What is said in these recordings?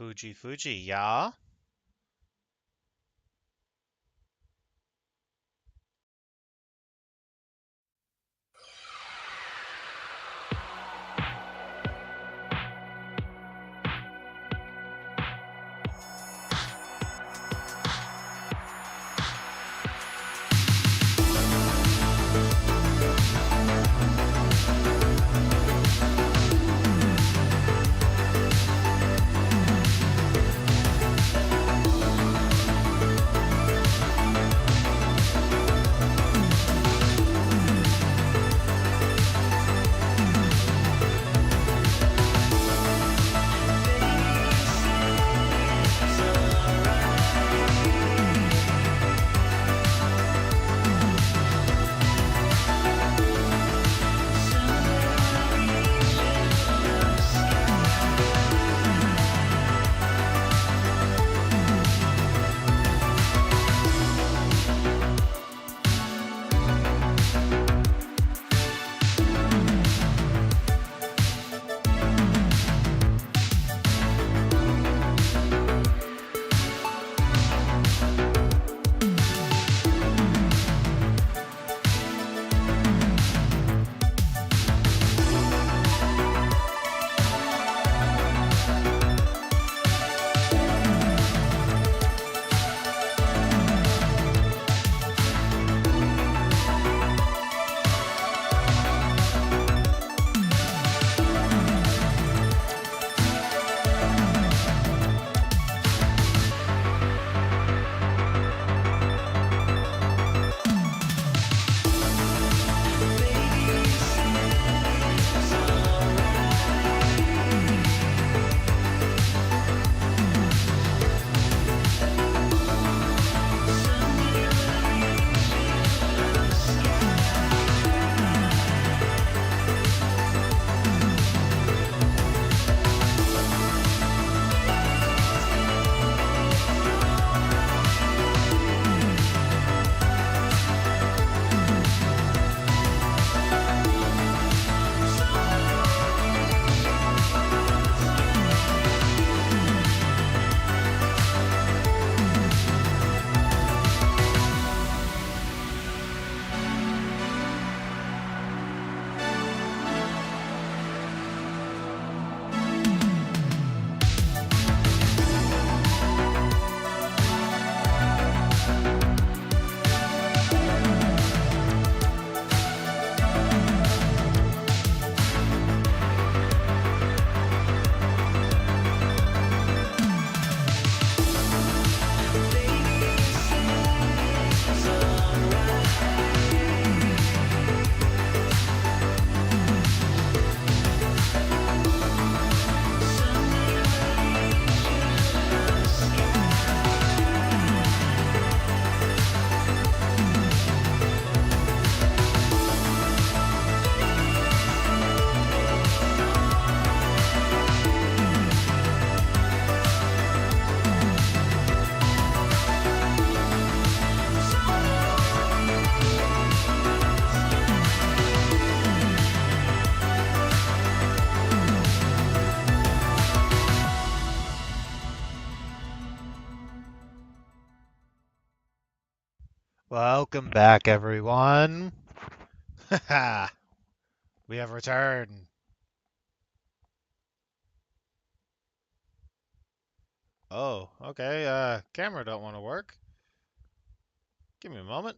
Fuji, Fuji, yeah? Welcome back, everyone. We have returned. Oh, okay. Camera don't want to work. Give me a moment.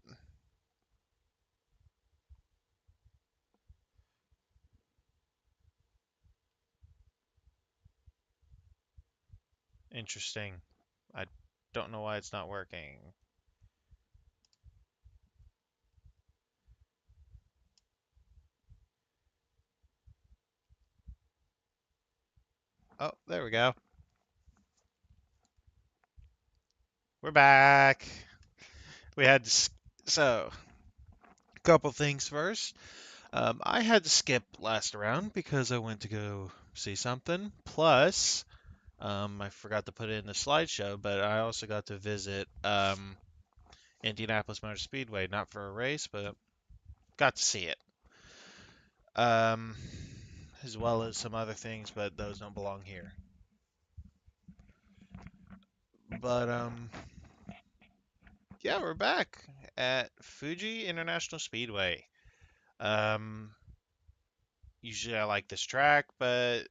Interesting. I don't know why it's not working. Oh, there we go. We're back. We had to so a couple things first. I had to skip last round because I went to go see something. Plus, I forgot to put it in the slideshow, but I also got to visit Indianapolis Motor Speedway, not for a race, but got to see it. Um, as well as some other things, but those don't belong here. But yeah, we're back at Fuji International Speedway. Um, Usually I like this track, but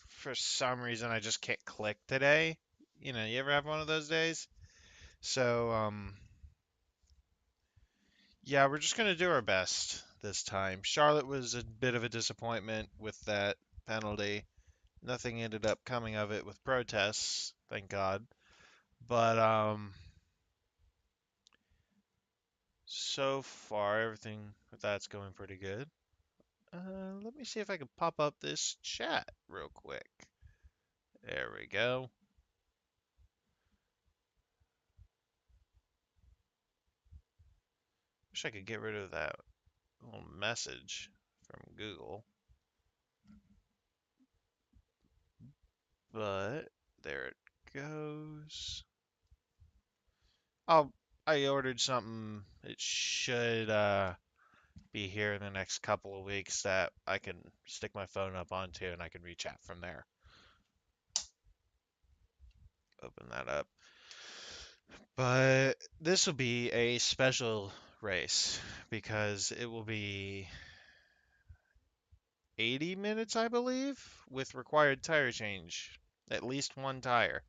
for some reason I just can't click today. You ever have one of those days? So yeah, we're just gonna do our best this time. Charlotte was a bit of a disappointment with that penalty. Nothing ended up coming of it with protests, thank God. But so far everything with that's going pretty good. Let me see if I can pop up this chat real quick. There we go. Wish I could get rid of that little message from Google. But there it goes. Oh, I ordered something. It should be here in the next couple of weeks that I can stick my phone up onto and I can reach out from there. Open that up. But this will be a special race because it will be 80 minutes, I believe, with required tire change. At least one tire.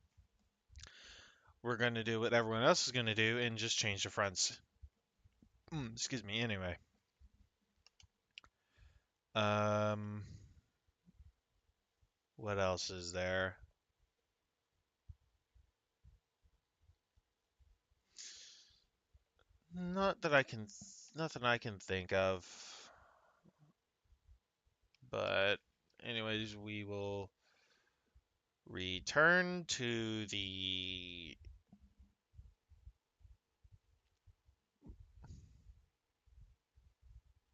We're going to do what everyone else is going to do and just change the fronts. Excuse me, anyway. Um, what else is there? Not that I can, nothing I can think of. But, anyways, we will return to the.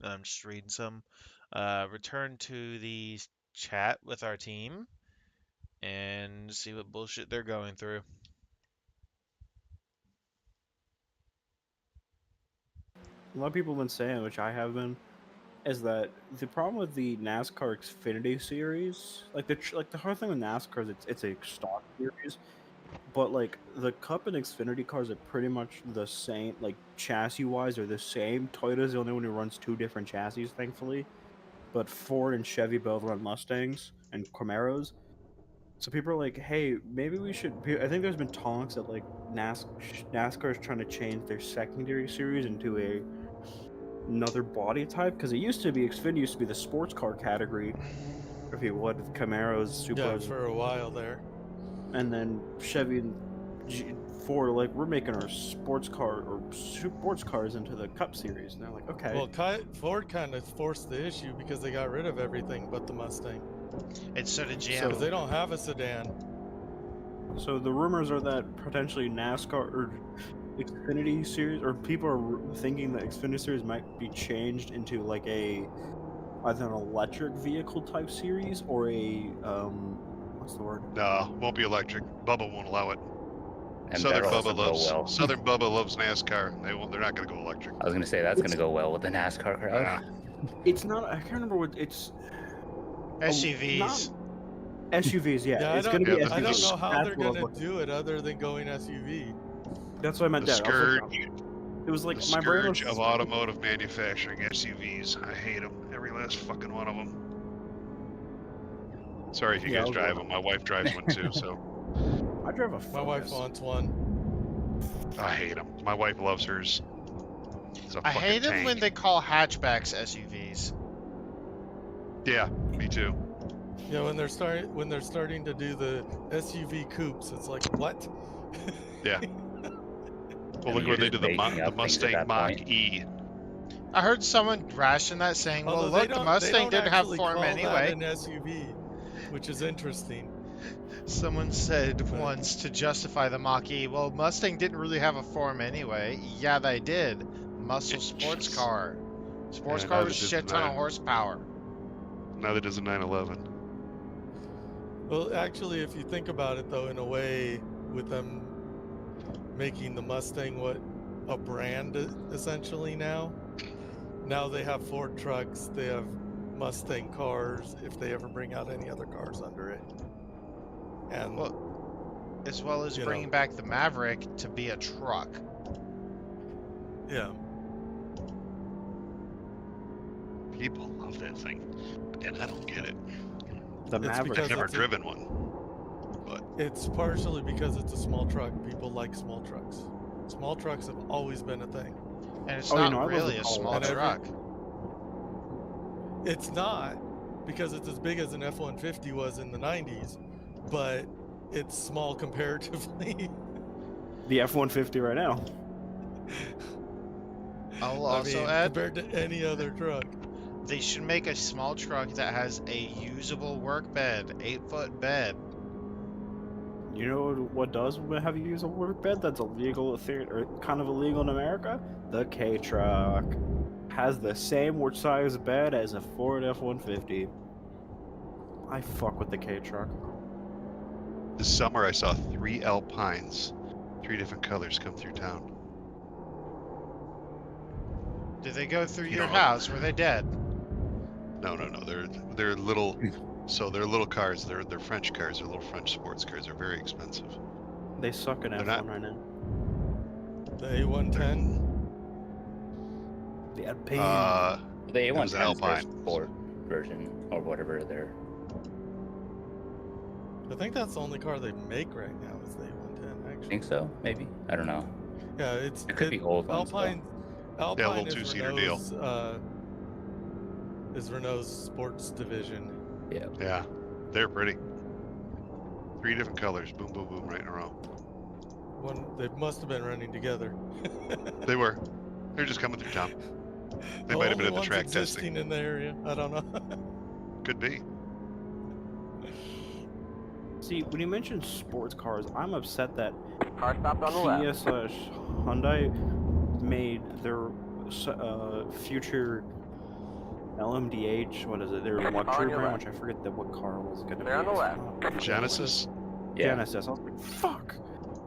I'm just reading some. Return to the chat with our team and see what bullshit they're going through. A lot of people have been saying, which I have been, is that the problem with the NASCAR Xfinity series, like the hard thing with NASCAR is it's a stock series, but like the Cup and Xfinity cars are pretty much the same, like chassis wise, are the same. Toyota's the only one who runs two different chassis, thankfully, but Ford and Chevy both run Mustangs and Camaros. So people are like, hey, maybe we should. I think there's been talks that like NASCAR is trying to change their secondary series into another body type because it used to be Xfinity used to be the sports car category, if you would, with Camaros, Yeah, Supras, for a while there. and then Chevy and Ford are like, we're making our sports car or sports cars into the Cup series, and they're like, okay. Well, Ford kind of forced the issue because they got rid of everything but the Mustang. And so did GM. Because they don't have a sedan. So the rumors are that potentially NASCAR or Xfinity series, or people are thinking that Xfinity series might be changed into like either an electric vehicle type series or a what's the word? No, won't be electric. Bubba won't allow it. And Southern that'll also Bubba go loves well. Southern Bubba loves NASCAR. They're not going to go electric. I was gonna say that's gonna go well with the NASCAR crowd. Yeah. It's not. I can't remember what it's. SUVs. Not SUVs, yeah. I It's don't, going to be Yeah, SUVs. I don't know how That's they're what I was going to looking do it other than going SUV. for. That's what I meant The there. I was scourge, looking, it was like the my brain was scourge of automotive manufacturing, SUVs. I hate them. Every last fucking one of them. Sorry if you Yeah, I guys was drive wondering. them. My wife drives one too, so I drive a My wife Focus. wants one. I hate them. My wife loves hers. It's a I fucking hate it tank. when they call hatchbacks SUVs. Yeah, me too. Yeah, when they're starting to do the SUV coupes, it's like what? Yeah. Well, I mean, look where you're they just did the making up things at Mustang that Mach point. E. I heard someone ration that saying, well, Although look, the they Mustang don't didn't have actually form call anyway. that an SUV, which is interesting. Someone said once to justify the Mach-E, well, Mustang didn't really have a form anyway. Yeah, they did. Muscle sports car. Sports car neither with does shit the ton of 9. horsepower. Neither does the 911. Well, actually, if you think about it, though, in a way, with them making the Mustang what a brand essentially now. Now they have Ford trucks, they have Mustang cars. If they ever bring out any other cars under it, and Well, as well as You know. bringing back the Maverick to be a truck. Yeah. People love that thing, and I don't get it. The It's Maverick. because I've never it's driven one. It's partially because it's a small truck. People like small trucks. Small trucks have always been a thing. And it's Oh, you not know, I love really the a Colorado. small And every- truck. It's not, because it's as big as an F-150 was in the 90s, but it's small comparatively. The F-150 right now. I'll I also mean, add, compared to any other truck. they should make a small truck that has a usable work bed, 8-foot bed. You know what does have you use a work bed that's illegal or kind of illegal in America? The K truck has the same size bed as a Ford F-150. I fuck with the K truck. This summer I saw 3 Alpines, 3 different colors come through town. Did they go through You your know- house? Were they dead? No, they're little. So they're little cars. They're French cars. They're little French sports cars. They're very expensive. They suck in They're F1 not- right now. The A110. The Alpine. The It was an A110 is their Alpine. sport version or whatever they're. I think that's the only car they make right now is the A110, I actually. think so, maybe. I don't know. Yeah, it's It could be old ones, though. Alpine little is two-seater deal. Renault's sports division. Yeah. Yeah, they're pretty. 3 different colors. Boom, boom, boom, right in a row. They must have been running together. They were. They're just coming through town. They might have been at the ones track existing testing. in the area. I don't know. Could be. See, when you mention sports cars, I'm upset that Car stopped on the Kia left. / Hyundai made their future LMDH. What is it? Their Car on luxury your brand, left. which I forget what car was gonna They're on be. the left. Genesis. Yeah. Genesis. I was like, fuck.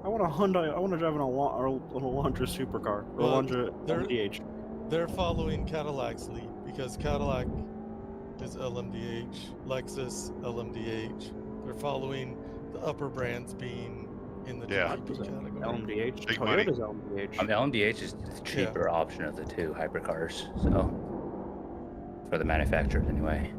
I want a Hyundai. I want to drive an Elantra supercar. Or Well, Elantra they're- LMDH. They're following Cadillac's lead because Cadillac is LMDH, Lexus LMDH. They're following the upper brands being in the Yeah. GTP category. LMDH. Big money. Toyota's LMDH. The LMDH is the cheaper option of the two hypercars, so for the manufacturers anyway.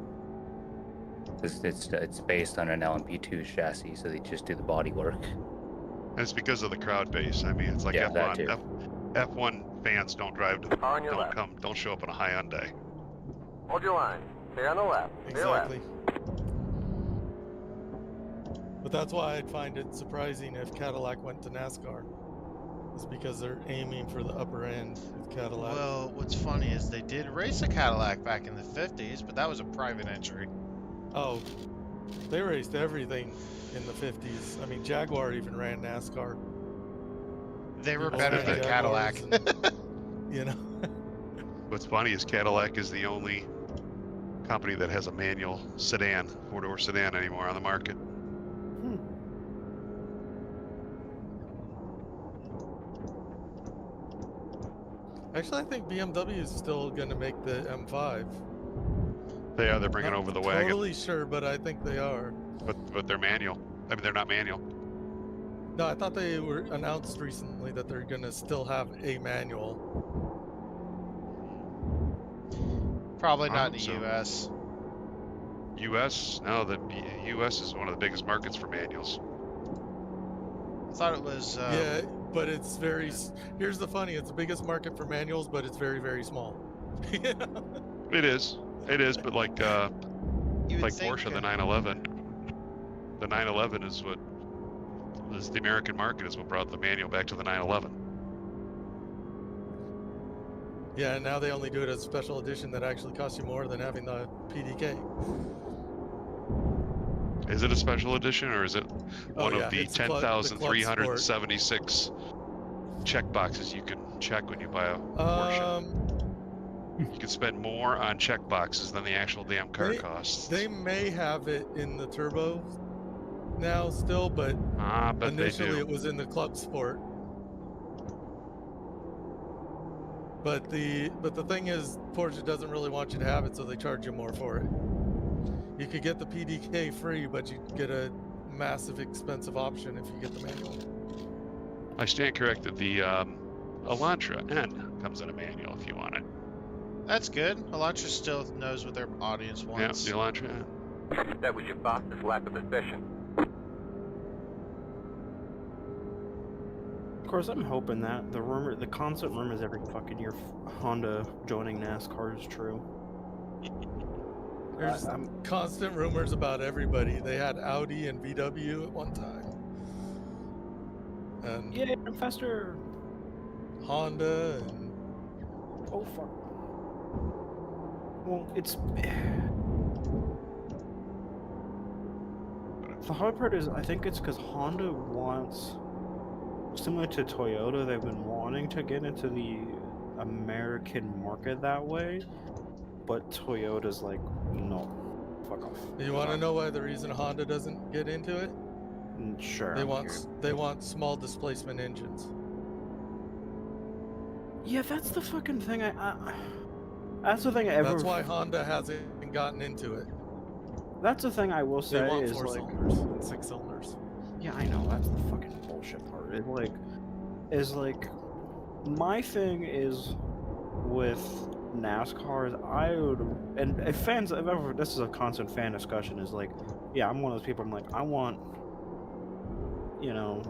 It's based on an LMP2 chassis, so they just do the body work. And it's because of the crowd base. I mean, it's like Yeah, that F1. too. F1 fans don't drive to Car on your left. don't show up in a Hyundai. Hold your line. Stay on the left. Stay left. Exactly. But that's why I'd find it surprising if Cadillac went to NASCAR. It's because they're aiming for the upper end with Cadillac. Well, what's funny is they did race a Cadillac back in the 50s, but that was a private entry. Oh, they raced everything in the 50s. I mean, Jaguar even ran NASCAR. They were People better ran than Jaguars Cadillac. and, you know. What's funny is Cadillac is the only company that has a manual sedan, 4-door sedan anymore on the market. Actually, I think BMW is still going to make the M5. They're bringing Not over the wagon, Totally sure, but I think they are. but they're manual. I mean, they're not manual. No, I thought they were announced recently that they're going to still have a manual. Probably I not in hope the so. U.S. U.S. No, the U.S. is one of the biggest markets for manuals. I thought it was. Yeah, but it's very. Here's the funny: it's the biggest market for manuals, but it's very, very small. You know? It is, but like you would like think, Porsche, the 911. The 911 is what is the American market is what brought the manual back to the 911. Yeah, and now they only do it as a special edition that actually costs you more than having the PDK. Is it a special edition or is it one yeah, of the it's the Club 10,376 check boxes you can check when you buy a Porsche? You can spend more on check boxes than the actual damn car costs. They may have it in the turbo now still, but I bet they initially do. it was in the Club Sport. But the thing is, Porsche doesn't really want you to have it, so they charge you more for it. You could get the PDK free, but you get a massive expensive option if you get the manual. I stand corrected. The Elantra N comes in a manual if you want it. That's good. Elantra still knows what their audience wants. Yeah, the Elantra N. That was your fastest lap of the session. Of course, I'm hoping that the constant rumors every fucking year Honda joining NASCAR is true. There's constant rumors about everybody. They had Audi and VW at one time. And yeah, faster. Honda and... Oh, fuck. Well, it's... The hard part is, I think it's because Honda wants... Similar to Toyota, they've been wanting to get into the American market that way, but Toyota's like, no, fuck off. You want to know why the reason Honda doesn't get into it? Sure. They want small displacement engines. Yeah, that's the fucking thing. That's the thing That's why Honda hasn't gotten into it. That's the thing I will say they want is 4 like cylinders and 6 cylinders. Yeah, I know, that's the fucking bullshit part. My thing is with NASCAR, I would, and if fans, if ever, this is a constant fan discussion, is like, yeah, I'm one of those people, I'm like, I want, you know,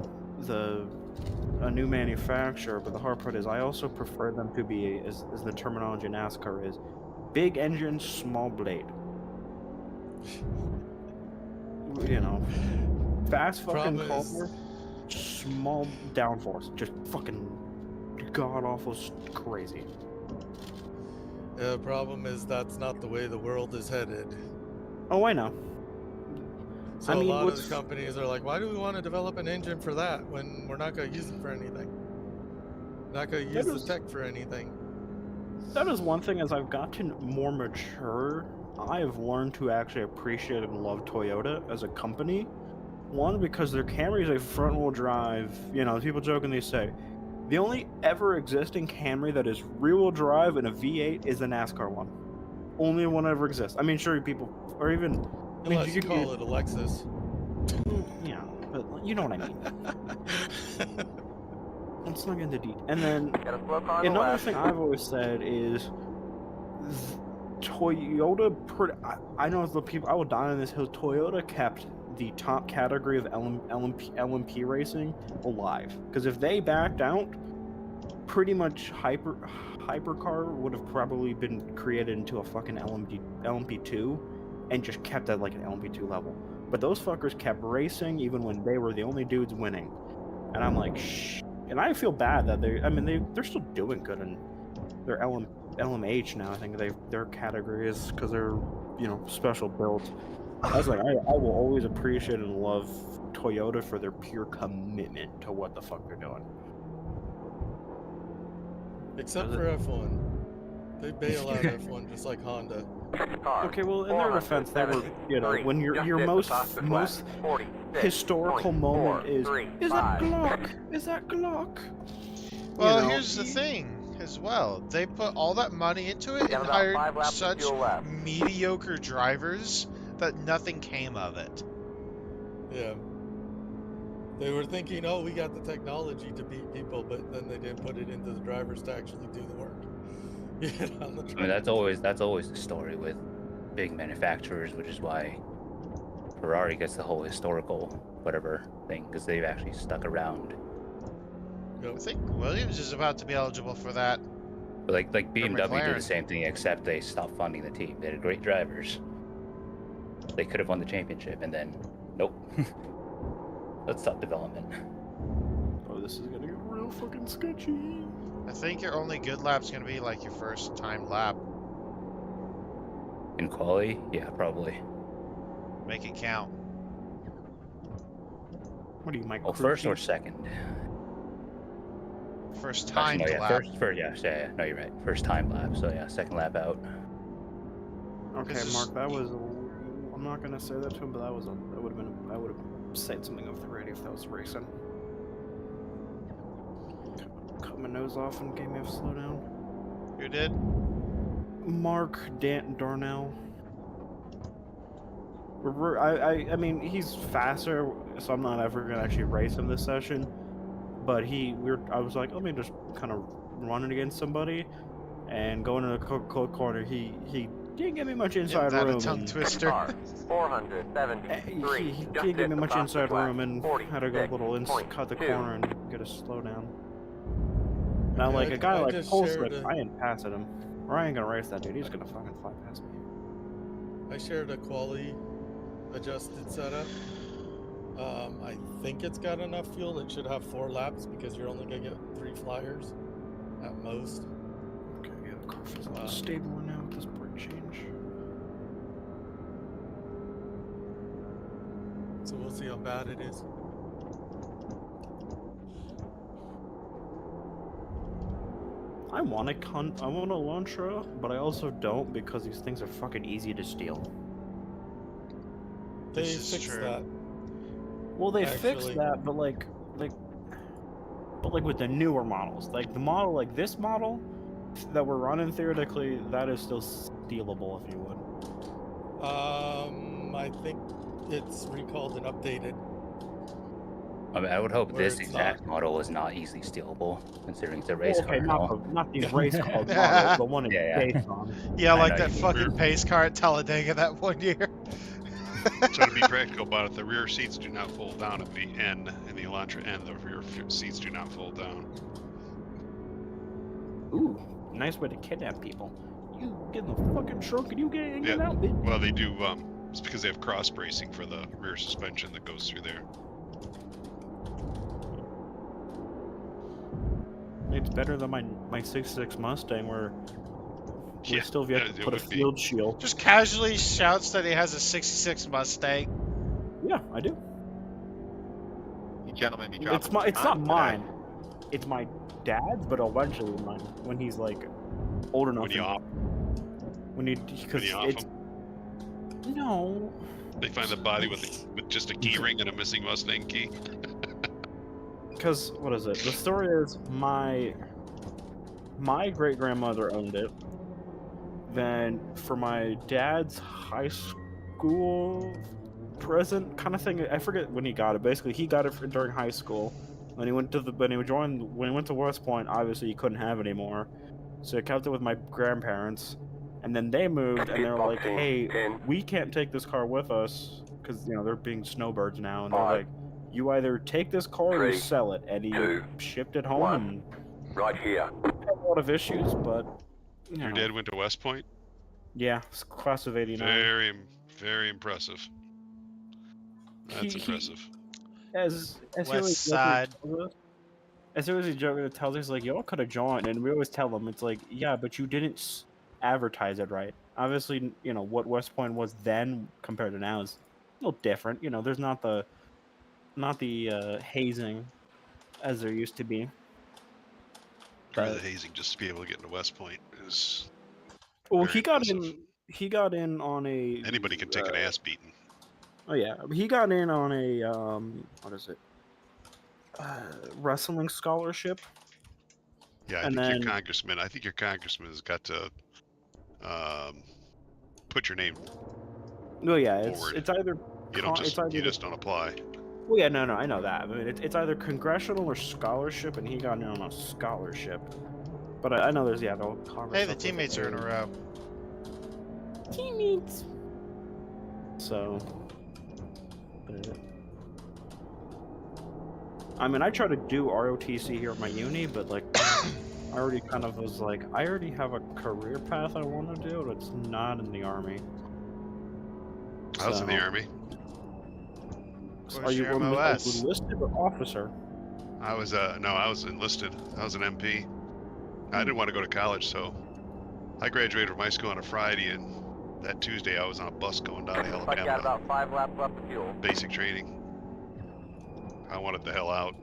a new manufacturer, but the hard part is I also prefer them to be, as the terminology in NASCAR is, big engine, small blade. You know, fast fucking car, small downforce, just fucking god awful crazy. The problem is that's not the way the world is headed. Oh, I know. So a lot of the companies are like, why do we want to develop an engine for that when we're not going to use it for anything? Not going to use the tech for anything. That is one thing, as I've gotten more mature, I have learned to actually appreciate and love Toyota as a company. One, because their Camry is a front-wheel drive, you know, people jokingly say, the only ever existing Camry that is rear-wheel drive and a V8 is the NASCAR one. Only one ever exists. I mean, sure, people, or even... Unless you call it a Lexus. Yeah, but you know what I mean. Let's not get into detail. And then, another thing I've always said is... Toyota, I know the people, I will die on this hill, Toyota kept the top category of LMP racing alive. Because if they backed out, pretty much Hypercar would have probably been created into a fucking LMP2 and just kept at like an LMP2 level. But those fuckers kept racing even when they were the only dudes winning. And I'm like, shh. And I feel bad that they're still doing good in their LMH now. I think their category is because they're, you know, special built. I was like, I will always appreciate and love Toyota for their pure commitment to what the fuck they're doing. Except for F1. They bail out F1 just like Honda. Okay, well, in their defense, they were, you know, when your most historical moment is that Glock? Is that Glock? Well, you know, here's the thing as well. They put all that money into it and hired such mediocre drivers that nothing came of it. Yeah. They were thinking, oh, we got the technology to beat people, but then they didn't put it into the drivers to actually do the work. I mean, that's always the story with big manufacturers, which is why Ferrari gets the whole historical whatever thing, because they've actually stuck around. I think Williams is about to be eligible for that. But like BMW did the same thing, except they stopped funding the team. They had great drivers. They could have won the championship, and then nope. Let's stop development. Oh, this is gonna get real fucking sketchy. I think your only good lap's gonna be like your first time lap. In quali? Yeah, probably. Make it count. What do you, Mike? Oh, first or second? First time no, yeah, lap. Yeah. No, you're right. First time lap. So yeah, second lap out. Okay, Mark, that was. I'm not gonna say that to him, but that would have said something of the radio if that was racing. Cut my nose off and gave me a slowdown. Who did? Mark Darnell. I mean, he's faster, so I'm not ever gonna actually race him this session. But I was like, let me just kind of run it against somebody, and going in a close corner, he didn't give me much Give inside that a room. tongue twister. Car 473. He Just didn't give hit me the much top inside flat. room, and had to go a little cut the 46.2. corner and get a slowdown. Now, Okay, like a guy I like just Polswick, shared I ain't passing him, or I ain't gonna race that dude. He's gonna fucking fly past me. I shared a quality adjusted setup. I think it's got enough fuel. It should have 4 laps because you're only gonna get 3 flyers at most. Okay, yeah, the car feels a little stabler now with this brake change. So we'll see how bad it is. I want a Elantra, but I also don't because these things are fucking easy to steal. They This is fixed true. that. Well, they fixed Actually. that, but like with the newer models, like the model, like this model that we're running theoretically, that is still stealable if you would. I think it's recalled and updated. I mean, I would hope Where this it's exact not. model is not easily stealable, considering it's a race Well, okay, car. not the race car model, the one it's Yeah, yeah. based on. Yeah, I like know that you mean. fucking pace car at Talladega that one year. So to be practical about it, the rear seats do not fold down at the N in the Elantra N. The rear seats do not fold down. Ooh, nice way to kidnap people. You get in the fucking trunk and you get Yeah. out, bitch. Well, they do. It's because they have cross bracing for the rear suspension that goes through there. It's better than my 66 Mustang where we still have yet to it put a would be. field shield. Just casually shouts that he has a 66 Mustang. Yeah, I do. You gentlemen be It's dropping not today. mine. It's my dad's, but eventually mine when he's like old enough. When you off, because off it's them, no. they find the body with just a key ring and a missing Mustang key. Because what is it? The story is my great grandmother owned it. Then for my dad's high school present kind of thing, I forget when he got it. Basically, he got it during high school. When he went to West Point, obviously he couldn't have it anymore, so he kept it with my grandparents. And then they moved, and they were like, "Hey, we can't take this car with us because they're being snowbirds now." And they're like, "You either take this car or you sell it." And he shipped it home and Right here. had a lot of issues, but Your dad went to West Point. yeah, it's class of '89. Very, very impressive. That's impressive. As West Side. soon as he joking, it tells us like y'all could have joined, and we always tell them it's like, yeah, but you didn't advertise it right. Obviously, what West Point was then compared to now is a little different. There's not the hazing as there used to be. Part of the hazing just to be able to get into West Point is. Well, very he got impressive. in. He got in on a. Anybody can take an ass beating. Oh yeah, he got in on a what is it? Wrestling scholarship. Yeah, I think your congressman has got to put your name. Well, yeah, forward. it's either You just don't apply. Well, yeah, no, I know that. I mean, it's either congressional or scholarship, and he got in on a scholarship. But I know there's no Congress. Hey, the teammates are in a row. Teammates. So. I mean, I try to do ROTC here at my uni, but like, I already kind of was like, I already have a career path I want to do, but it's not in the army. I was in the army. Are you enlisted or officer? I was I was enlisted. I was an MP. I didn't want to go to college, so I graduated from high school on a Friday, and that Tuesday I was on a bus going down to Looks like you got Alabama. about 5 laps left of fuel. Basic training. I wanted the hell out.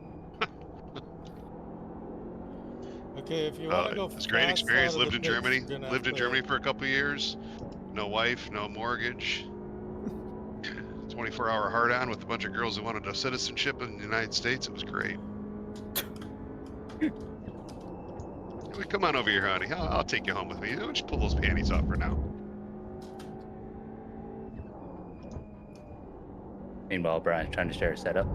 Okay, if you want to go it's a great experience. fast out of Lived in the pits, Germany. you're gonna Lived in have to- Germany for a couple of years. No wife, no mortgage. 24-hour hard-on with a bunch of girls who wanted a citizenship in the United States. It was great. Come on over here, honey. I'll take you home with me. Why don't you pull those panties off for now? Meanwhile, Brian's trying to share a setup.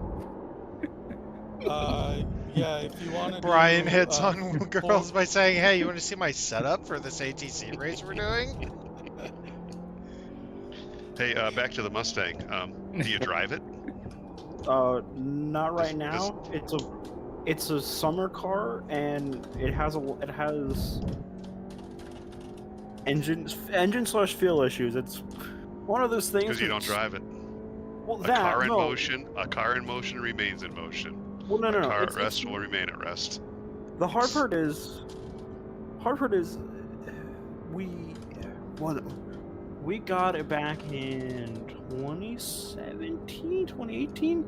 Yeah, if you want to Brian do, hits on girls by saying, "Hey, you want to see my setup for this ATC race we're doing?" Hey, back to the Mustang. Do you drive it? Not right now. It's a summer car, and it has engine slash fuel issues. It's one of those things. Because you don't drive it. Well, A car in motion remains in motion. Well, no. A car at It's rest will remain at rest. the hard part is we got it back in 2017, 2018,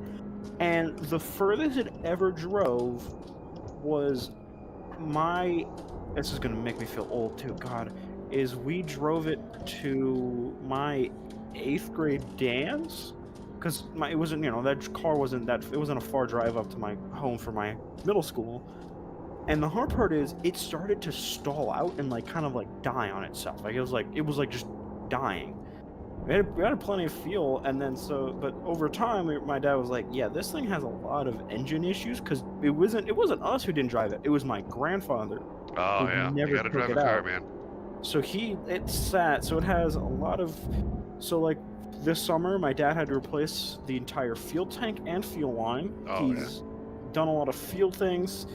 and the furthest it ever drove was this is gonna make me feel old too, God, is we drove it to my 8th grade dance, because it wasn't, that car wasn't it wasn't a far drive up to my home for my middle school. And the hard part is it started to stall out and kind of die on itself. It was just dying. We had plenty of fuel, and then but over time my dad was like, yeah, this thing has a lot of engine issues, because it wasn't us who didn't drive it. It was my grandfather. Oh yeah, never you gotta drive a car, man. So it sat, so it has a lot of, this summer my dad had to replace the entire fuel tank and fuel line. He's done a lot of fuel things.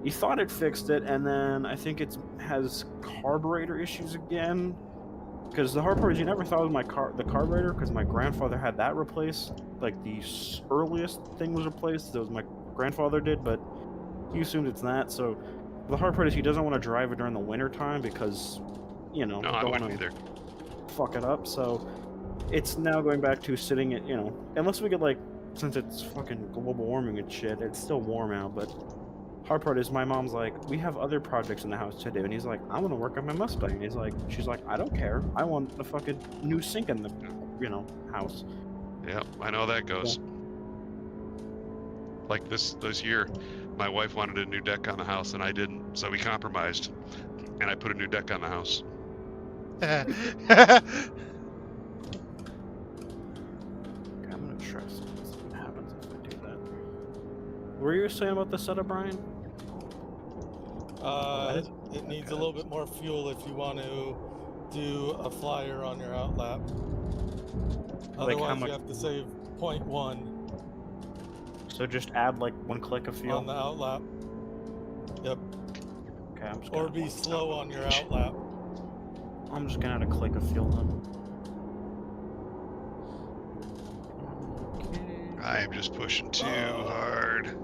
He thought it fixed it, and then I think it has carburetor issues again. Because the hard part is you never thought it was the carburetor, because my grandfather had that replaced. The earliest thing was replaced. That was my grandfather did, but he assumed it's that. So the hard part is he doesn't want to drive it during the winter time because, No, I wouldn't either. Fuck it up. So it's now going back to sitting at, unless we get since it's fucking global warming and shit, it's still warm out, but hard part is my mom's like, we have other projects in the house to do, and he's like, I want to work on my Mustang. She's like, I don't care. I want a fucking new sink in the, house. Yeah, I know that goes. Yeah. Like this year, my wife wanted a new deck on the house, and I didn't, so we compromised, and I put a new deck on the house. Okay, I'm gonna try something. What happens if I do that? What were you saying about the setup, Brian? It needs a little bit more fuel if you want to do a flyer on your outlap. Otherwise, you have to save 0.1. So just add 1 click of fuel on the outlap. Yep. Okay, I'm just or be slow on your outlap. I'm just gonna add a click of fuel then. Okay. I am just pushing too hard.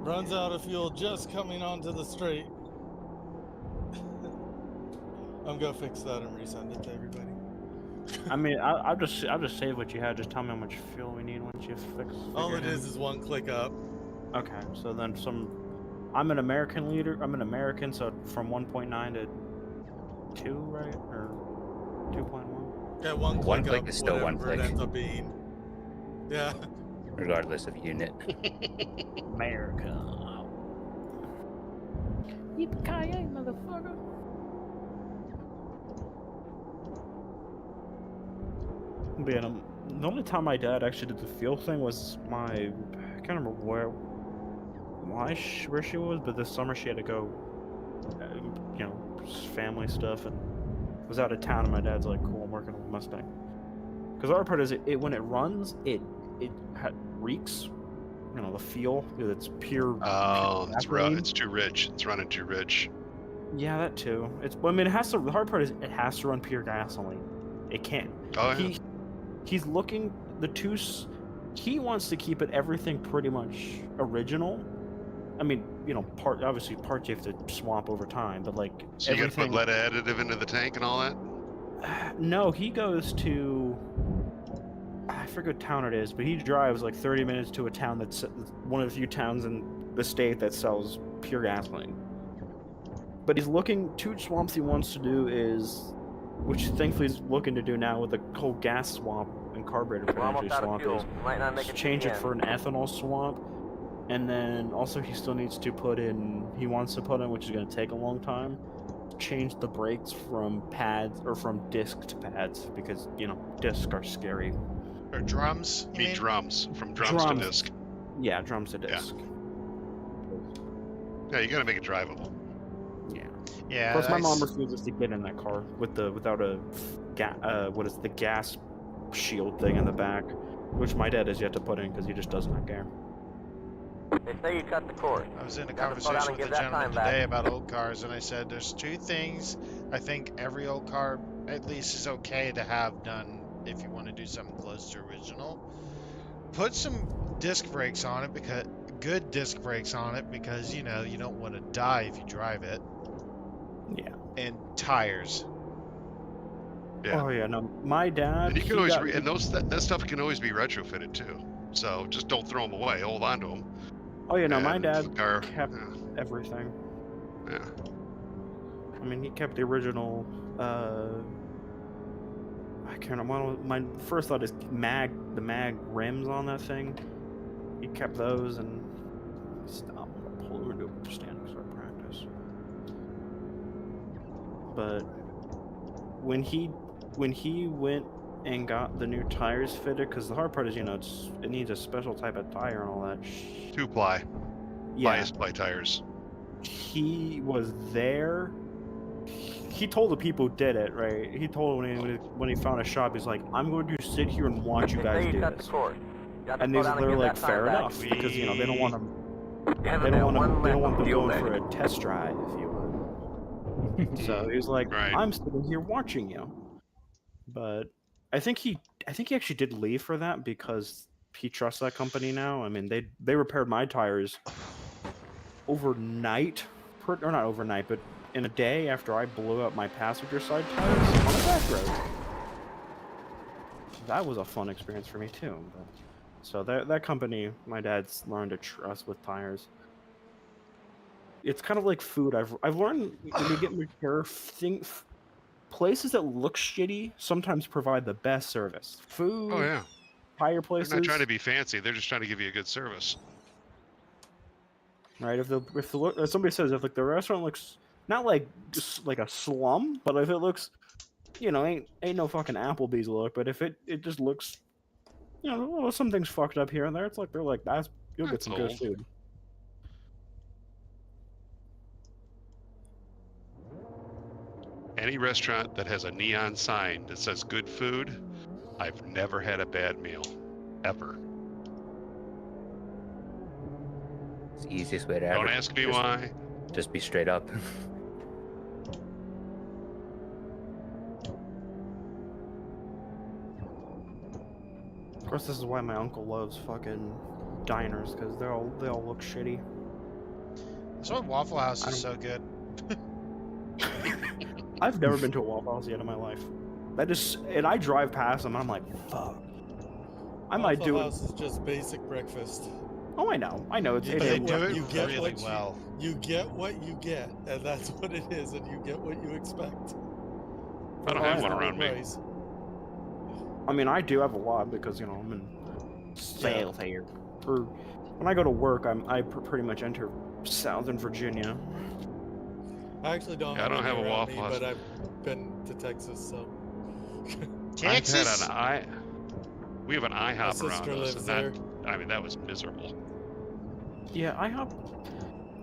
Runs out of fuel just coming onto the straight. I'm gonna fix that and resend it to everybody. I mean, I'll just save what you had. Just tell me how much fuel we need once you fix. All it is 1 click up. Okay, so then I'm an American leader. I'm an American, so from 1.9 to 2, right, or 2.1. Yeah, 1 click. 1 click up, is still 1 click. It ends up being. Yeah. Regardless of unit. America. Yippee-ki-yay, motherfucker. But yeah, the only time my dad actually did the fuel thing was I can't remember where she was, but this summer she had to go, family stuff, and was out of town, and my dad's like, cool, I'm working on the Mustang. Because the other part is, when it runs, it reeks. The feel, it's pure. Oh, it's too rich. It's running too rich. Yeah, that too. It has to. The hard part is it has to run pure gasoline. It can't. Oh yeah. He's looking he wants to keep everything pretty much original. I mean, obviously parts you have to swap over time, but so you gotta put lead additive into the tank and all that? No, he goes to, I forget what town it is, but he drives 30 minutes to a town that's one of the few towns in the state that sells pure gasoline. But he's looking, 2 swamps he wants to do is, which thankfully he's looking to do now with the whole gas swap and carburetor swap, is change it for an ethanol swap. And then also he still needs to he wants to put in, which is going to take a long time, changed the brakes from pads or from disc to pads because discs are scary. Or drums? You mean? Drums. From drums to disc. Yeah, drums to disc. Yeah, you gotta make it drivable. Yeah. Yeah. Plus, my mom refuses to get in that car without a the gas shield thing in the back, which my dad has yet to put in because he just does not care. They say you cut the cord. I was in a Gotta slow down conversation and with a give that gentleman time back. today about old cars, and I said there's two things I think every old car at least is okay to have done if you want to do something close to original. Put some disc brakes on it, because good disc brakes on it, because you don't want to die if you drive it. Yeah. And tires. Yeah. Oh yeah, no, my dad. And you can always that stuff can always be retrofitted too. So just don't throw them away. Hold on to them. Oh yeah, no, my And dad car- kept everything. Yeah. I mean, he kept the original. I can't remember. My first thought is the mag rims on that thing. He kept those, and stop. I'm gonna pull him into a standing start practice. But when he went and got the new tires fitted, because the hard part is it needs a special type of tire and all that. 2-ply. Yeah. Bias-ply tires. He was there. He told the people who did it, right? He told when he found a shop, he's like, "I'm going to sit here and watch you guys do this." And they're like, "Fair enough," because they don't want them. They don't want them going for a test drive, if you would. So he was like, Right. "I'm sitting here watching you." But I think he actually did leave for that because he trusts that company now. I mean, they repaired my tires overnight, or not overnight, but in a day after I blew up my passenger side tires on the back road. That was a fun experience for me too. But, so that company, my dad's learned to trust with tires. It's kind of like food. I've learned when you get repair places that look shitty sometimes provide the best service. Food. Oh yeah. Tire places. They're not trying to be fancy. They're just trying to give you a good service. Right. If somebody says if the restaurant looks not like a slum, but if it looks, ain't no fucking Applebee's look, but if it just looks, some things fucked up here and there, it's like they're like you'll get some good food. Any restaurant that has a neon sign that says good food, I've never had a bad meal. Ever. It's the easiest way to Don't ask me why. Just be straight up. Of course, this is why my uncle loves fucking diners, because they all look shitty. That's why Waffle House is so good. I've never been to a Waffle House yet in my life. And I drive past them, and I'm like, fuck. I might do it. Waffle House is just basic breakfast. Oh, I know. They do it You get really what well. You get what you get, and that's what it is, and you get what you expect. I don't have one around me. Price. I mean, I do have a lot because I'm in sales here. Or when I go to work, I pretty much enter Southern Virginia. I actually don't. Yeah, I don't have a around Waffle me, House. but I've been to Texas, so. Texas? We have an IHOP around sister us, lives there. and that was miserable. Yeah, IHOP.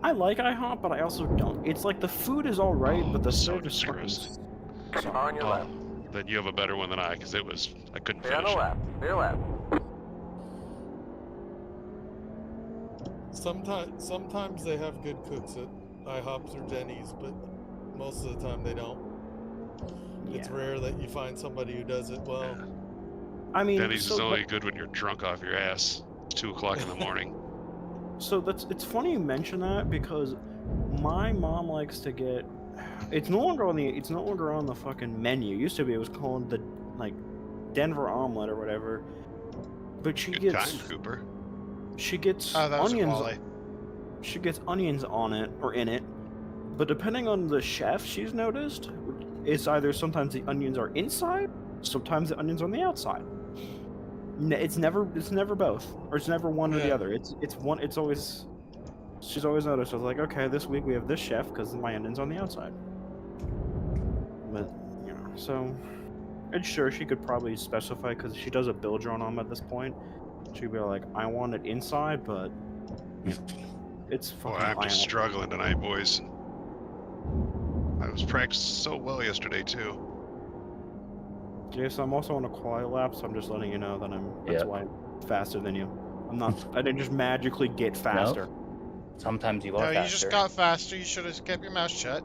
I like IHOP, but I also don't. It's like the food is all right, but the so service disgraced. sucks. On your left. Then you have a better one than I, because I couldn't Stay on finish the it. left. Stay left. Sometimes they have good cooks at IHOPs or Denny's, but most of the time they don't. It's rare that you find somebody who does it well. I mean, Denny's is only good when you're drunk off your ass. It's 2 o'clock in the morning. So it's funny you mention that because my mom likes to get. It's no longer on the fucking menu. It used to be. It was called the Denver omelet or whatever. But she Good gets time, Cooper. she gets Oh, that was onions. Wally. She gets onions on it or in it. But depending on the chef, she's noticed, it's either sometimes the onions are inside, sometimes the onions are on the outside. It's never both, or it's never one or the other. It's one. It's always. She's always noticed. I was like, okay, this week we have this chef because my onion's on the outside. But, you know, so... And sure, she could probably specify, because she does a build drone on at this point. She'd be like, I want it inside, but... It's Boy, fucking I'm just violent. struggling tonight, boys. I was practicing so well yesterday too. Yes, I'm also on a quality lap, so I'm just letting you know that that's why I'm faster than you. I didn't just magically get faster. Sometimes you No, are you faster. just got faster. You should have kept your mouth shut.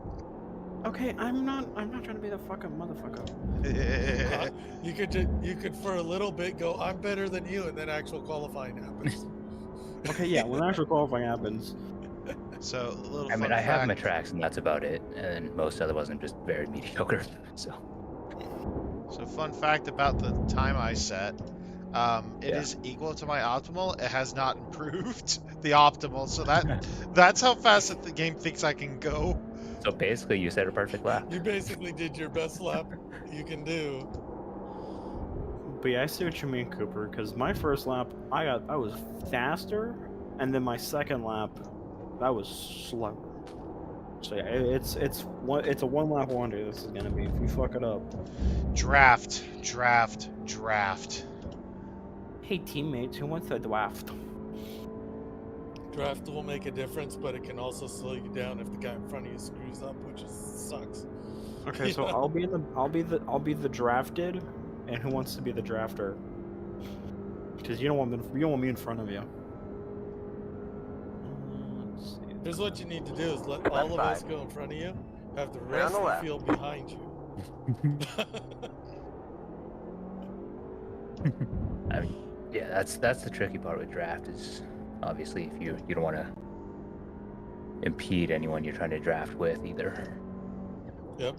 Okay, I'm not trying to be the fucking motherfucker. You could for a little bit go, I'm better than you, and then actual qualifying happens. Okay, yeah, when actual qualifying happens. So, a little I mean, fun I have my fact. tracks, and that's about it. And most other ones I'm just very mediocre. So Fun fact about the time I set. It Yeah. is equal to my optimal. It has not improved the optimal, so that's how fast the game thinks I can go. So basically, you set a perfect lap. You basically did your best lap you can do. But yeah, I see what you mean, Cooper. Because my first lap, I was faster, and then my second lap, that was slower. So yeah, it's a one lap wonder. This is gonna be if you fuck it up. Draft. Hey teammates, who wants a draft? Draft will make a difference, but it can also slow you down if the guy in front of you screws up, which sucks. Okay, so Yeah. I'll be the drafted, and who wants to be the drafter? Because you don't want me in front of you. Let's see. Here's what you need to do: is let all of us go in front of you, have the rest of the field behind you. I mean, yeah, that's the tricky part with draft is obviously if you don't want to impede anyone you're trying to draft with either. Yep.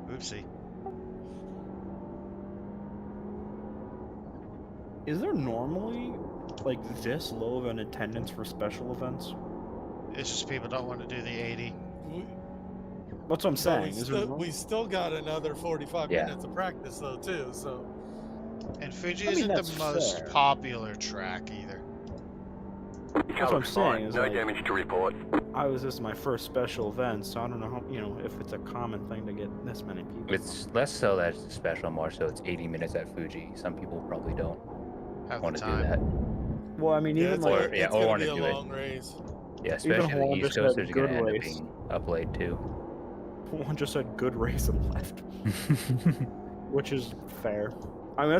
Oopsie. Is there normally like this low of an attendance for special events? It's just people don't want to do the 80. That's what I'm saying. We still got another 45 minutes of practice though too. So. And Fuji I mean, isn't that's the most fair. popular track either. That's what I'm saying. Is No like, damage to report. this is my first special event, so I don't know how, if it's a common thing to get this many people. It's less so that it's special, more so it's 80 minutes at Fuji. Some people probably don't Have want the to do time. that. Well, I mean, even Or- like yeah, it's or gonna wanna be a do it. long race. Yeah, especially Juan the East just said Coasters are going good to end up race. being up late too. one just said good race and left, which is fair. I mean,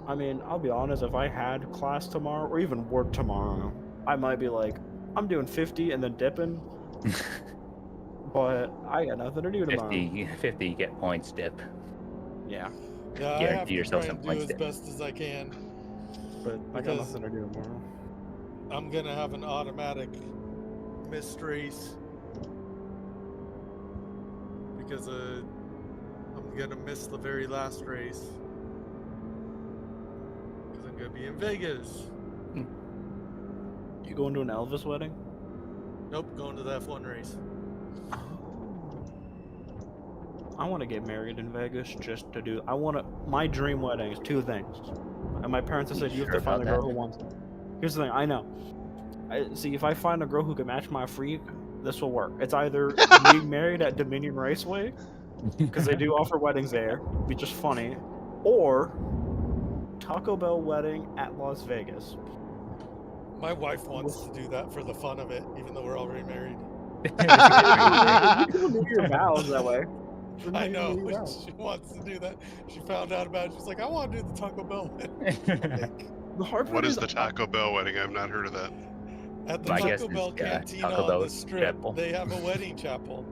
I mean, I'll be honest. If I had class tomorrow or even work tomorrow, I might be like, I'm doing 50 and then dipping. But I got nothing to do tomorrow. 50 you get points dip. Yeah, Yeah, I Guarantee have to yourself try some and do points as dip. best as I can. but I got Because- nothing to do tomorrow. I'm gonna have an automatic missed race because I'm gonna miss the very last race because I'm gonna be in Vegas. You going to an Elvis wedding? Nope, going to the F1 race. I want to get married in Vegas just to do. My dream wedding is two things, and my parents have said you have to Sure find a about girl who wants it. Here's the thing, I know. See, if I find a girl who can match my freak, this will work. It's either being married at Dominion Raceway, because they do offer weddings there, be just funny, or Taco Bell wedding at Las Vegas. My wife wants to do that for the fun of it, even though we're already married. You can do your vows that way. I know, she wants to do that. She found out about it. She's like, I want to do the Taco Bell wedding. The hard part What is the Taco Bell wedding? I've not heard of that. At the My guess Taco is, Bell Cantina Taco on Bell the strip, chapel. they have a wedding chapel.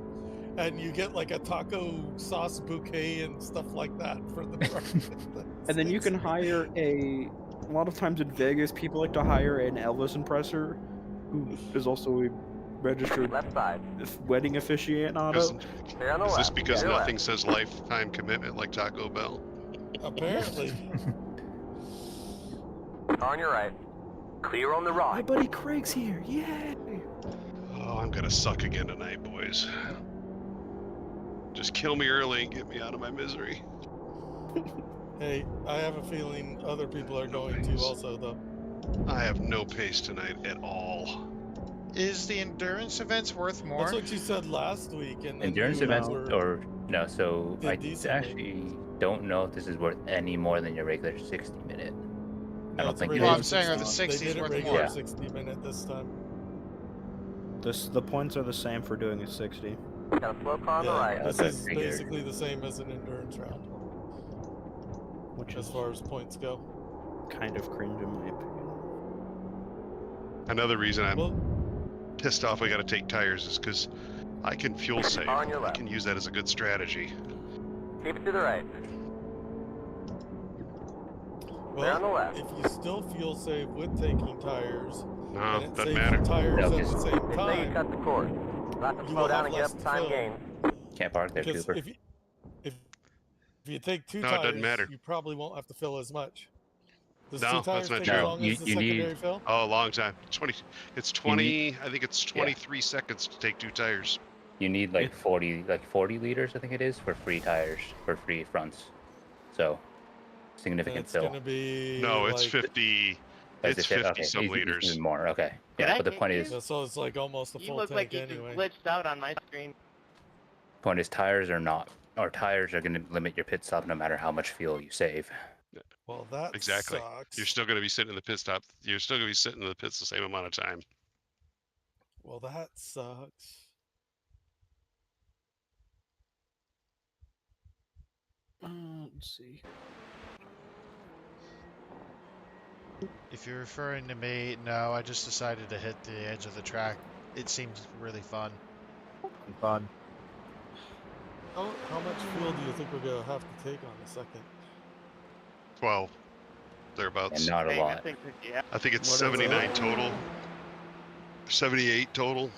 And you get like a taco sauce bouquet and stuff like that for the bride. And then you can hire a lot of times in Vegas, people like to hire an Elvis impresser who is also a registered Left side. wedding officiant. Stay on the Is left. this because Stay nothing left. says lifetime commitment like Taco Bell? Apparently. On your right. Clear on the My right. buddy Craig's here. Yay! Oh, I'm gonna suck again tonight, boys. Just kill me early and get me out of my misery. Hey, I have a feeling other people are going to also, though. I have no pace tonight at all. Is the endurance events worth That's more? what you said last week, and then Endurance you events were or no? So did I decently. actually don't know if this is worth any more than your regular 60-minute. I No, don't it's a think it Well, regular I'm is. saying are the 60. They 60s did it worth regular more? Yeah. 60-minute this time. The points are the same for doing a 60. Got a slow car on the Yeah, right. Yeah, this that's what I is figured. basically the same as an endurance round, Which as is far as points go. kind of cringe in my opinion. Another reason I'm Well, pissed off we got to take tires is because I can fuel save. On your I left. can use that as a good strategy. Keep it to the right. Clear on the well, left. if you still fuel save with taking tires, No, and it doesn't saves matter. you tires No, at 'cause- the same They say you time, cut the cord. Not to you slow will down have and get less up to time fill. gain. Can't park there, Because Cooper. if you take two No, it doesn't tires, matter. you probably won't have to fill as much. Does No, two that's tires not take true. as No, long you as the you need secondary fill? Oh, a long time. It's You need- 20. I think it's 23 seconds to take 2 tires. you need like 40 liters, I think it is, for free tires, for free fronts. So And significant it's fill. gonna be No, it's like, 50. Is It's it 50 okay? some It's liters. even more. Okay. Did Yeah, I but the hit point you? is, yeah, so it's like almost a You full look tank like you anyway. just glitched out on my screen. tires are not, or tires are going to limit your pit stop no matter how much fuel you save. Well, that Exactly. sucks. You're still going to be sitting in the pit stop. You're still going to be sitting in the pits the same amount of time. Well, that sucks. Let's see. If you're referring to me, no, I just decided to hit the edge of the track. It seems really fun. Fun. How much fuel do you think we're gonna have to take on the second? 12. Thereabouts. And not a Hey, I lot. think that, yeah. I think it's What is 79 it? total. 78 total.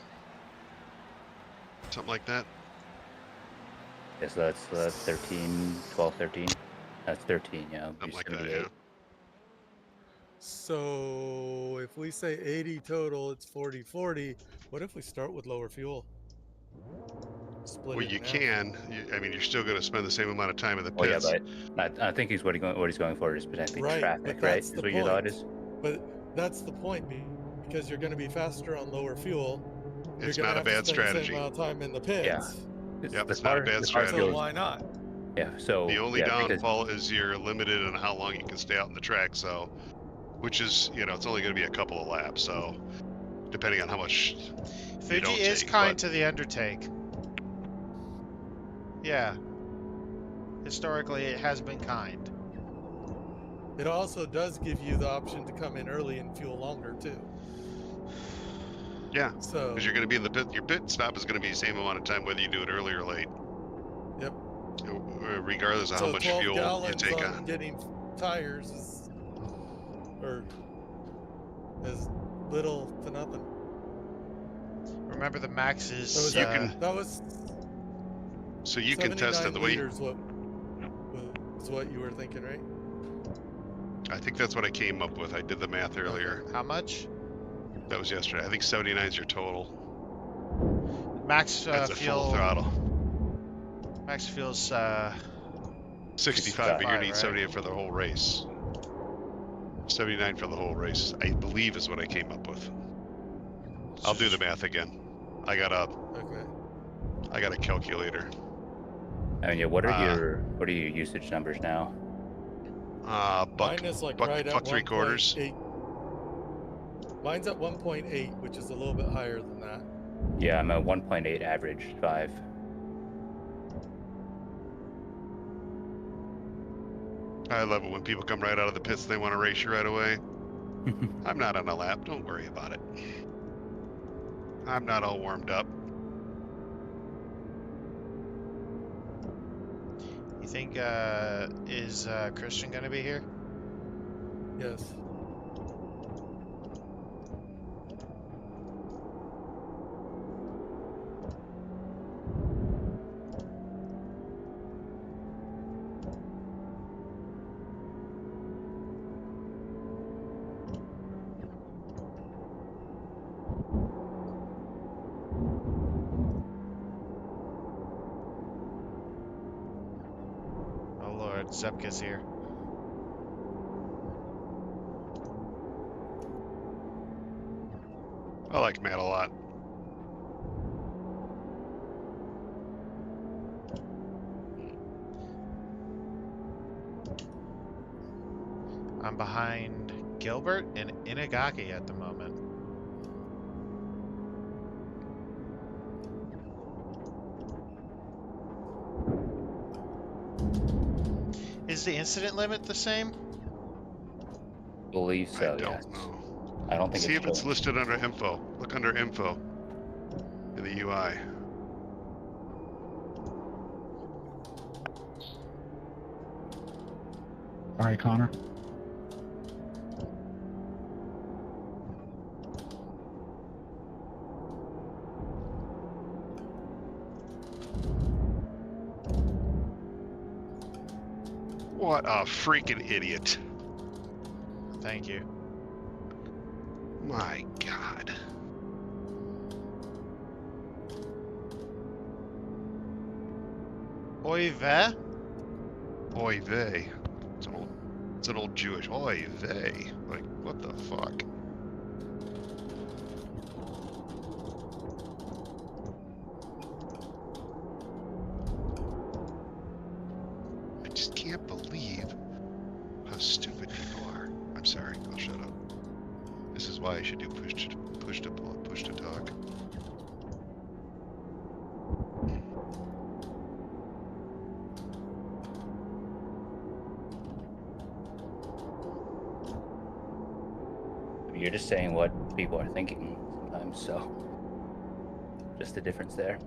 Something like that. Yeah, so that's 13, 12, 13. That's 13, yeah. Something like that, 78. yeah. So if we say 80 total, it's 40-40. What if we start with lower fuel? Split Well, it you in half. can. I mean, you're still going to spend the same amount of time in the Oh yeah, pits. but I think what he's going for is potentially Right, traffic, but right? that's Is the what your thought point. is? But that's the point, because you're going to be faster on lower fuel. It's You're going not to a have bad to spend the strategy. same amount of time in the pits. Yeah. Yep, it's not a bad the car strategy. So feels- why not? Yeah. So The only yeah, because downfall is you're limited on how long you can stay out in the track. So, which is, it's only going to be a couple of laps. So, depending on how much you Fuji don't is take, kind but to the undertake. Yeah. Historically, it has been kind. It also does give you the option to come in early and fuel longer too. yeah, So because you're going to be in the pit. Your pit stop is going to be the same amount of time whether you do it early or late. Yep. Regardless of So how much 12 fuel you gallons take on on. getting tires is, or is little to nothing. Remember the max That is was, You can- that was So you can test 79 it the way. liters. What was what you were thinking, right? I think that's what I came up with. I did the math earlier. How much? That was yesterday. I think 79 is your total. Max That's a fuel. full throttle. Max fuel's 65, but you 65, need right? 78 for the whole race. 79 for the whole race, I believe, is what I came up with. I'll do the math again. I got a calculator. I mean, yeah. What are your usage numbers now? Buck, Mine is like buck, right at buck 3/4. 1.8. Mine's at 1.8, which is a little bit higher than that. Yeah, I'm at 1.8 average 5. I love it when people come right out of the pits and they want to race you right away. I'm not on a lap. Don't worry about it. I'm not all warmed up. You think is Christian gonna be here? Yes. Oh Lord, Zepka's here. I like Matt a lot. I'm behind Gilbert and Inagaki at the moment. Is the incident limit the same? Believe so. I don't Yes. know. I don't think See it's if it's changed. listed under info. Look under info in the UI. All right, Connor. What a freaking idiot. Thank you. My God. Oy vey. Oy vey. It's an old Jewish oy vey. Like, what the fuck? I just can't believe how stupid people are. I'm sorry, I'll shut up. This is why I should do push to talk. You're just saying what people are thinking sometimes, so just the difference there.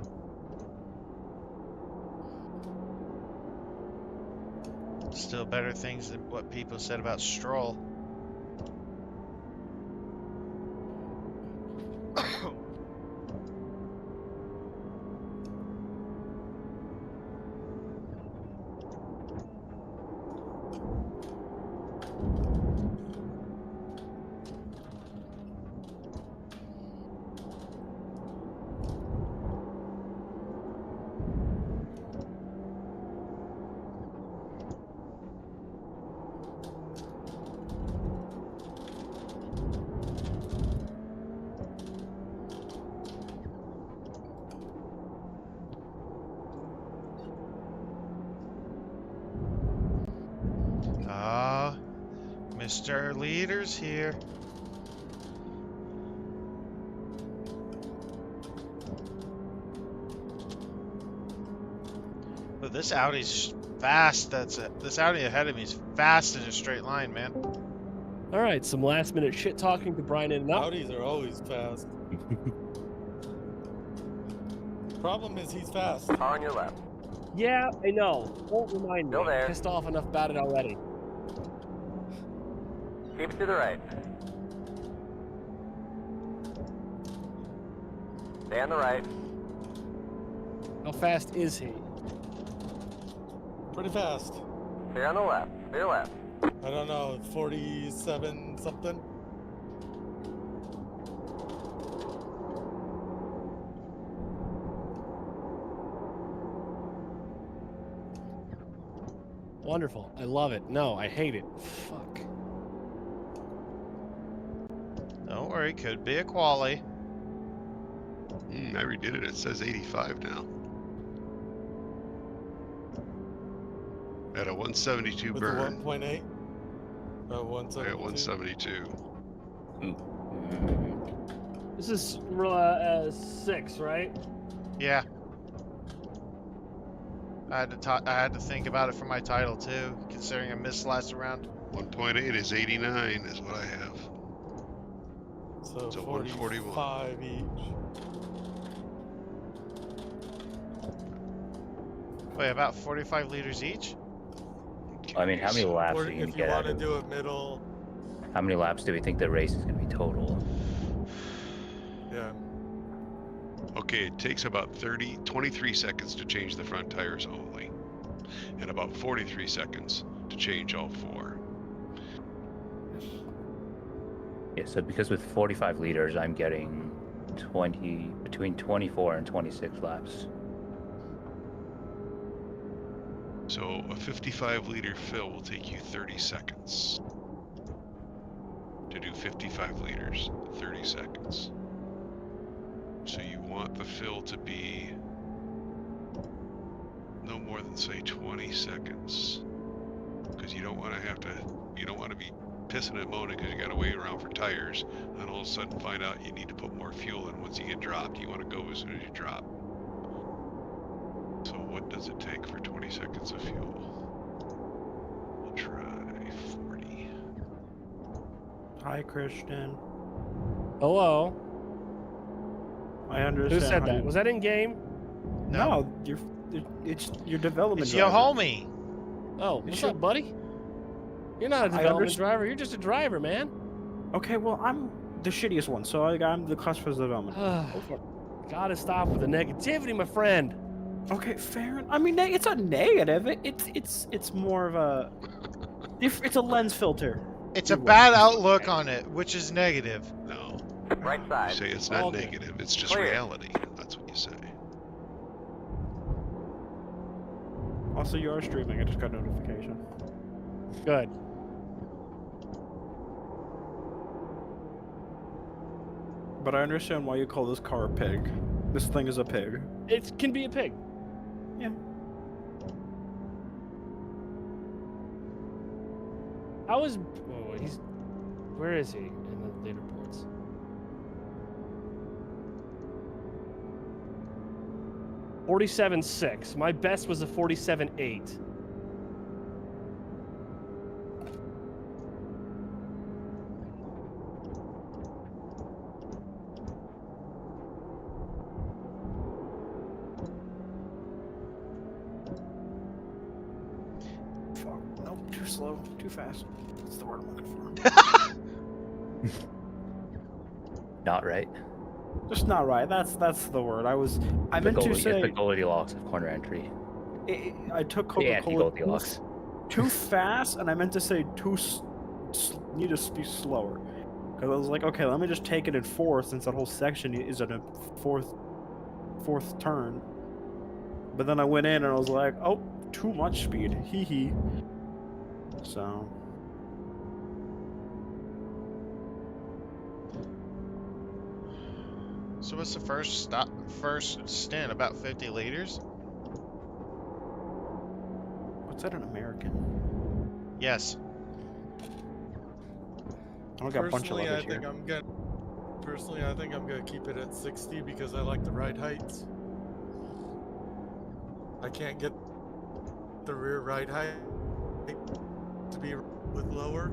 Still better things than what people said about Stroll. Ah, Mr. Leader's here. But this Audi's fast. This Audi ahead of me is fast in a straight line, man. All right, some last minute shit talking to Brian in and out. Audis are always fast. Problem is he's fast. Car on your left. Yeah, I know. Won't remind me. Still there. Pissed off enough about it already. Keep it to the right. Stay on the right. How fast is he? Pretty fast. Stay on the left. Clear left. I don't know, 47 something. Wonderful. I love it. No, I hate it. Fuck. Don't worry, could be a quali. I redid it. It says 85 now. At a 172 With burn. the 1.8? I 172. got 172. This is 6, right? Yeah. I had to think about it for my title too, considering I missed last round. 1.8 is 89, is what I have. So So 141. 45 each. Wait, about 45 liters each? I mean, how many laps Or are you going if to you get want out to of? do it middle, How many laps do we think the race is going to be total? yeah. Okay, it takes about 23 seconds to change the front tires only, and about 43 seconds to change all four. Yeah, so because with 45 liters, I'm getting between 24 and 26 laps. So a 55-liter fill will take you 30 seconds. To do 55 liters, 30 seconds. So you want the fill to be no more than, say, 20 seconds. Because you don't want to be pissing and moaning because you got to wait around for tires, and then all of a sudden find out you need to put more fuel in once you get dropped. You want to go as soon as you drop. So what does it take for 20 seconds of fuel? We'll try 40. Hi, Christian. Hello. I understand. Who said how that? you- Was that in game? No, it's your development. It's your driver. homie. Oh, what's should- up, buddy? You're not a I development underst- driver. You're just a driver, man. Okay, well, I'm the shittiest one, so I'm the cost for development. Go for it. Gotta stop with the negativity, my friend. Okay, fair. I mean, it's a negative. It's more of a. It's a lens filter. It's a Good bad one. outlook on it, which is negative. No. Right You side. say it's not Okay. negative. It's just Clear. reality. That's what you say. Also, you are streaming. I just got a notification. Good. But I understand why you call this car a pig. This thing is a pig. It can be a pig. Yeah. How is? Oh, he's. Where is he in the leaderboards? $47.6. My best was a $47.8. Fuck. Nope. Too slow. Too fast. That's the word I'm looking for. Not right. Just not right. That's the word. I meant to It's the say. Goldilocks of corner entry. I took The Coca-Cola anti-Goldilocks. too fast, and I meant to say need to be slower. Because I was like, okay, let me just take it in fourth, since that whole section is in a fourth turn. But then I went in and I was like, oh, too much speed. Hee hee. So. So what's the first stint? About 50 liters? What's that in American? Yes. I got a bunch of Personally, I letters think here. I think I'm gonna keep it at 60 because I like the ride heights. I can't get the rear ride height to be with lower.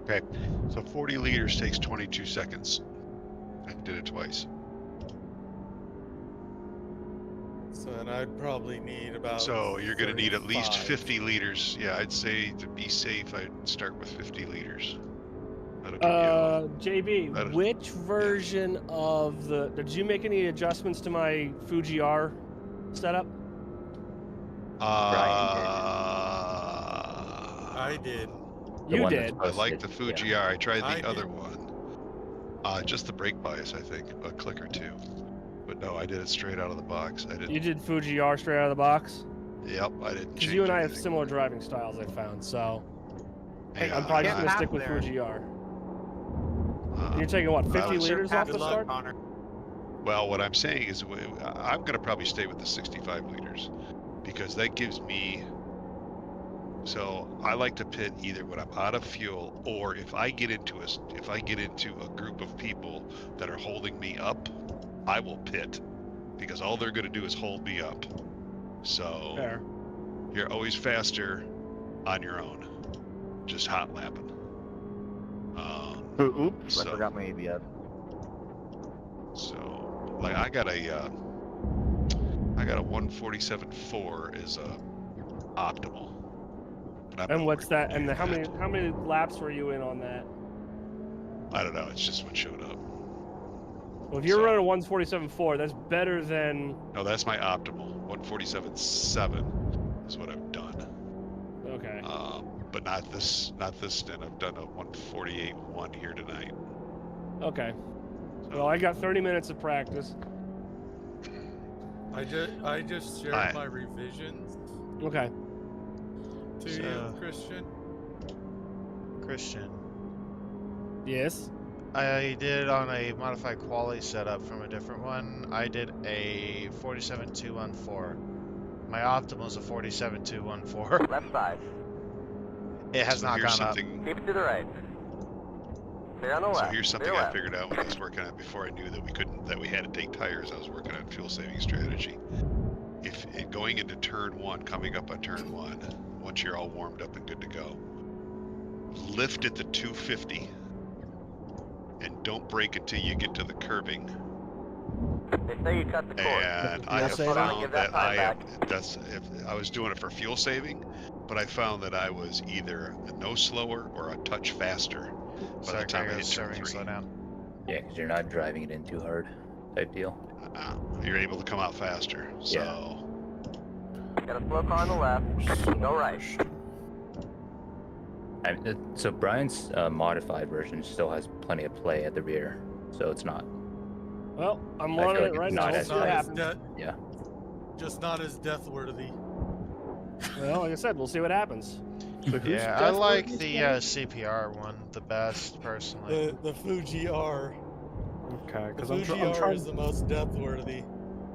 Okay, so 40 liters takes 22 seconds. I did it twice. So, and I'd probably need about. So you're going to need at least 35. 50 liters. Yeah, I'd say to be safe, I'd start with 50 liters. That'll give JB, That is- which version of the? Did you make any adjustments to my Fuji R setup? I did. The You one that's did. I like the posted, Fuji R. I tried I the other did. one. Just the brake bias, I think, a click or two. But no, I did it straight out of the box. I didn't. You did Fuji R straight out of the box. Yep, I didn't. Because change you and I have anything. similar driving styles, I found. So Yeah, I'm probably Get just gonna back stick with there. Fuji R. uh, You're taking what, I 50 was- liters off Good the luck, start? Connor. Well, what I'm saying is I'm going to probably stay with the 65 liters because that gives me. So I like to pit either when I'm out of fuel or if I get into a group of people that are holding me up, I will pit because all they're going to do is hold me up. So Fair. you're always faster on your own, just hot lapping. Oops, I so- forgot my ABS. So, like, I got a 147.4 is optimal. But I'm And not what's worried that? And about how many laps were you in on that? I don't know. It's just what showed up. Well, if you're So- running a 147.4, that's better than. No, that's my optimal. 147.7 is what I've done. Okay. But not this stint. I've done a 148.1 here tonight. Okay. So, Well, I got 30 minutes of practice. I just shared Alright. my revisions. Okay. to you, So- Christian. Christian. Yes. I did on a modified quality setup from a different one. I did a 47214. My optimal is a 47214. Left side. It has So not here's gone up. something. Keep it to the right. Stay on the So left. here's something Clear I left. figured out when I was working on it before I knew that we had to take tires. I was working on fuel saving strategy. If going into turn one, coming up on turn one, once you're all warmed up and good to go, lift at the 250 and don't brake until you get to the curving. They say you cut the cord. And Fuel I have saving? found Give that that I time am, that's if I was doing it for fuel saving, but I found that I was either no slower or a touch faster by Sorry, the time I Craig, hit turn starting to 3. slow down. Yeah, because you're not driving it in too hard, type deal. You're able to come out faster. So Got a slow car on the left. Go right. So Brian's modified version still has plenty of play at the rear, so it's not. Well, I'm I feel running like it right it's now. not We'll as see what high. happens. Yeah. Just not as death worthy. Well, like I said, we'll see what happens. So who's Yeah, I death like worthy the again? CPR one the best, personally. The Fuji R. Okay, The because I'm Fuji R trying. is the most death worthy.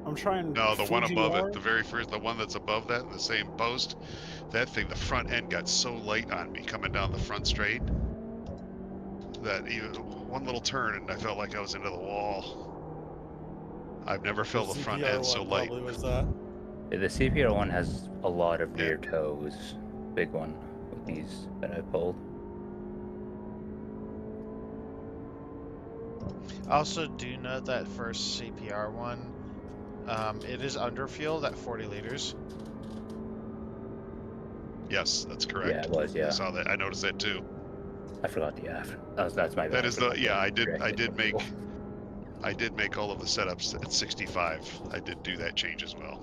I'm trying. no, the one Fuji above R? it, the very first, the one that's above that in the same post, that thing, the front end got so light on me coming down the front straight that even one little turn and I felt like I was into the wall. I've never felt the front CPR end so one light. probably was that. The CPR one has a lot of Yeah. rear toes. Big one with these that I pulled. Also, do note that first CPR one, it is underfueled at 40 liters. Yes, that's correct. Yeah, it was. I Yeah, saw that. I noticed that too. I forgot the F. That's my bad. That is the forgot yeah. to I did correct it. make all of the setups at 65. I did do that change as well.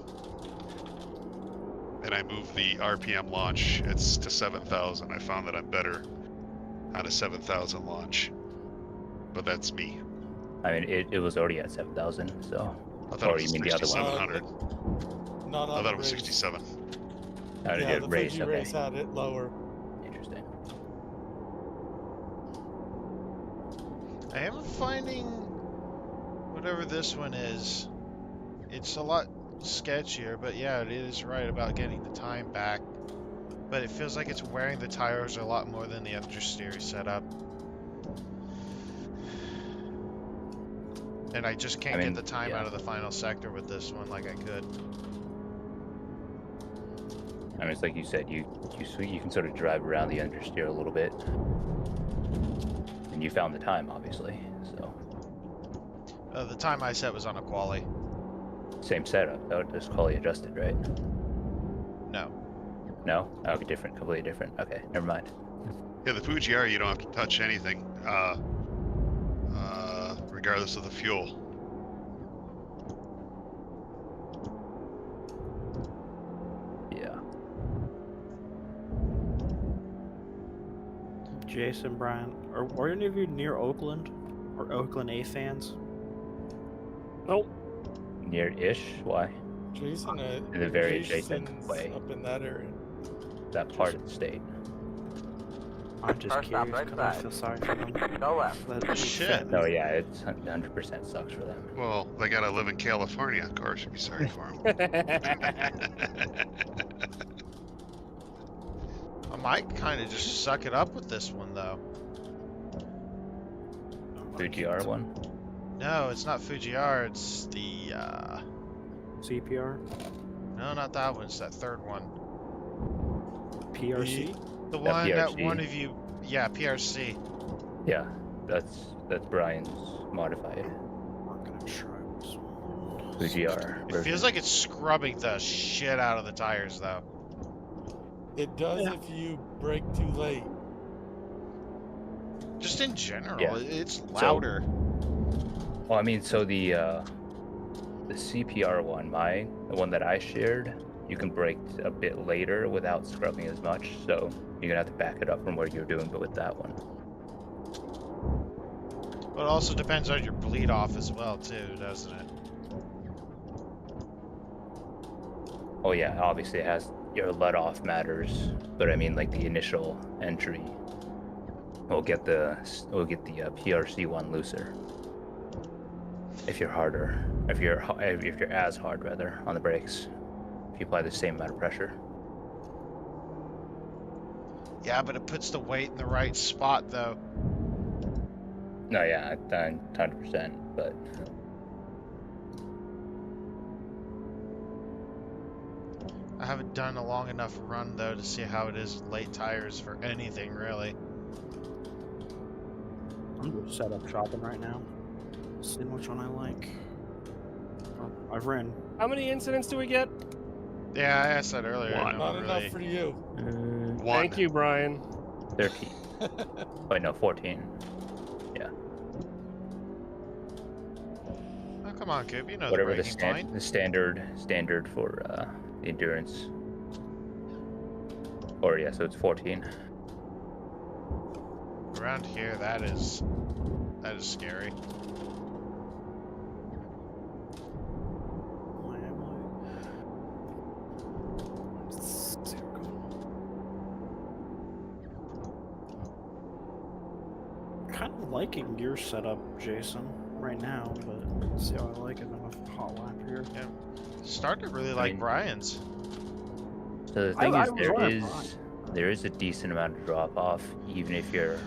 And I moved the RPM launch to 7,000. I found that I'm better on a 7,000 launch, but that's me. I mean, it was already at 7,000. So, I thought or it you was mean the other one? 6,700. Not on I thought the it was race. 67. How did Yeah, it the race? Fuji Okay, race had it lower. interesting. I am finding whatever this one is, it's a lot sketchier, but yeah, it is right about getting the time back. But it feels like it's wearing the tires a lot more than the understeer setup. And I just can't I mean, get the time yeah. out of the final sector with this one like I could. I mean, it's like you said, you can sort of drive around the understeer a little bit, and you found the time, obviously. So The time I set was on a quali. same setup. That was just quality adjusted, right? No. No? Okay, different, completely different. Okay, never mind. Yeah, the Fuji R, you don't have to touch anything, regardless of the fuel. Yeah. Jason, Brian, are any of you near Oakland or Oakland A fans? Nope. Near-ish. Why? Jason, In a very adjacent Jason's way. up in that area. That part of the state. I'm just Car stop curious right because I side. feel sorry for them. Go left. That- Shit. No, yeah, it's 100% sucks for them. Well, they gotta live in California. Of course, you'd be sorry for them. I might kind of just suck it up with this one though. Fuji R one? No, it's not Fuji R. It's the CPR, no, not that one. It's that third one. PRC. The That one that PRC? one of you, yeah, PRC. Yeah, that's Brian's modified I'm gonna try this one. Fuji R It version. feels like it's scrubbing the shit out of the tires though. It does Yeah. if you brake too late. Just in general, Yeah. it's louder. Well, I mean, so the CPR one, the one that I shared, you can brake a bit later without scrubbing as much, so you're gonna have to back it up from where you're doing, but with that one. But it also depends on your bleed off as well too, doesn't it? Oh yeah, obviously it has your let off matters, but I mean like the initial entry. We'll get the PRC one looser. If you're harder, if you're as hard rather on the brakes, if you apply the same amount of pressure. Yeah, but it puts the weight in the right spot, though. No, yeah, 100%. But I haven't done a long enough run, though, to see how it is with late tires for anything, really. I'm just set up shopping right now. Seeing which one I like. Oh, I've ran. How many incidents do we get? Yeah, I asked that earlier. One. Not really... enough for you. One. Thank you, Brian. 13. Wait, no, 14. Yeah. Oh, come on, Coop. You know Whatever the the, breaking point. the standard for the endurance. Or yeah, so it's 14. Around here, that is scary. Why am I? Kind of liking your setup, Jason, right now, but let's see how I like it on a hot lap here. Yeah. Started to really I like mean- Brian's. So the thing I is, was running there is a decent amount of drop off, even if you're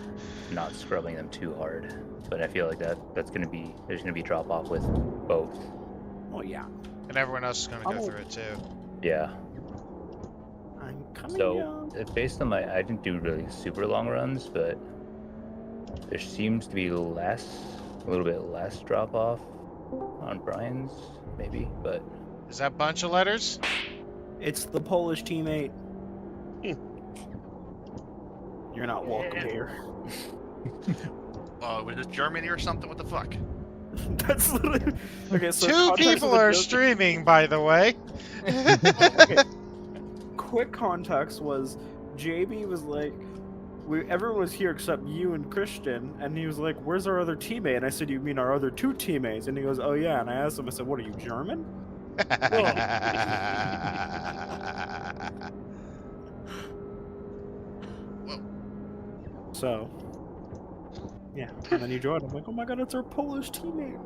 not scrubbing them too hard. But I feel like there's gonna be drop off with both. Well, yeah. And everyone else is going to go Oh. through it, too. Yeah. I'm coming So based on I didn't do really super long runs, but there seems to be a little bit less drop off on Brian's, maybe, but Is that bunch of letters? It's the Polish teammate. You're not welcome here. Was this Germany or something? What the fuck? That's literally... Okay, so Two context of people the are joke- streaming, by the way. Okay. Quick context was JB was like, everyone was here except you and Christian, and he was like, "Where's our other teammate?" And I said, "You mean our other two teammates?" And he goes, "Oh yeah." And I asked him, I said, "What are you, German?" So, yeah. And then you joined. I'm like, "Oh my god, it's our Polish teammate."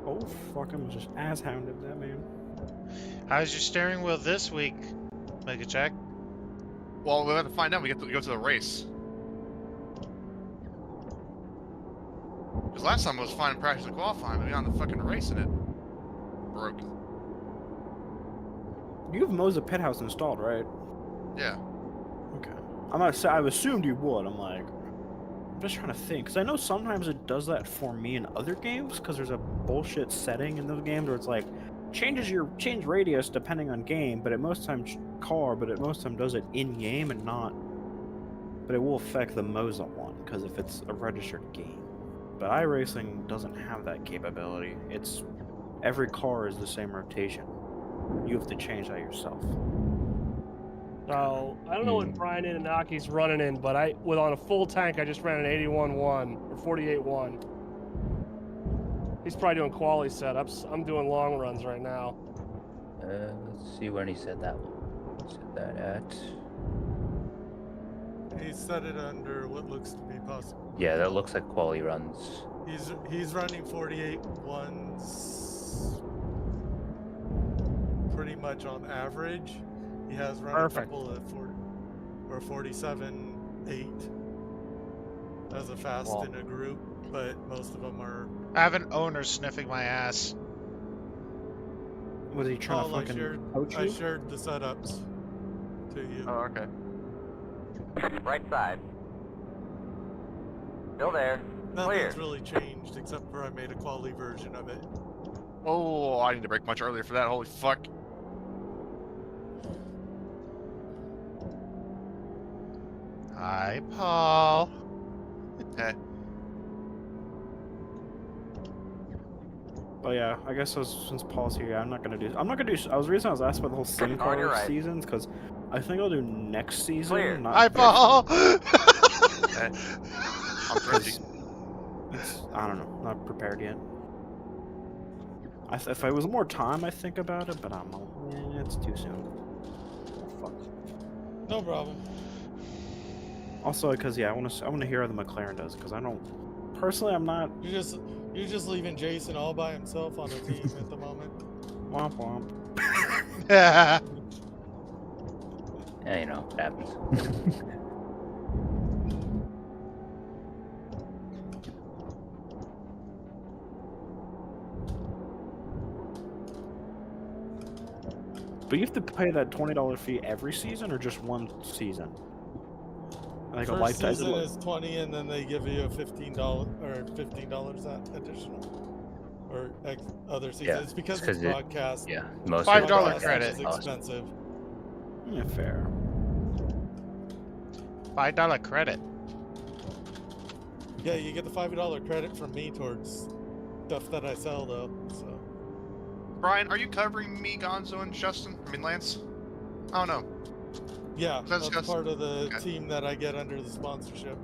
Oh fuck! I'm just ass hounded that man. How's your steering wheel this week? Make a check. Well, we'll have to find out. We get to go to the race. Because last time it was fine in practice and qualifying, but we got on the fucking race and it broke. You have Moza Pit House installed, right? Yeah. Okay. I'm not say I assumed you would. I'm like, I'm just trying to think, because I know sometimes it does that for me in other games, because there's a bullshit setting in those games where it's like change radius depending on game, but at most times does it in game and not. But it will affect the Moza one because if it's a registered game. But iRacing doesn't have that capability. It's every car is the same rotation. You have to change that yourself. So I don't know what Brian Inanaki's running in, but on a full tank, I just ran an 81.1 or 48.1. He's probably doing quality setups. I'm doing long runs right now. let's see when he said that. Set that at. He set it under what looks to be possible. Yeah, that looks like quality runs. He's running 48.1s pretty much on average. He has run Perfect. a couple of 47.8 as a fast in a group, but most of them are. I have an owner sniffing my ass. Was he trying Paul, to fucking coach I you? shared the setups to you. Oh, okay. Right side. Still there. Clear. Nothing's really changed except for I made a quality version of it. Oh, I need to break much earlier for that. Holy fuck. Hi, Paul. Hey. Oh yeah, I guess since Paul's here, I'm not gonna do. I was the reason I was asked about the whole sim On your car right. seasons because I think I'll do next season. Clear. Not Hi, this. Paul. Hey. I'm thirsty. I don't know, not prepared yet. If I was more time, I think about it, but it's too soon. No problem. Also, because I want to hear how the McLaren does, because I don't personally. I'm not. You're just leaving Jason all by himself on a team at the moment. Womp womp. Yeah, you know, it happens. But you have to pay that $20 fee every season, or just one season? Like a First lifetime. season is 20, and then they give you a $15 or $15 additional, or other seasons. Yeah, It's because it's 'cause it's it- broadcast. Yeah, most $5 of the Broadcast credit. is expensive. Yeah, fair. $5 credit. Yeah, you get the $5 credit from me towards stuff that I sell, though. So Brian, are you covering me, Gonzo, and Justin? I mean, Lance? Oh, no. yeah, That's that's part of the team that I get under the sponsorship.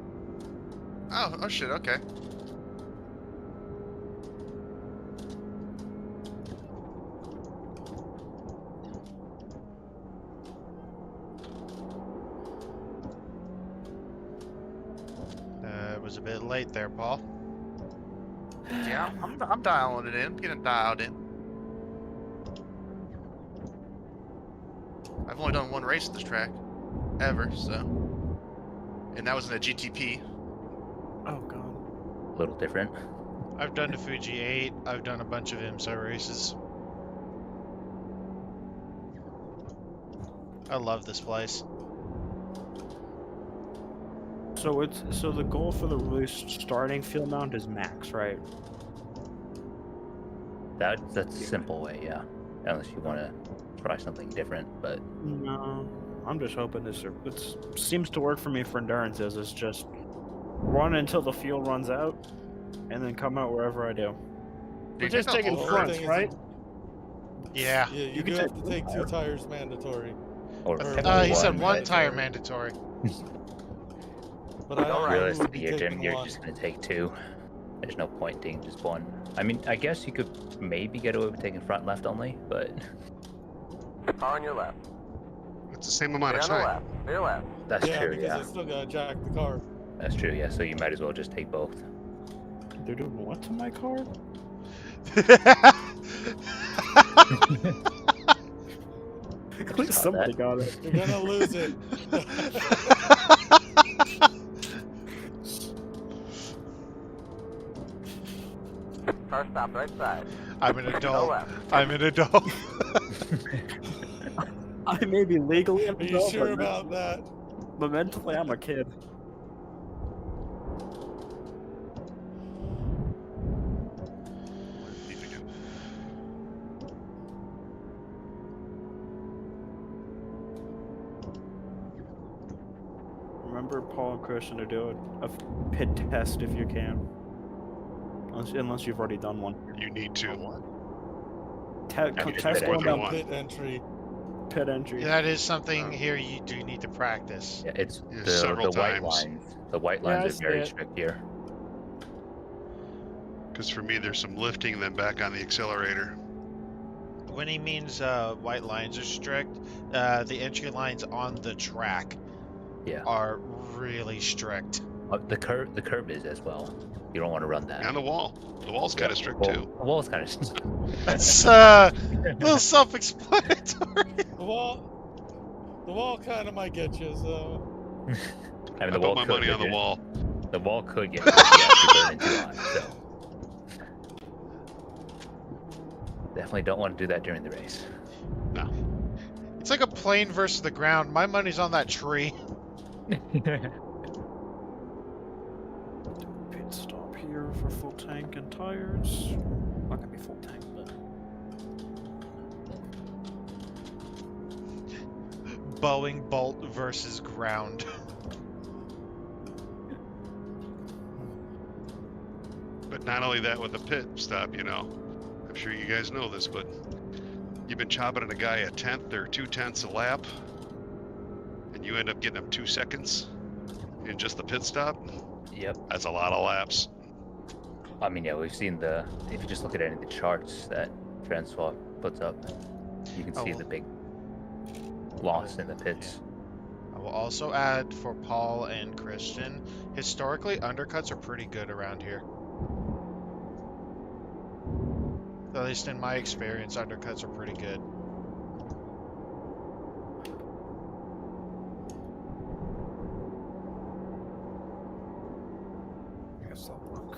Oh shit, okay. It was a bit late there, Paul. Yeah, I'm dialing it in, getting dialed in. I've only done one race at this track, ever, so. And that was in a GTP. Oh god. a little different. I've done the Fuji 8. I've done a bunch of IMSA races. I love this place. So the goal for the really starting field mount is max, right? That's a simple way, yeah. Unless you want to try something different, but No, I'm just hoping it seems to work for me for endurances. It's just run until the fuel runs out, and then come out wherever I do. We're just taking whole fronts, thing is- right? Yeah. Yeah, you You can do have take to take 2 tires mandatory. or Or pick He said one. one tire mandatory. But I don't know who would Realistically, be your taking gym, you're one. just gonna take 2. There's no point taking just 1. I mean, I guess you could maybe get away with taking front left only, but Car on your left. It's the same amount Stay of on the time. left. Stay left. that's Yeah, true. because Yeah, I still gotta jack the car. that's true. Yeah, so you might as well just take both. They're doing what to my car? At least saw somebody that. got it. You're gonna lose it. Car stopped right side. I'm an Go adult. left. I'm an adult. I may be legally an Are you adult, sure but about that? but mentally I'm a kid. Remember, Paul and Christian, to do a pit test if you can. Unless you've already done one. You need to. just Test pit going entry. down One. Pit entry. pit entry. That is something here you do need to practice. Yeah, it's Yeah, the several white times. lines. The white Yeah, I lines see are very it. strict here. Because for me, there's some lifting and then back on the accelerator. When he means white lines are strict, the entry lines on the track Yeah. are really strict. The curb is as well. You don't want to run that. And the wall. The wall's kind of strict Well, too. the wall's kind of. That's a little self-explanatory. The wall kind of might get you, so. I mean, I the put wall my could money get on the you- wall. The wall could get you if you burn too hot. So definitely don't want to do that during the race. No. It's like a plane versus the ground. My money's on that tree. Pit stop here for full tank and tires. Not gonna be full tank, but Boeing bolt versus ground. But not only that with the pit stop, you know. I'm sure you guys know this, but you've been chopping at a guy a 1/10 or 2/10 a lap, and you end up getting him 2 seconds in just the pit stop. Yep. That's a lot of laps. I mean, yeah, we've seen if you just look at any of the charts that Francois puts up, you can see Oh. the big loss in the pits. will also add for Paul and Christian, historically, undercuts are pretty good around here. At least in my experience, undercuts are pretty good. I guess that'll work.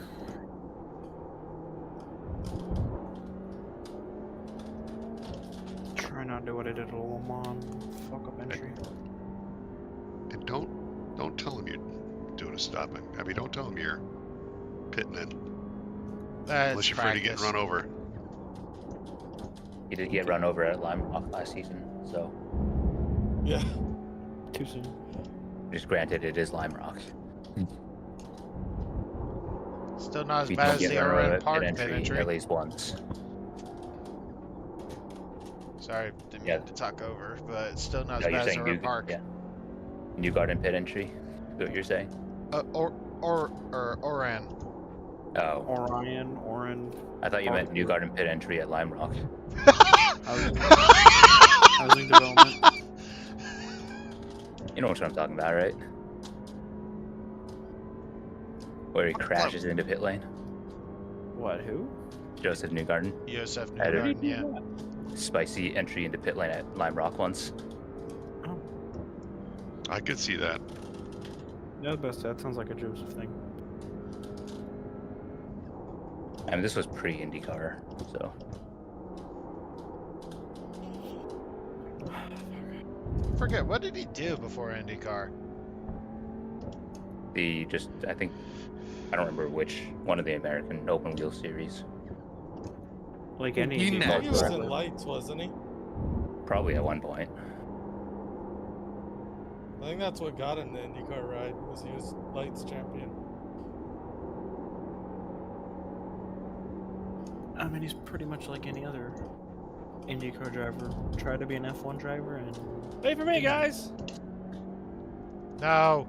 Try not to do what I did at Le Mans. Fuck up entry. And don't tell him you're doing a stopping. I mean, don't tell him you're pitting in. That's Unless you're afraid of getting practice. run over. He did get run over at Lime Rock last season, so Yeah. Too soon. just granted it is Lime Rock. Still not as If you bad don't as get the run over Oren at Park pit pit entry entry. at least once. Sorry, didn't Yeah. mean to talk over, but it's still not as No, you're bad as saying Oren Park. yeah. New Garden pit entry? Is that what you're saying? Oran. Oh, Oren. I thought you meant New Garden pit entry at Lime Rock. Housing development. You know what I'm talking about, right? Where he crashes into pit lane. What? Who? Joseph Newgarden. Yosef I don't- Newgarden, yeah. Spicy entry into pit lane at Lime Rock once. I could see that. Yeah, best. That sounds like a Joseph thing. I mean, this was pre-IndyCar, so. Forget, what did he do before IndyCar? I think, I don't remember which one of the American open wheel series. Like any. He Indy never- He was driver. in lights, wasn't he? Probably at one point. I think that's what got him the IndyCar ride, was he was lights champion. I mean, he's pretty much like any other IndyCar driver. Try to be an F1 driver and. Wait for me, guys. No.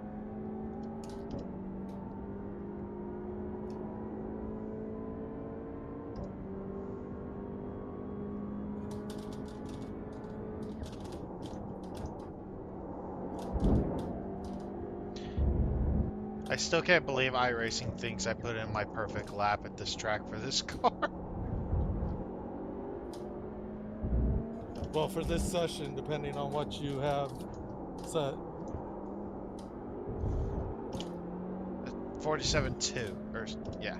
I still can't believe iRacing thinks I put in my perfect lap at this track for this car. Well, for this session, depending on what you have set. 47.2, or yeah.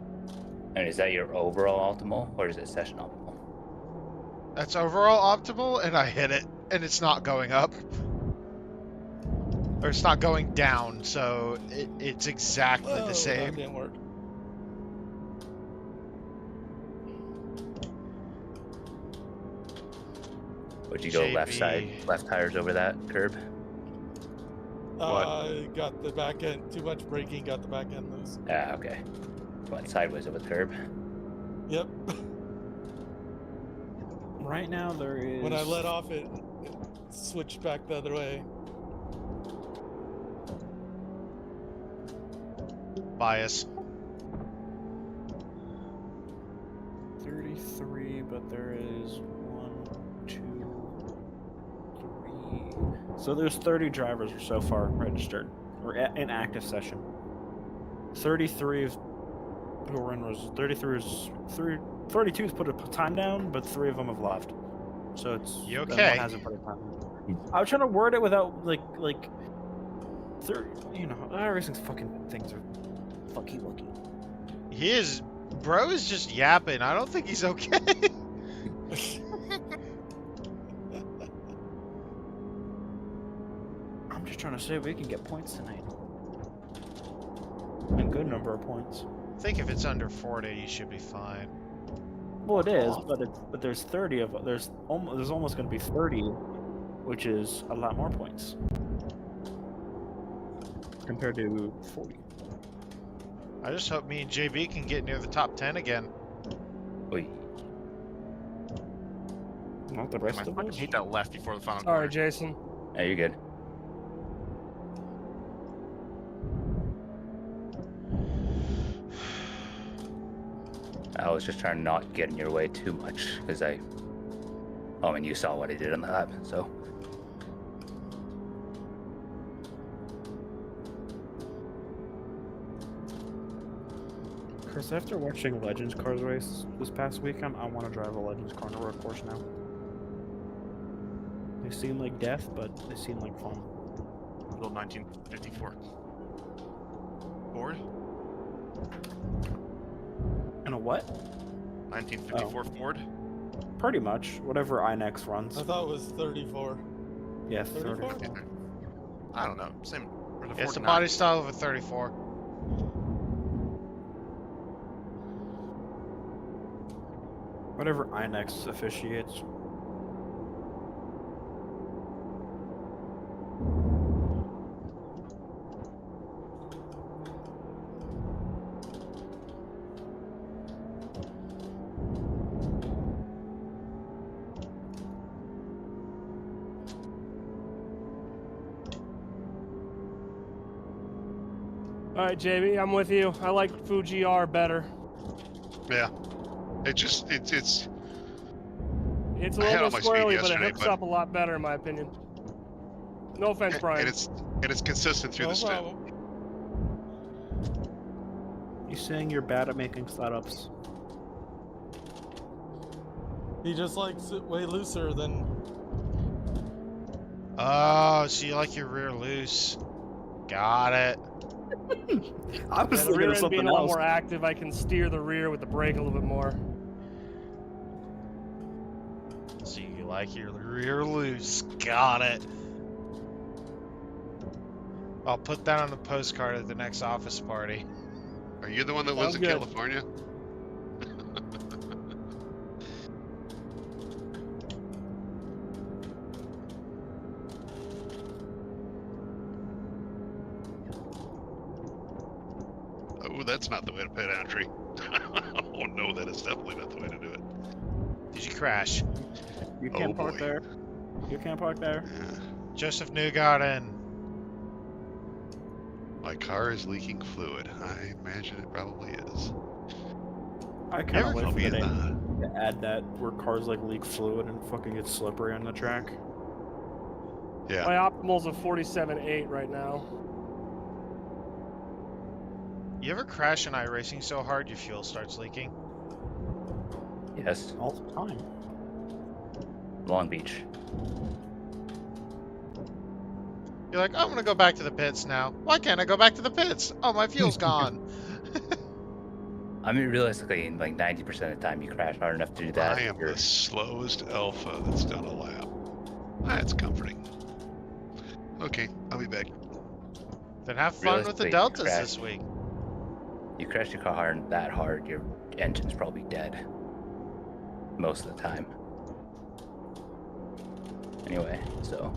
And is that your overall optimal, or is it session optimal? That's overall optimal, and I hit it, and it's not going up. Or it's not going down, so it's exactly Oh, the that same. didn't work. Would you go left side, JB. left tires over that curb? Got the back end, too much braking, got the back end loose. Ah, okay. Went sideways of a curb. Yep. Right now, there is. When I let off, it switched back the other way. Bias. 33, but there is 1, 2, 3. So there's 30 drivers so far registered or in active session. 33 is who are in was 33 is 32 has put a time down, but 3 of them have left. So it's You then okay? one hasn't put a time down. I was trying to word it without like 30. You know, everything's fucking things are fucky lucky. He is. Bro is just yapping. I don't think he's okay. I'm just trying to say we can get points tonight. A good number of points. I think if it's under 40, you should be fine. Well, it is, but there's 30 of there's almost going to be 30, which is a lot more points compared to 40. I just hope me and JB can get near the top 10 again. Oy. Not the rest I of fucking us. hate that left before the final Sorry, corner. Jason. Yeah, you're good. I was just trying to not get in your way too much, because I mean, you saw what I did on the lap, so. Chris, after watching Legends Cars race this past weekend, I want to drive a Legends car on a road course now. They seem like death, but they seem like fun. Little 1954 Ford. And a what? 1954 Ford. Pretty much. Whatever INEX runs. I thought it was 34. Yeah, 34? 34. I don't know. Same. Or the It's the 49. body style of a 34. Whatever INEX officiates. All right, JB, I'm with you. I like Fuji R better. Yeah. It's It's a I had little all bit my speed squirrely, but it yesterday, hooks but- up a lot better, in my opinion. No offense, Brian. and it's consistent through No the stint. problem. You saying you're bad at making setups? He just likes it way looser than. Oh, so you like your rear loose. Got it. I was Yeah, the thinking rear of end being something a lot else. more active, I can steer the rear with the brake a little bit more. So you like your rear loose. Got it. I'll put that on the postcard at the next office party. Are you the one that lives Sounds in good. California? Oh, that's not the way to pit entry. Oh no, that is definitely not the way to do it. Did you crash? You can't Oh, park boy. there. You can't park there. Yeah. Joseph Newgarden. My car is leaking fluid. I imagine it probably is. I kind of wait I'll for be the in day the... to add that where cars like leak fluid and fucking get slippery on the track. Yeah. My optimal's a 47.8 right now. You ever crash in iRacing so hard your fuel starts leaking? Yes, All the time. Long Beach. You're like, I'm gonna go back to the pits now. Why can't I go back to the pits? Oh, my fuel's gone. I mean, realistically, in like 90% of the time, you crash hard enough to do that. I am you're- the slowest alpha that's done a lap. That's comforting. Okay, I'll be back. Then have fun with the Realistically, deltas crash. this week. You crash your car that hard, your engine's probably dead. Most of the time. Anyway, so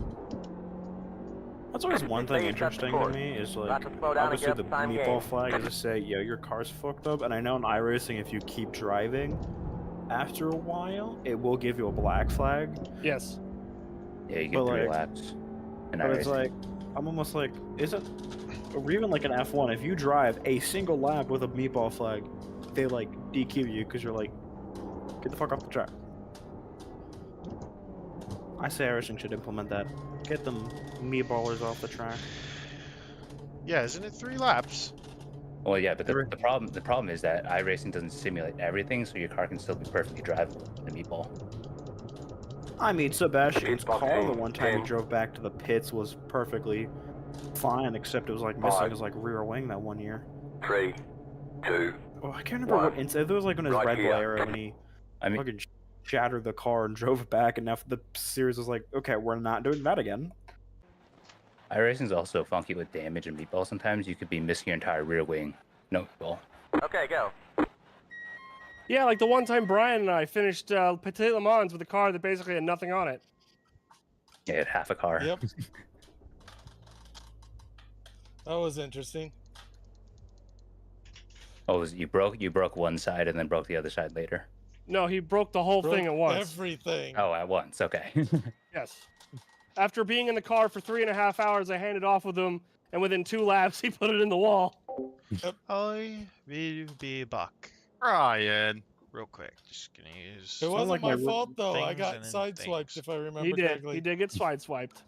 That's always one thing Things set the interesting to course. me is About like to slow down and obviously get the up time meatball game. flag is to say, yo, your car's fucked up. And I know in iRacing, if you keep driving, after a while, it will give you a black flag. Yes. yeah, you But, get 3 like- laps. And But it's like, I'm almost like, isn't, or even like an F1, if you drive a single lap with a meatball flag, they like DQ you because you're like, get the fuck off the track. I say iRacing should implement that. Get them meatballers off the track. Yeah, isn't it 3 laps? Well, yeah, but Every- the problem is that iRacing doesn't simulate everything, so your car can still be perfectly drivable in a meatball. I mean, Sebastian's Meatball car the game, one time he game. drove back to the pits was perfectly fine, except it was like missing Five. his like rear wing that one year. 3, 2, Oh, I can't remember One. what incident. It was like on his Right Red Bull here. era when he I mean, fucking shattered the car and drove it back, and now the series was like, okay, we're not doing that again. iRacing's also funky with damage in meatball. Sometimes you could be missing your entire rear wing. No meatball. okay, go. Yeah, like the one time Brian and I finished Petit Le Mans with a car that basically had nothing on it. Yeah, it had half a car. Yep. That was interesting. Oh, you broke one side and then broke the other side later. No, he broke the whole thing at Broke once. Everything. Oh, at once. Okay. Yes. After being in the car for 3.5 hours, I handed off with him, and within 2 laps, he put it in the wall. I will be back. Ryan. Real quick. Just gonna use. It wasn't like my my fault though. I things got and then sideswiped things. if I remember He did. correctly. He did get sideswiped.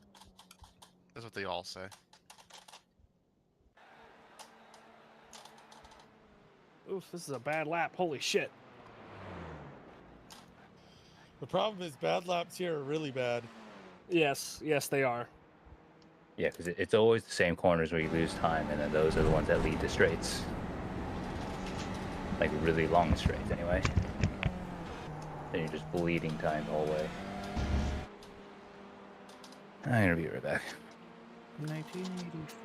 That's what they all say. Oof, this is a bad lap. Holy shit. The problem is bad laps here are really bad. Yes, they are. Yeah, because it's always the same corners where you lose time, and then those are the ones that lead to straights. Like really long straights, anyway. Then you're just bleeding time the whole way. I'm gonna be right back. 1984.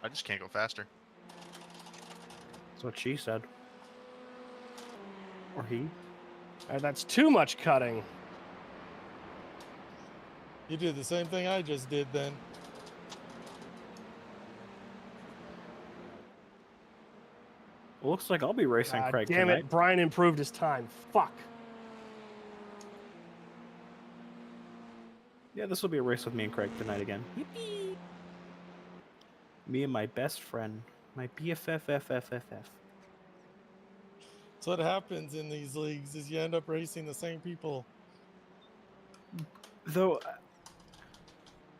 I just can't go faster. That's what she said. Or he. That's too much cutting. You did the same thing I just did then. Looks like I'll be racing God Craig damn tonight. it, Brian improved his time. Fuck. Yeah, this will be a race with me and Craig tonight again. Yippee! Me and my best friend, my BFFFFFF. So what happens in these leagues is you end up racing the same people. Though,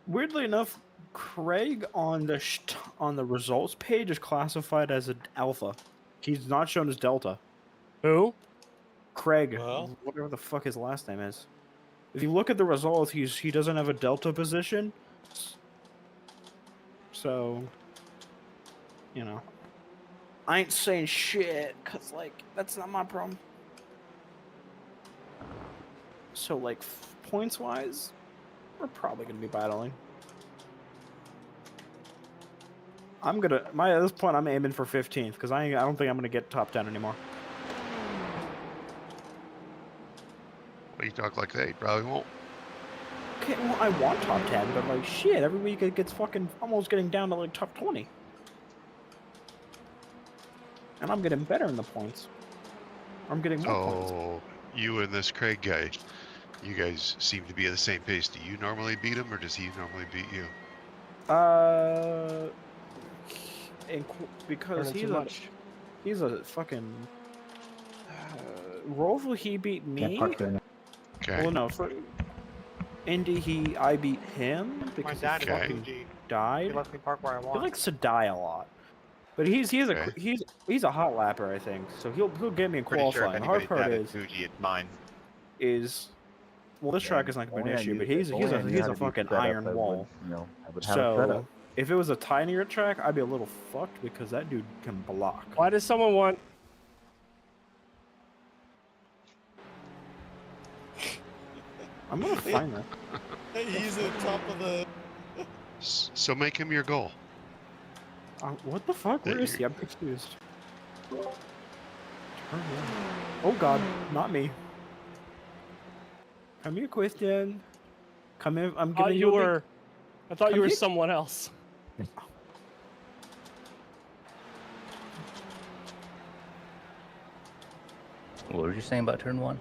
weirdly enough, Craig on the results page is classified as an alpha. He's not shown as delta. Who? Craig, Well. whatever the fuck his last name is. If you look at the results, he doesn't have a delta position. So, you know, I ain't saying shit, cause like that's not my problem. So like points wise, we're probably gonna be battling. At this point I'm aiming for 15th because I don't think I'm gonna get top 10 anymore. Well, you talk like that, you probably won't. Okay, well I want top 10, but like shit, every week it gets fucking almost getting down to like top 20. And I'm getting better in the points. I'm getting more points. So, you and this Craig guy, you guys seem to be at the same pace. Do you normally beat him, or does he normally beat you? Because Learning he's a fucking Roval. He beat me. Okay. Well, no, for Indy, I beat him because My dad he is fucking Fuji. died. He lets me park where I He want. likes to die a lot, but he's Okay. a hot lapper, I think. So he'll get me in Pretty sure if qualifying. The hard anybody's part dad is Fuji, it's mine. is well, this track is not gonna be an issue, but he's a fucking iron wall. So if it was a tinier track, I'd be a little fucked because that dude can block. Why does someone want... I'm gonna find that. He's at top of the... So make him your goal. What the fuck? Where is he? I'm confused. Oh god, not me. Come here, Christian. Come here. I'm giving you a big... I thought you Come were here. someone else. What were you saying about turn one?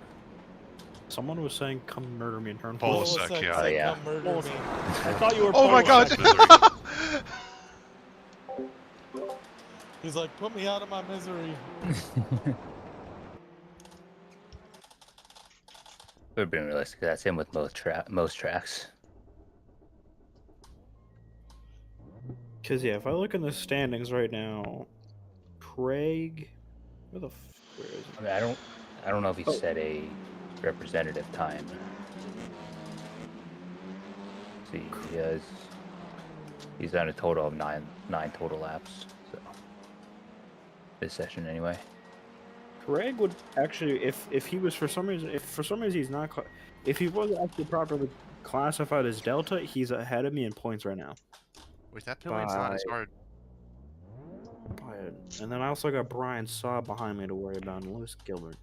Someone was saying, "Come murder me in turn Paul four." was Polsek, yeah. Oh, yeah. Come murder me. I thought you were... Oh my god! He's like, put me out of my misery. We're being realistic. That's him with most tracks. Because yeah, if I look in the standings right now, Craig, where is he? I mean, I don't know if he set a representative time. See, he's on a total of nine total laps. So this session anyway. Craig would actually, if he was for some reason he's not, if he was actually properly classified as Delta, he's ahead of me in points right now. Wait, that pit lane's not as hard. And then I also got Brian Saw behind me to worry about, and Lewis Gilbert.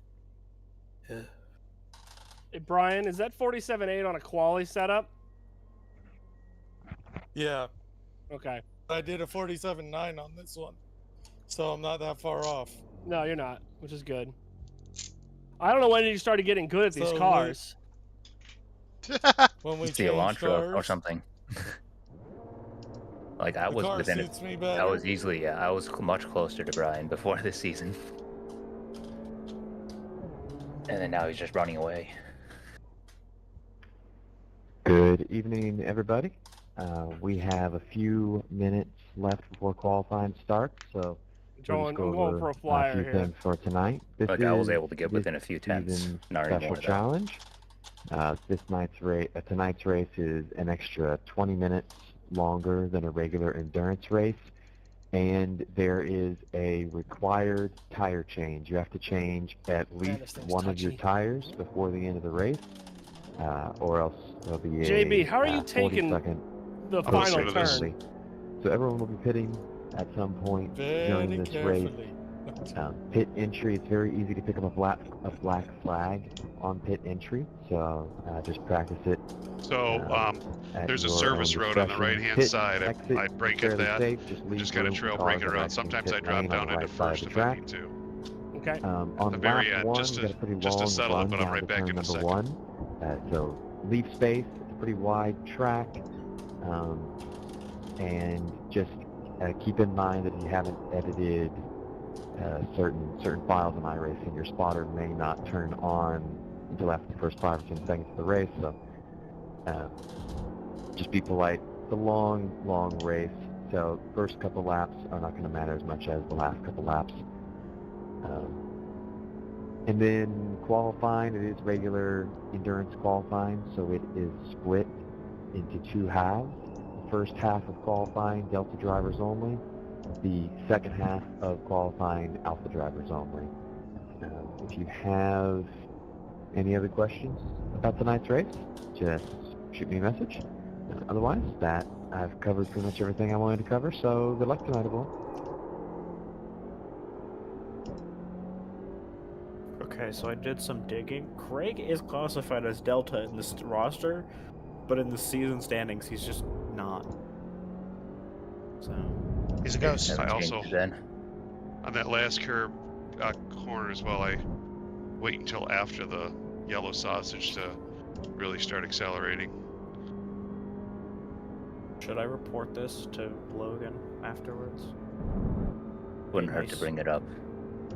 Hey, Brian, is that 47.8 on a quali setup? Yeah, Okay. I did a 47.9 on this one, so I'm not that far off. No, you're not, which is good. I don't know when you started getting good at these So, cars. When we It's the changed Elantra or cars, something. Like I the was car within suits me I better. was easily, I was much closer to Brian before this season. And then now he's just running away. Good evening, everybody. We have a few minutes left before qualifying starts, so we'll just I'm go going over for a a flyer few here. things for tonight. This Like is I was able to get this within a few tenths, season's not special anymore though. challenge. Tonight's race is an extra 20 minutes longer than a regular endurance race, and there is a required tire change. You have to change at Man, this least thing's one of your touchy. tires before the end of the race, or else there'll be JB, a how are you 40-second taking the I'm final listening to this. turn? So everyone will be pitting at some point during Very this carefully. race. Pit entry, it's very easy to pick up a black flag on pit entry, so just practice it. So At there's a your service own road on the discretion. right-hand Pit side. exit I is brake at fairly that. safe. Just leave Just kind of room for trail cars braking that are around. actually in Sometimes I pit drop lane on down the into right side of first the if I track. need to. Okay. At On the lap very end, one, just you to got a pretty just to long settle run it, but I'm down right to back turn in a number second. one. So leave space. It's a pretty wide track, and just keep in mind that if you haven't edited certain files in iRacing, your spotter may not turn on until after the first 5 or 10 seconds of the race. So just be polite. It's a long race, so first couple laps are not going to matter as much as the last couple laps. And then qualifying, it is regular endurance qualifying, so it is split into 2 halves. The first half of qualifying, Delta drivers only. The second half of qualifying, Alpha drivers only. If you have any other questions about tonight's race, just shoot me a message. Otherwise, I've covered pretty much everything I wanted to cover, so good luck tonight, everyone. Okay, so I did some digging. Craig is classified as Delta in this roster, but in the season standings, he's just not. So He's a Maybe ghost. haven't I changed also- then. On that last curve corner as well, I wait until after the yellow sausage to really start accelerating. should I report this to Logan afterwards? Wouldn't hurt to Nice. bring it up.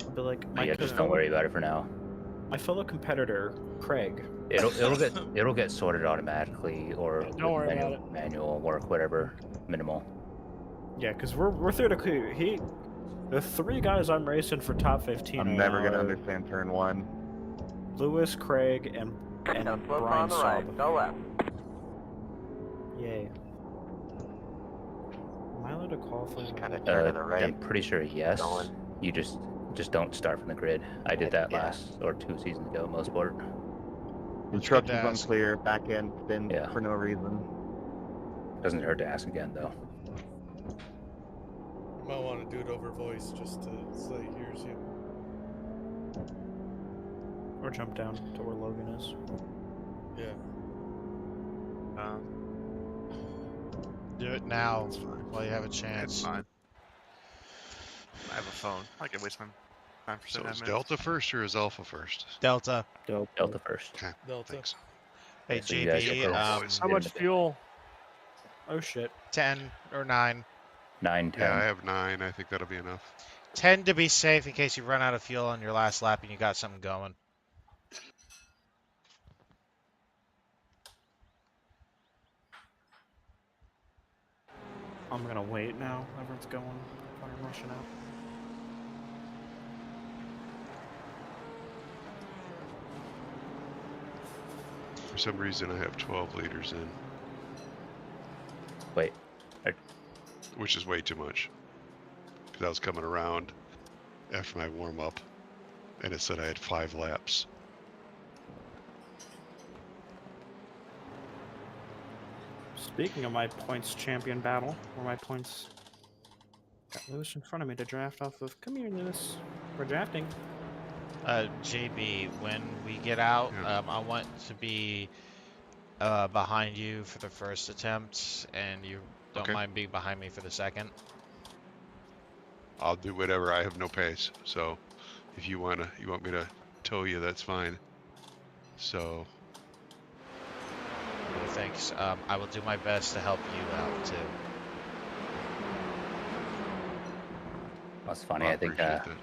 I'll be like, But yeah, just don't worry about it for now. my fellow competitor, Craig. It'll get sorted automatically or Don't worry about it. manual work, whatever, minimal. Yeah, because we're theoretically the 3 guys I'm racing for top 15. I'm right never now gonna are understand turn 1. Lewis, Craig, and Now slow Brian on the right. Saub. Go left. Yay. Am I allowed to qualify? Just kind of turn to the right. I'm pretty sure yes. Going. You just don't start from the grid. I did that Yeah. last or 2 seasons ago, most part. Instructions ask. unclear, back end spin Yeah. for no reason. Doesn't hurt to ask again though. You might want to do it over voice just to say here's you. Or jump down to where Logan is. Yeah. Do it now That's fine. while you have a It's chance. fine. I have a phone. I can waste my time for So 10 is minutes. Delta first or is Alpha first? Delta. Delta first. Okay, Delta. thanks. Hey, Yeah, so you guys JB, get um, those. How much fuel? Oh shit. 10 or 9. 9, 10. Yeah, I have 9. I think that'll be enough. 10 to be safe in case you run out of fuel on your last lap and you got something going. I'm gonna wait now. Everyone's going. I'm rushing out. For some reason, I have 12 liters in, Wait. which is way too much. Because I was coming around after my warm up, and it said I had 5 laps. Speaking of my points champion battle, where my points got Lewis in front of me to draft off of. Come here, Lewis. We're drafting. JB, when we get out, Yeah. I want to be behind you for the first attempt, and you don't Okay. mind being behind me for the second. I'll do whatever. I have no pace, so if you want me to tow you, that's fine. So Well, thanks. I will do my best to help you out too. That's funny. Well, I think appreciate that.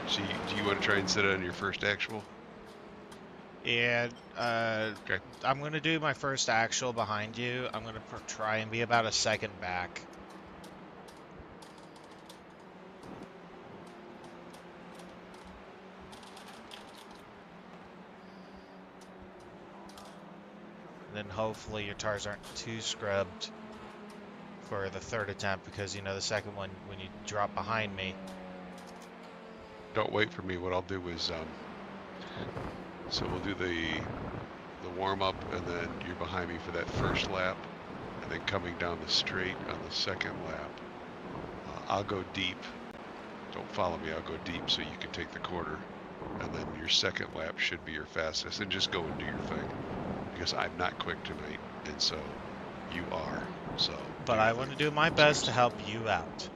So do you want to try and set it on your first actual? And Okay. I'm gonna do my first actual behind you. I'm gonna try and be about a second back. And then hopefully your tires aren't too scrubbed for the third attempt, because you know the second one, when you drop behind me. Don't wait for me. What I'll do is, so we'll do the warm up, and then you're behind me for that first lap, and then coming down the straight on the second lap. I'll go deep. Don't follow me. I'll go deep so you can take the corner, and then your second lap should be your fastest. And just go and do your thing, because I'm not quick tonight, and so you are. So. But I want to do my best to help you out.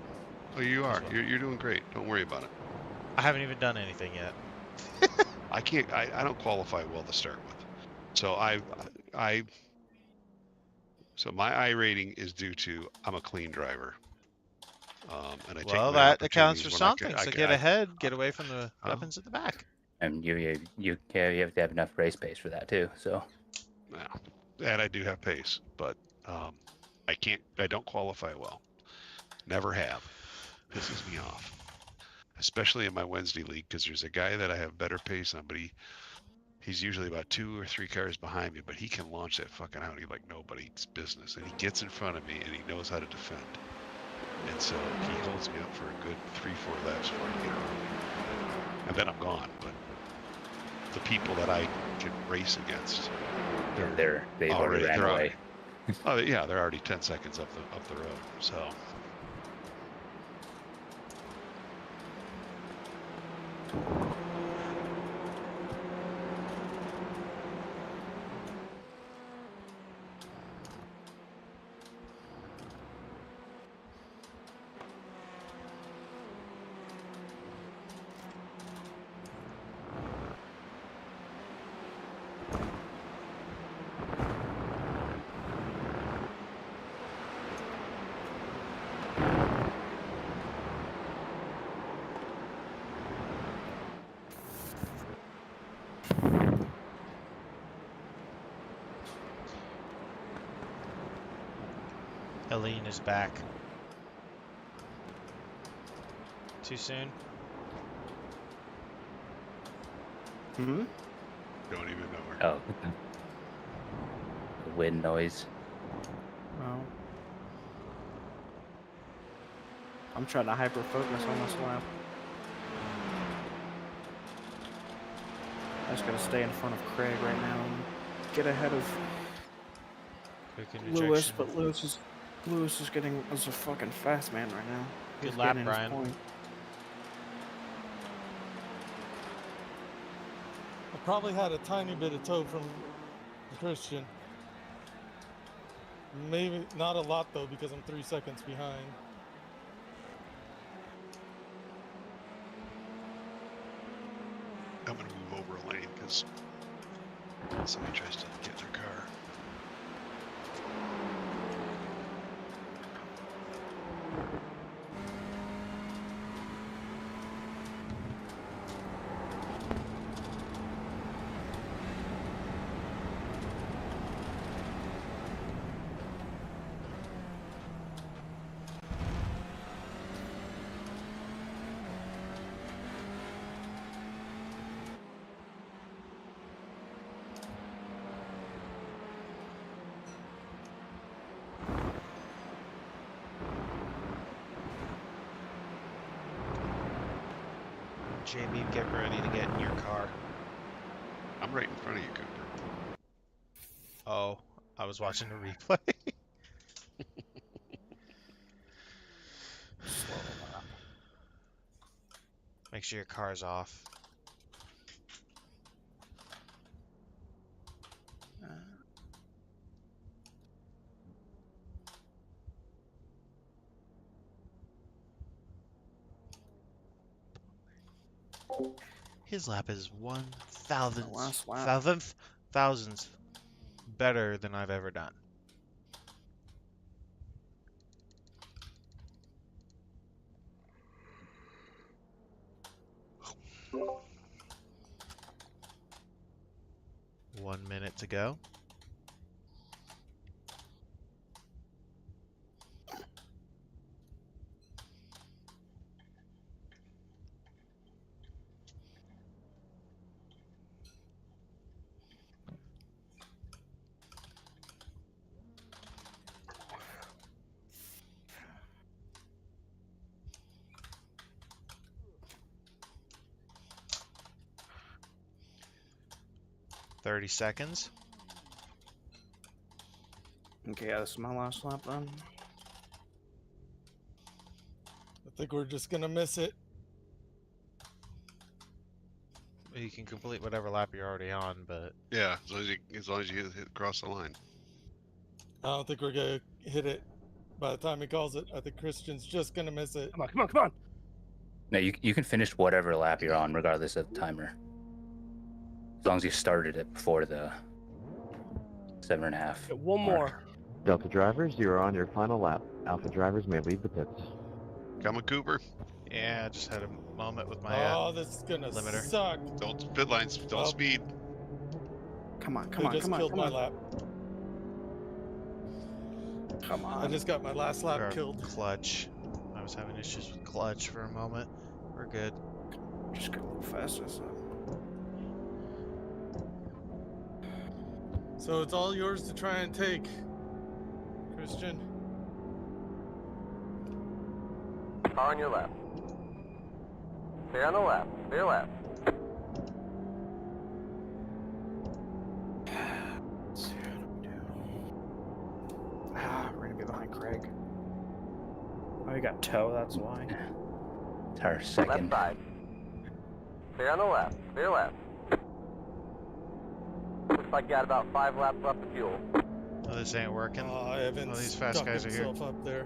Oh, you are. well. You're doing great. Don't worry about it. I haven't even done anything yet. I can't. I don't qualify well to start with. So so my I rating is due to I'm a clean driver. And I take Well, my that accounts for opportunities when I something. So get ahead, get away from the weapons at the back. And you have to have enough race pace for that too. So. Yeah, and I do have pace, but I don't qualify well. Never have. Pisses me off, especially in my Wednesday league, because there's a guy that I have better pace on, but he's usually about 2 or 3 cars behind me, but he can launch that fucking Audi like nobody's business, and he gets in front of me and he knows how to defend. And so he holds me up for a good 3-4 laps before I get early. And then I'm gone. But the people that I can race against, they've already ran away. Oh yeah, they're already 10 seconds up the road. So. Helene is back. Too soon? Hmm? Don't even know her. Oh. The wind noise. Well, I'm trying to hyper focus on this lap. I just gotta stay in front of Craig right now and get ahead of Quick Lewis, interjection. but Lewis is getting as a fucking fast man right now. Good He's lap, getting his Brian. point. I probably had a tiny bit of tow from Christian. Maybe not a lot though, because I'm 3 seconds behind. I'm gonna move over a lane because somebody tries to get in their car. JB, get ready to get in your car. I'm right in front of you, Cooper. Oh, I was watching the replay. Slow lap. Make sure your car's off. His lap is Last lap. thousandth better than I've ever done. 1 minute to go. $30 seconds. Okay, yeah, this is my last lap then. I think we're just gonna miss it. You can complete whatever lap you're already on, but Yeah, as long as you hit cross the line. I don't think we're gonna hit it by the time he calls it. I think Christian's just gonna miss it. Come on, come on, come on. No, you can finish whatever lap you're on, regardless of timer. As long as you started it before the 7.5. Get one mark. more. Delta drivers, you are on your final lap. Alpha drivers may leave the pits. Coming, Cooper. yeah, I just had a moment with my Oh, this is gonna limiter. suck. Don't pit lines. Don't Oh. speed. Come on, They come on, just come on, killed come my on. lap. Come I on. just got my last lap or killed. clutch. I was having issues with clutch for a moment. We're good. Just go a little faster. So. So it's all yours to try and take, Christian. Car on your left. Stay on the left. Clear left. Let's see what do we do. We're gonna be behind Craig. Oh, you got toe, that's why. It's our Left second. side. Stay on the left. Clear left. Looks like you got about 5 laps left of fuel. Oh, this ain't working. Evan Oh, these fast stuck guys are here. himself up there.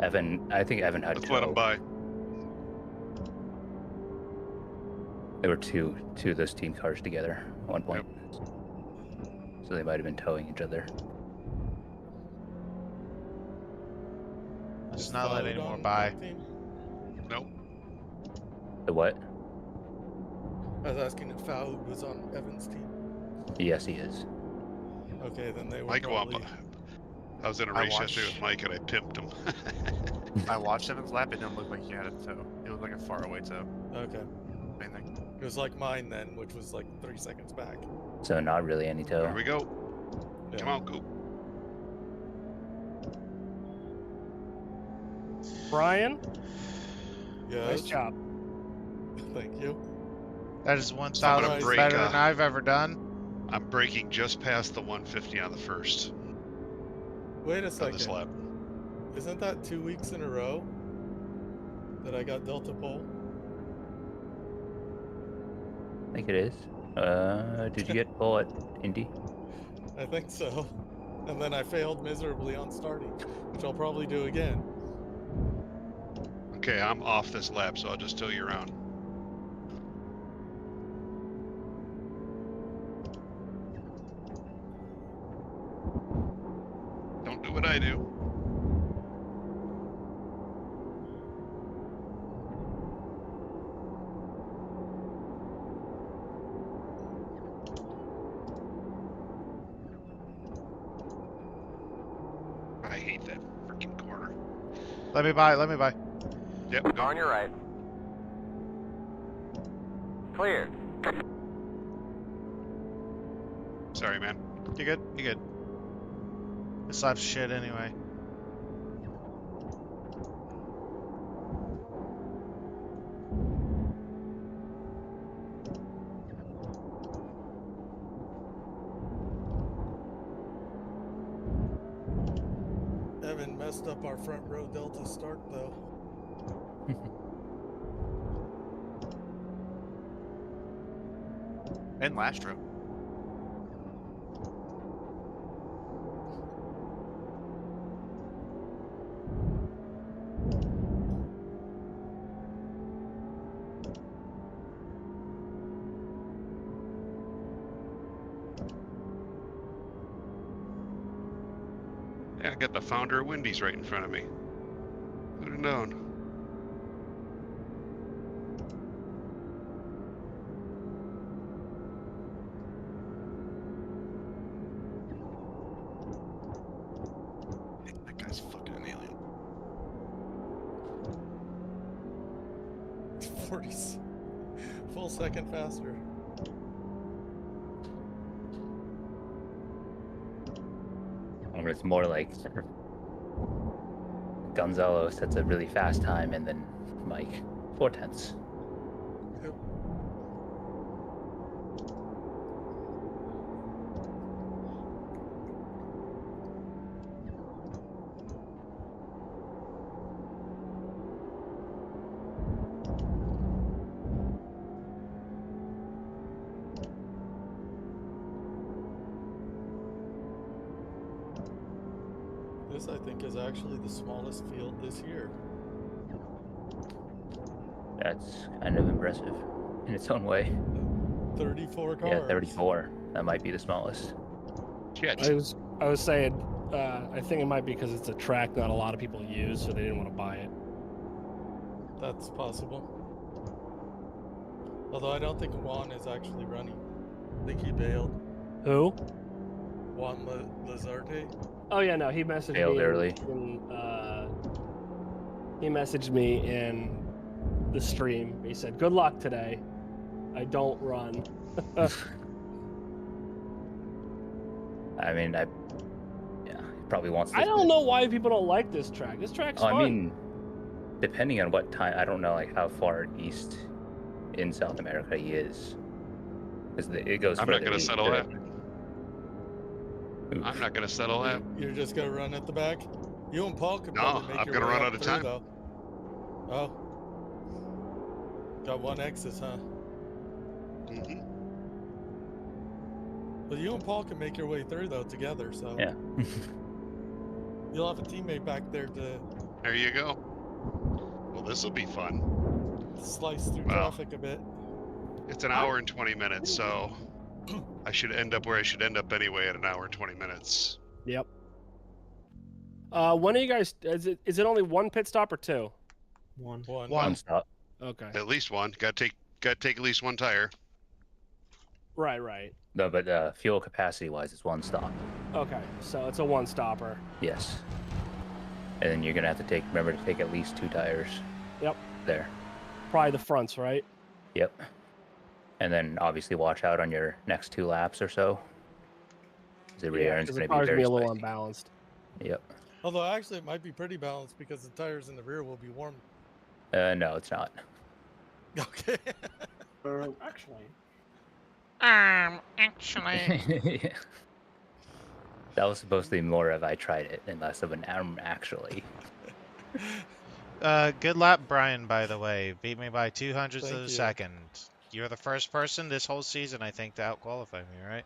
I think Evan had Let's let him tow. by. There were two of those team cars together at one point. So they might have been towing each other. Let's Is not let Fowler any more on by. that team? Nope. The what? I was asking if Fowler was on Evan's team. Yes, he is. Okay, then they were Mike probably... Wampa. I was in a I race yesterday with watched- Mike and I pimped him. I watched Evan's lap. It didn't look like he had a toe. It looked like a faraway toe. Okay. Same thing. It was like mine then, which was like 3 seconds back. So not really any tow. Here we go. Yeah. Come on, Coop. Brian, Yes. nice job. Thank you. That is I'm 1,000 gonna break, better than I've ever done. I'm braking just past the 150 on the first Wait a on second. this lap. Isn't that 2 weeks in a row that I got Delta pole? I think it is. Did you get pole at Indy? I think so. And then I failed miserably on starting, which I'll probably do again. Okay, I'm off this lap, so I'll just tow you around. Don't do what I do. I hate that freaking corner. Let me by. Let me by. Yep, Car go. on your right. Clear. Sorry, man. You good? You good? This lap's shit anyway. Evan messed up our front row Delta start though. And last row. Yeah, I got the founder of Wendy's right in front of me. Who'd have known? Guy's fucking an alien. 40 full second faster. It's more like Gonzalo sets a really fast time, and then Mike 4/10. Yep. This, I think, is actually the smallest field this year. That's kind of impressive in its own way. 34 cars. Yeah, 34. That might be the smallest. Shit. I was saying, I think it might be because it's a track not a lot of people use, so they didn't want to buy it. That's possible. Although I don't think Juan is actually running. I think he bailed. Who? Juan Lazarte. Oh yeah, no, he messaged Failed me. early. He messaged me in the stream. He said, "Good luck today. I don't run." I mean, yeah, he probably wants. I don't know why people don't like this track. This track's fun. I mean, depending on what time, I don't know like how far east in South America he is, because it goes. I'm not further gonna east, settle right? that. I'm not gonna settle that. You're just gonna run at the back. You and Paul could No, probably make I'm your gonna way run up out of through, time. Though. Oh, got one exit, huh? Mm-hmm. Well, you and Paul can make your way through though together. So Yeah. You'll have a teammate back there to There you go. Well, this will be fun. slice through Wow. traffic a bit. It's an hour and 20 minutes, so I should end up where I should end up anyway at an hour and 20 minutes. Yep. When are you guys? Is it only one pit stop or two? One. One stop. Okay. At least one. Got to take at least one tire. Right. No, but fuel capacity wise, it's one stop. Okay, so it's a one stopper. Yes. And then you're gonna have to remember to take at least 2 tires. Yep. There. Probably the fronts, right? Yep. And then obviously watch out on your next 2 laps or so. The rear end's because gonna the car's be very a little spicy. unbalanced. Yep. Although actually it might be pretty balanced because the tires in the rear will be warm. No, it's not. Okay. Actually. Yeah. That was supposed to be more of I tried it and less of an actually. Good lap, Brian, by the way. Beat me by 200ths of Thank a you. second. You're the first person this whole season, I think, to outqualify me, right?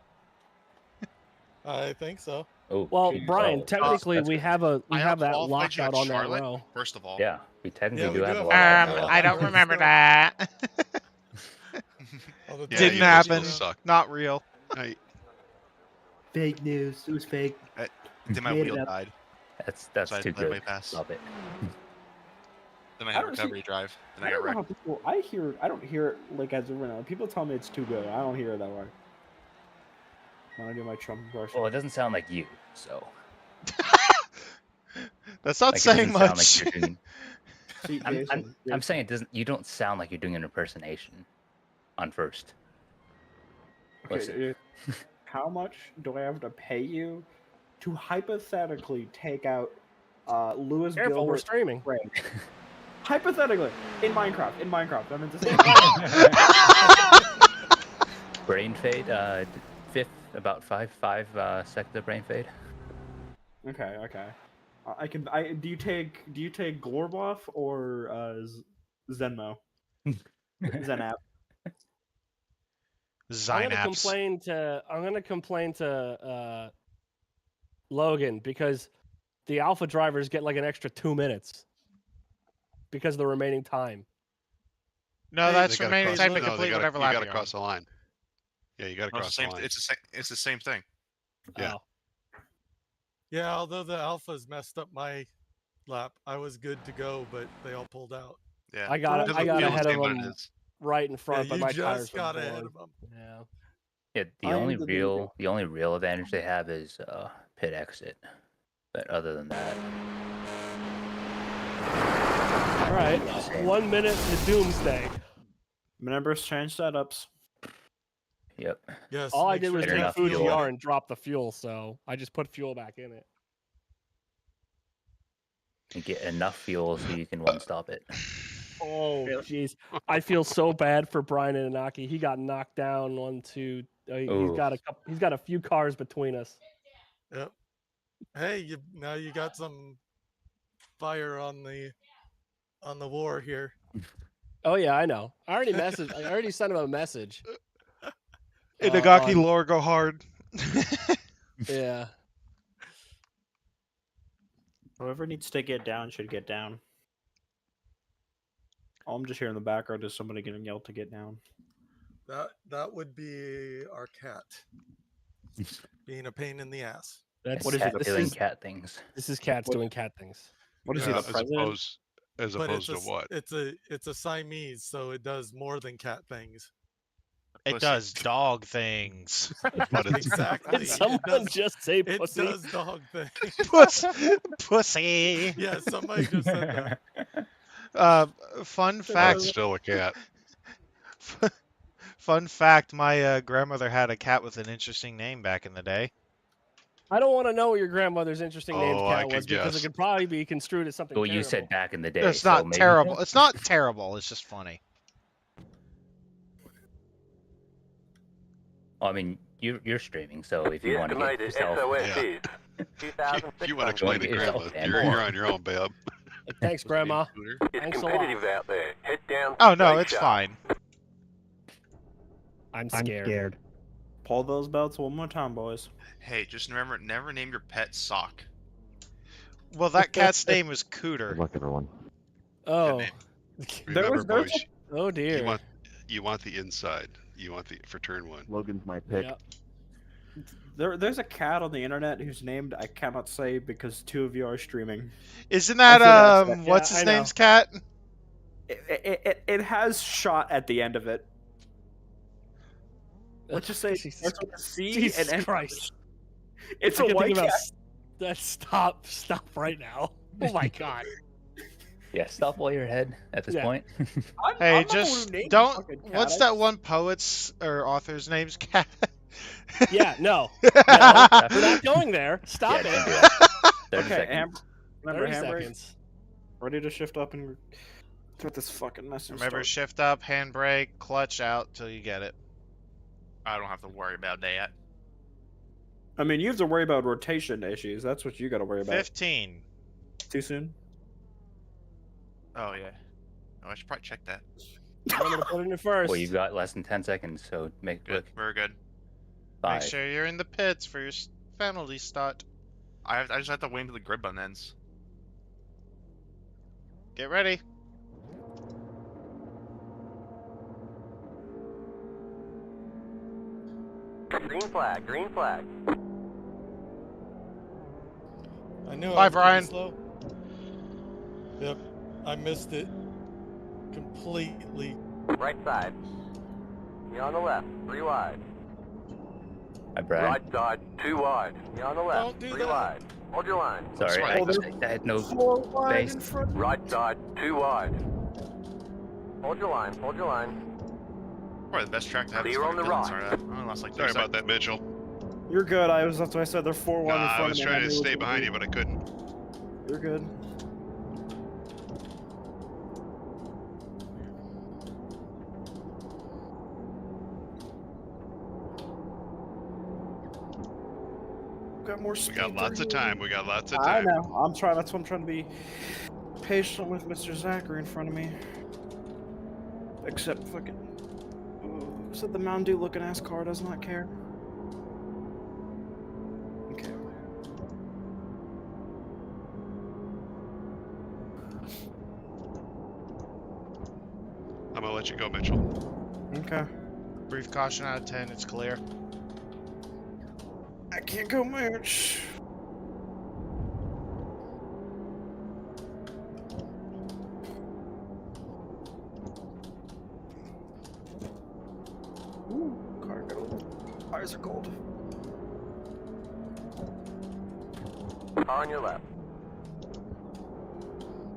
I think so. Oh, Well, good Brian, call. technically That's we good. have that outqualified you lockout at on that Charlotte, row. First of all. Yeah, we technically Yeah, we do do have a have lot. a lot. I don't remember that. All the Yeah, Didn't you guys happen. both suck. Not real. Fake news. It was fake. Then my Made it wheel up. died. That's So I too let my good. pass. Love it. Then I I had don't see- recovery drive. Then I I got don't know how wrecked. people. I don't hear it like as of right now. People tell me it's too good. I don't hear it that way. When I do my Trump impression. Well, it doesn't sound like you, so. That's not Like, it saying doesn't sound much. like you're doing. See, I'm Jason, saying it doesn't. You don't sound like you're doing an impersonation. On first. okay, Listen. how much do I have to pay you to hypothetically take out Lewis Careful, we're Gilbert? streaming. Right. Hypothetically, in Minecraft. I meant to say. Brain fade. Fifth, about 5 seconds of brain fade. Okay. Do you take Glorbuff or Zenmo? Zenap. I'm gonna Zynapse. complain to Logan because the alpha drivers get like an extra 2 minutes because of the remaining time. No, that's They gotta remaining cross- time to no, complete you whatever gotta lap you're cross the line. Yeah, you gotta No, cross the line. it's the same thing. Yeah. Oh. Yeah, although the alphas messed up my lap, I was good to go, but they all pulled out. Yeah. I got Doesn't ahead feel of the same, but it them is. right in front, yeah, but you my just tires were got ahead blown. of them. Yeah. Yeah, the I am only the real advantage they have is pit exit. But other than that, All right, Same. 1 minute to doomsday. Members change setups. yep. Yes. All I make did sure was you Get take have enough fuel Fuji in fuel. R it. and drop the fuel, so I just put fuel back in it. And get enough fuel so you can one-stop it. Oh, Really? jeez. I feel so bad for Brian Inaki. He got knocked down 1, 2. He's Ooh. got a couple. He's got a few cars between us. Yep. Hey, now you got some fire on the war here. Oh yeah, I know. I already sent him a message. Inagaki on- lore go hard. Yeah. Whoever needs to get down should get down. All I'm just hearing in the background is somebody getting yelled to get down. That would be our cat being a pain in the ass. That's What is cat it, this doing is- cat things. This is cats What- doing cat things. What is Yeah, he, as the president? As But opposed to what? It's a Siamese, so it does more than cat things. It Pussy. does dog things. But it's Exactly. Did someone does- just say It pussy? does dog things. Pussy. Yeah, somebody just said Uh, fun but fact. it's still a cat. Fun fact. My grandmother had a cat with an interesting name back in the day. I don't want to know what your grandmother's interesting named Oh, I cat could was because guess. it could probably be construed as something Well, you terrible. said back in the day. It's so not maybe- terrible. It's not terrible. It's just funny. I mean, you're streaming, so if you The want to get estimated yourself, SOS Yeah. is If you want to 2,600. explain to Yourself, Grandma, Dan. you're on your own, babe. Thanks, Grandma. It's Thanks a lot. competitive out there. Head down. Oh no, Lake it's Shark. fine. I'm scared. Pull those belts one more time, boys. Hey, just remember, never name your pet Sock. Well, that cat's name was Good Cooter. luck, everyone. Oh. Remember, there's boys, Oh dear. you want the inside. You want the for turn one. Logan's my pick. Yep. There's a cat on the internet whose name I cannot say because two of you are streaming. Isn't that I feel that's- what's yeah, his I know. name's cat? It has shot at the end of it. Let's just say it Jesus- starts with a C Jesus and ends with Christ. a- It's I a can white think about cat. that. Stop right now. Oh my god. yeah, stop while you're ahead at this Yeah. point. Hey, I'm not the one just who named the don't. fucking cat. What's that one poet's or author's name's cat? Yeah, no. No, we're not going there. Stop Yeah, it. don't do that. 30 Okay, seconds. remember 30 Hamburg? seconds. Ready to shift up and throw this fucking mess. and Remember, start. shift up, handbrake, clutch out till you get it. I don't have to worry about that. I mean, you have to worry about rotation issues. That's what you got to worry about. 15. Too soon? Oh yeah. Oh, I should probably check that. I'm gonna put it in first. Well, you've got less than 10 seconds, so make it Good. quick. Very good. Make 5. sure you're in the pits for your penalty start. I just have to wait until the grid button ends. Get ready. Green flag. Green flag. I knew Bye, I was Brian. pretty slow. Yep, I missed it completely. Right side. You're on the left. 3 wide. Hi, Brad. Right side. 2 wide. You're on the left. Don't do 3 that. wide. Hold your line. Sorry, Sorry. I had no 4 wide in space. front. Right side. 2 wide. Hold your line. Hold your line. Probably the best track to have this Clear on fucking the gun. right. Sorry, I only lost like 2 Sorry about seconds. that, Mitchell. You're good. That's why I said they're 4 wide in Nah, front I was of me. trying to knew stay what behind do. you, but I couldn't. You're good. Got more We speed. got lots of than you. time. We got lots of I time. know. I'm trying. That's what I'm trying to be patient with Mr. Zachary in front of me. Except fucking. Said the Mountain Dew looking ass car does not care. Okay. I'm gonna let you go, Mitchell. Okay. Brief caution out of 10. It's clear. I can't go much. Ooh, car go. Eyes are cold. Car on your left.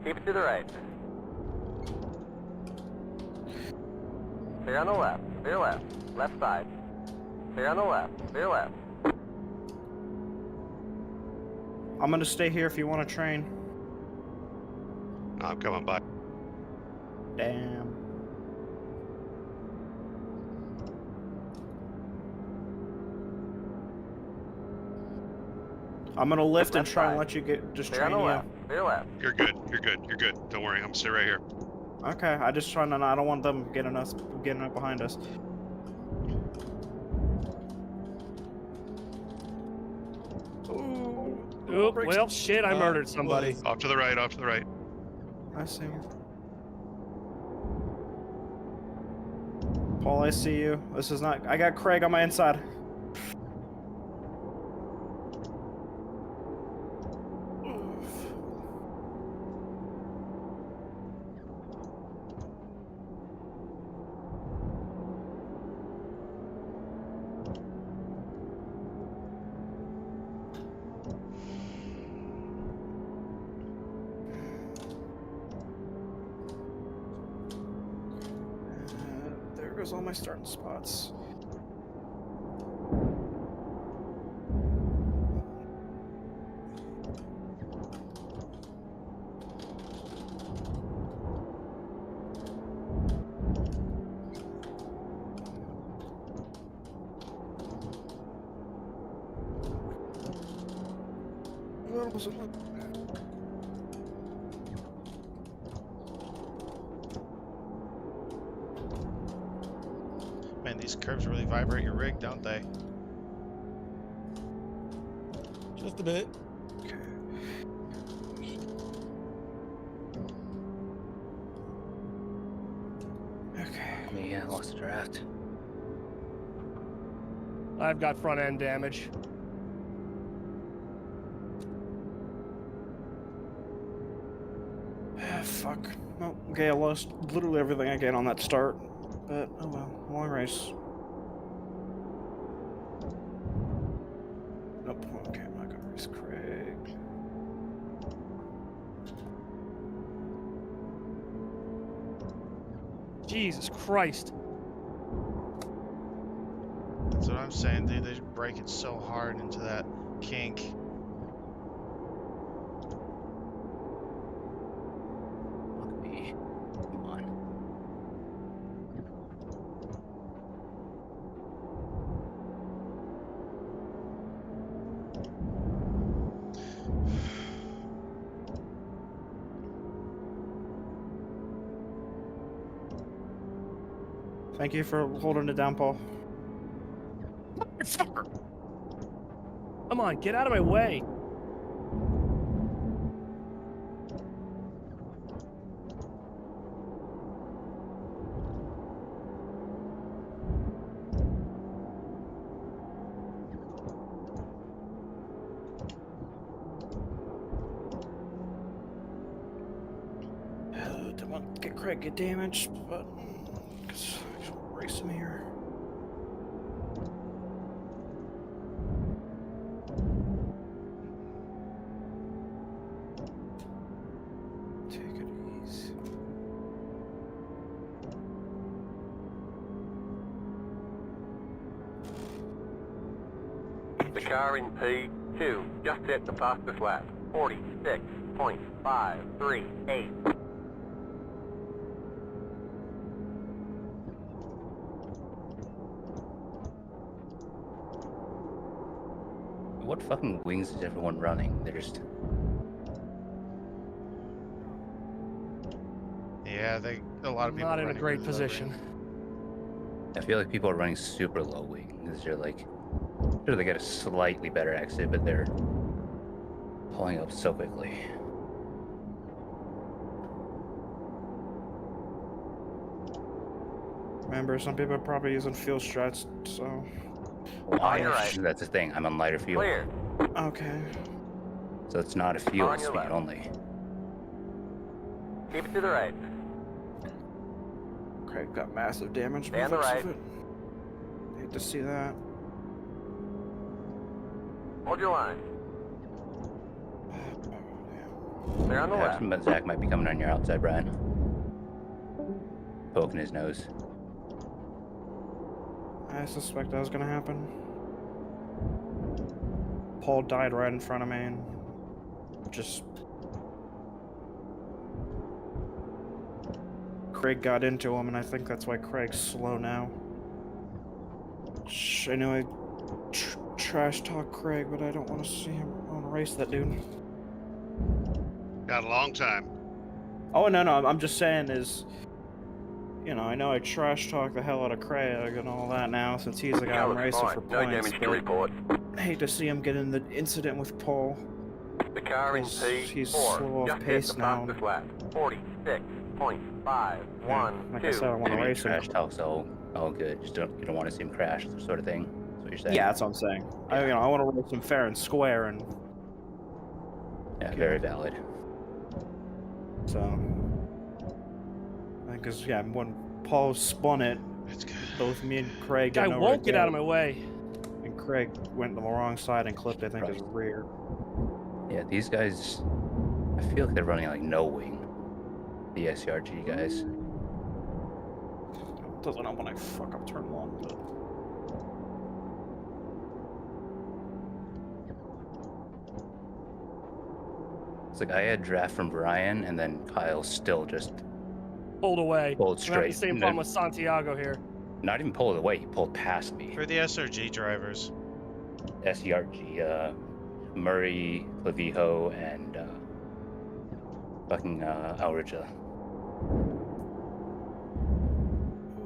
Keep it to the right. Clear on the left. Clear left. Left side. Clear on the left. Clear left. I'm gonna stay here if you want to train. I'm coming by. Damn. I'm gonna lift and Left try and side. let you get just Clear on train the you. left. Clear left. You're good. You're good. You're good. Don't worry. I'm gonna stay right here. Okay, I just trying to. I don't want them getting up behind us. Oop, well, shit, I murdered somebody. Off to the right. Off to the right. I see. Paul, I see you. This is not. I got Craig on my inside. There goes all my starting spots. Man, these curves really vibrate your rig, don't they? Just a bit. Yeah, I lost the draft. I've got front end damage. Fuck. Oh, okay, I lost literally everything I get on that start. But, oh well, long race. Nope, okay, I'm not gonna race Craig. Jesus Christ. That's what I'm saying, dude. They're breaking so hard into that kink. Fuck me. Come on. Thank you for holding it down, Paul. Come on, get out of my way. Don't want to get Craig get damaged, but because race him here. Take it easy. The car in P2 just hit the fastest lap. 46.538. What fucking wings is everyone running? They're just... Yeah, a lot of people Not in a running great really low position. ring. I feel like people are running super low wings. They're like... Sure, they get a slightly better exit, but they're pulling up so quickly. Remember, some people are probably using fuel struts, so. Why? your right. That's the thing. I'm on lighter fuel. Clear. Okay. So it's not a fuel On your speed left. only. Keep it to the right. Craig got massive damage. Stay on the right. Hate to see that. Hold your line. They're on the left. Actually, Zach might be coming on your outside, Brian. Poking his nose. I suspect that was gonna happen. Paul died right in front of me and just... Craig got into him, and I think that's why Craig's slow now. I know I trash talk Craig, but I don't want to see him. I want to race that dude. Got a long time. Oh, no, I'm just saying is... You know, I know I trash talk the hell out of Craig and all that now, since he's the guy I'm racing for No points, damage to but report. I hate to see him get in the incident with Paul. The car in Because P4 he's slow off just hit pace the now. fastest lap. 46.512. Like I said, I want to Maybe race him. trash talk's all good. Just you don't want to see him crash, sort of thing. That's what you're saying. Yeah, that's what I'm saying. I want to race him fair and square, and Yeah, very valid. so... Because, yeah, when Paul spun it, That's good. both me and Craig Guy got nowhere won't to get go, out of my way. and Craig went to the wrong side and clipped, I think, his rear. Yeah, these guys, I feel like they're running like no wing. The SCRG guys. Doesn't help when I fuck up turn one, but... It's like I had draft from Brian, and then Kyle still just Pulled away. pulled I'm having straight. the same problem with Santiago here. Not even pulled away, he pulled past me. For the SRG drivers. SCRG, Murray, Clavijo, and fucking Alrija.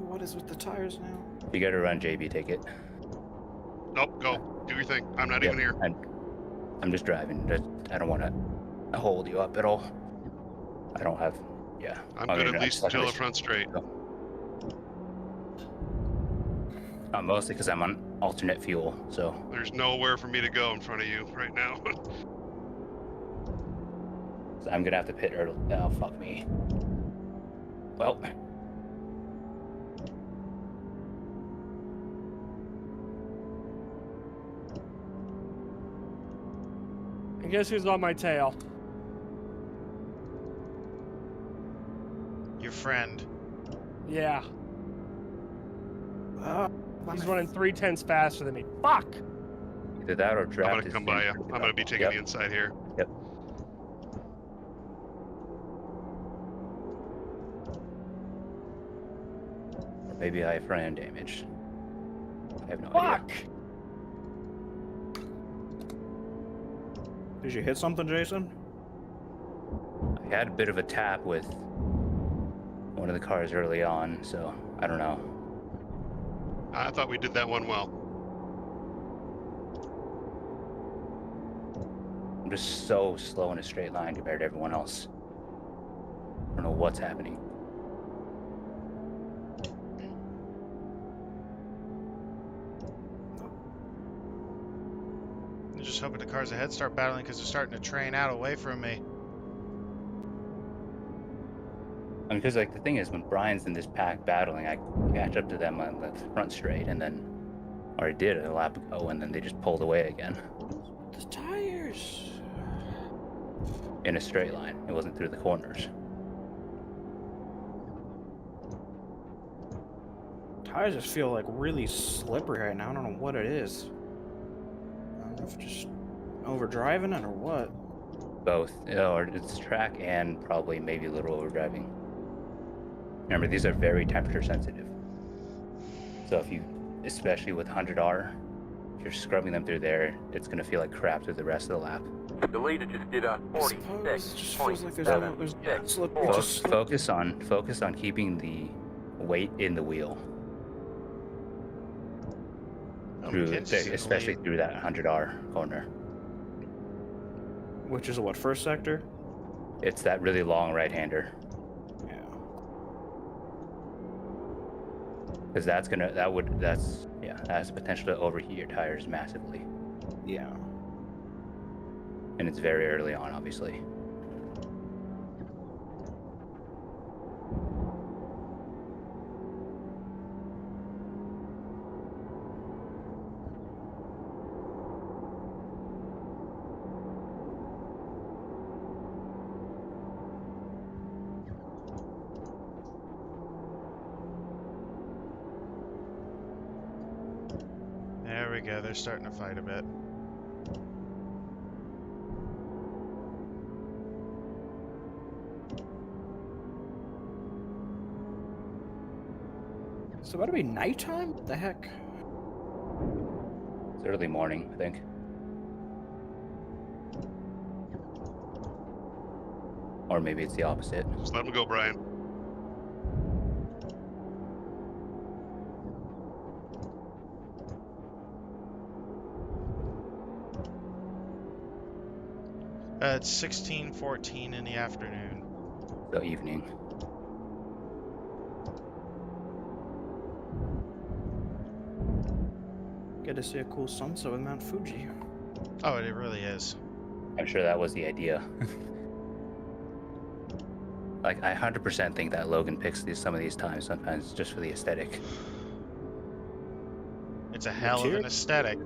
What is with the tires now? If you gotta run, JB, take it. Nope, go. Do your thing. I'm not Yep, even here. I'm just driving. I don't want to hold you up at all. I don't have. Yeah. I'm I good mean, at least stuck in until the this- front straight. Mostly because I'm on alternate fuel, so. There's nowhere for me to go in front of you right now. So I'm gonna have to pit early. Oh, fuck me. Well. And guess who's on my tail? Your friend. Yeah. He's running 3/10 faster than me. Fuck! Either that or I'm draft gonna is come by you. pretty I'm gonna be level. taking Yep. the inside here. Yep. Or maybe I have front damage. I have no idea. Fuck! Did you hit something, Jason? I had a bit of a tap with one of the cars early on, so I don't know. I thought we did that one well. I'm just so slow in a straight line compared to everyone else. I don't know what's happening. I'm just hoping the cars ahead start battling because they're starting to train out away from me. I mean, because like the thing is, when Brian's in this pack battling, I catch up to them on the front straight, and then, or I did a lap ago, and then they just pulled away again The tires. in a straight line. It wasn't through the corners. Tires just feel like really slippery right now. I don't know what it is. I don't know if just overdriving it or what. Both, or it's track and probably maybe a little overdriving. Remember, these are very temperature sensitive. So if you, especially with 100R, if you're scrubbing them through there, it's gonna feel like crap through the rest of the lap. The leader just did a I suppose it just feels like there's slippery. Just slip. Focus on keeping the weight in the wheel. Oh, Through, Mackenzie's in the especially lead. through that 100R corner. Which is what, first sector? It's that really long right-hander. Yeah. Because that has the potential to overheat your tires massively. Yeah. And it's very early on, obviously. we go. They're starting to fight a bit. It's about to be nighttime? What the heck? It's early morning, I think. Or maybe it's the opposite. Just let him go, Brian. It's 16:14 in the afternoon. So evening. Get to see a cool sunset with Mount Fuji. Oh, it really is. I'm sure that was the idea. Like, I 100% think that Logan picks some of these times sometimes just for the aesthetic. It's a hell of an aesthetic.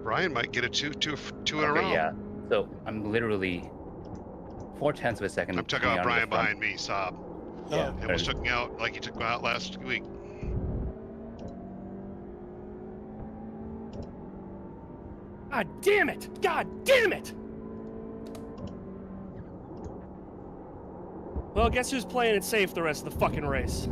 Brian might get a two in a Okay, row. yeah. So I'm literally 0.4 of a second. I'm talking coming about out of the Brian front. behind me, Sob. Yeah. And was took me out like he took me out last week. God damn it! God damn it! Well, guess who's playing it safe the rest of the fucking race?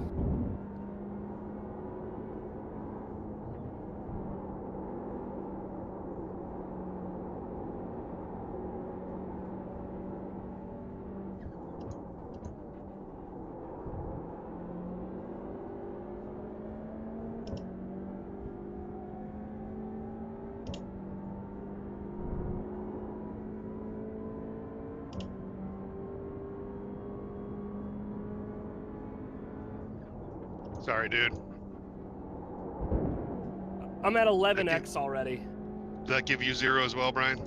Sorry, dude. I'm at 11x already. Did that give you 0 as well, Brian?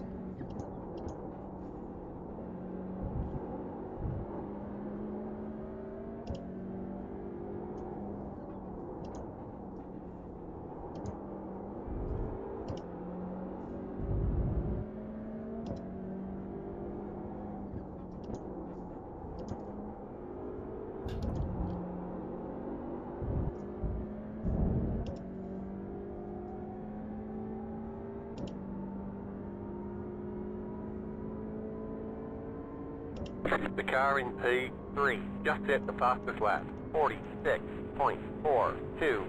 The car in P3 just hit the fastest lap. 46.42.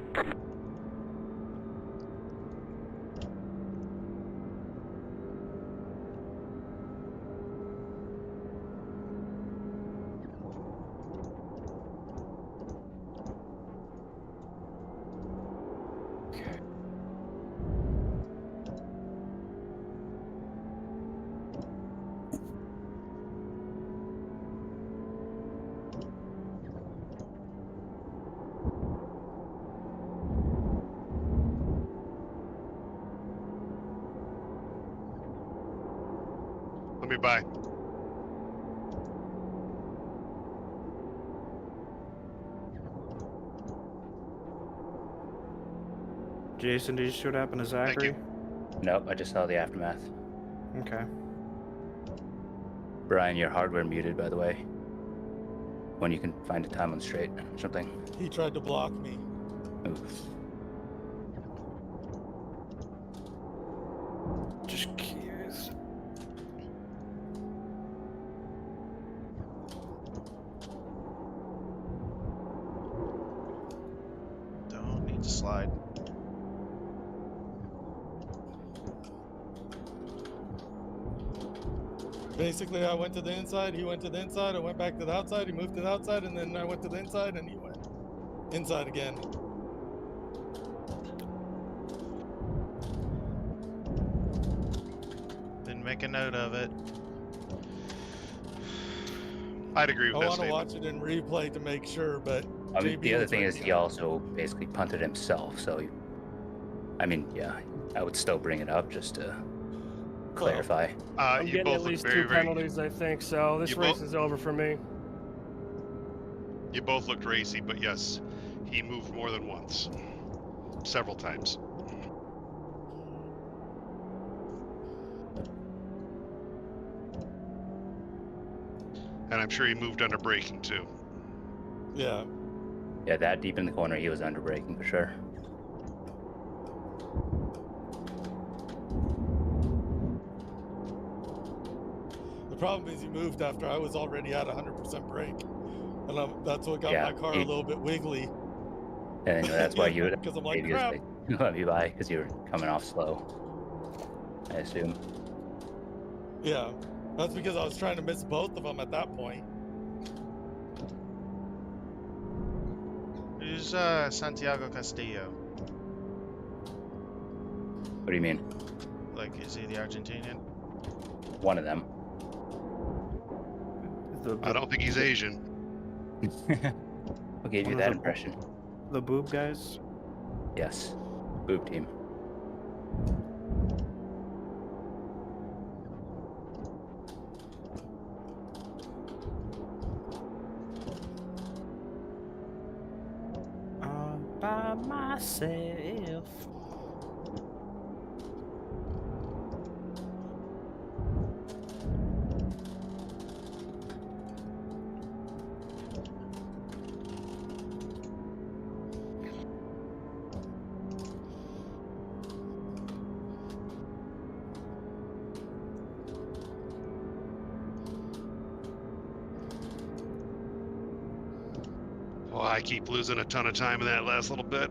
Let me buy. Jason, did you see what happened to Zachary? Nope, I just saw the aftermath. Okay. Brian, your hardware muted, by the way. When you can find a time on straight or something. He tried to block me. Oof. Just curious. Don't need to slide. Basically, I went to the inside, he went to the inside, I went back to the outside, he moved to the outside, and then I went to the inside, and he went inside again. Didn't make a note of it. I'd agree I with that want to statement. watch it in replay to make sure, but The JB other was thing with is me he on it. also basically punted himself, so I mean, yeah, I would still bring it up just to clarify. I'm You getting both at look least very, 2 very. penalties, I think, so this You race both- is over for me. You both looked racy, but yes, he moved more than once, several times. And I'm sure he moved under braking too. Yeah. Yeah, that deep in the corner, he was under braking for sure. The problem is he moved after I was already at 100% brake, and that's what got Yeah, my car a little bit wiggly. And that's why you would Because I'm like, maybe crap. let me by because you were coming off slow. I assume. Yeah, that's because I was trying to miss both of them at that point. Who's Santiago Castillo? What do you mean? Like, is he the Argentinian? One of them. I don't think he's Asian. What gave you One of that the- impression? The boob guys. Yes. Boob team. All by myself. Well, I keep losing a ton of time in that last little bit.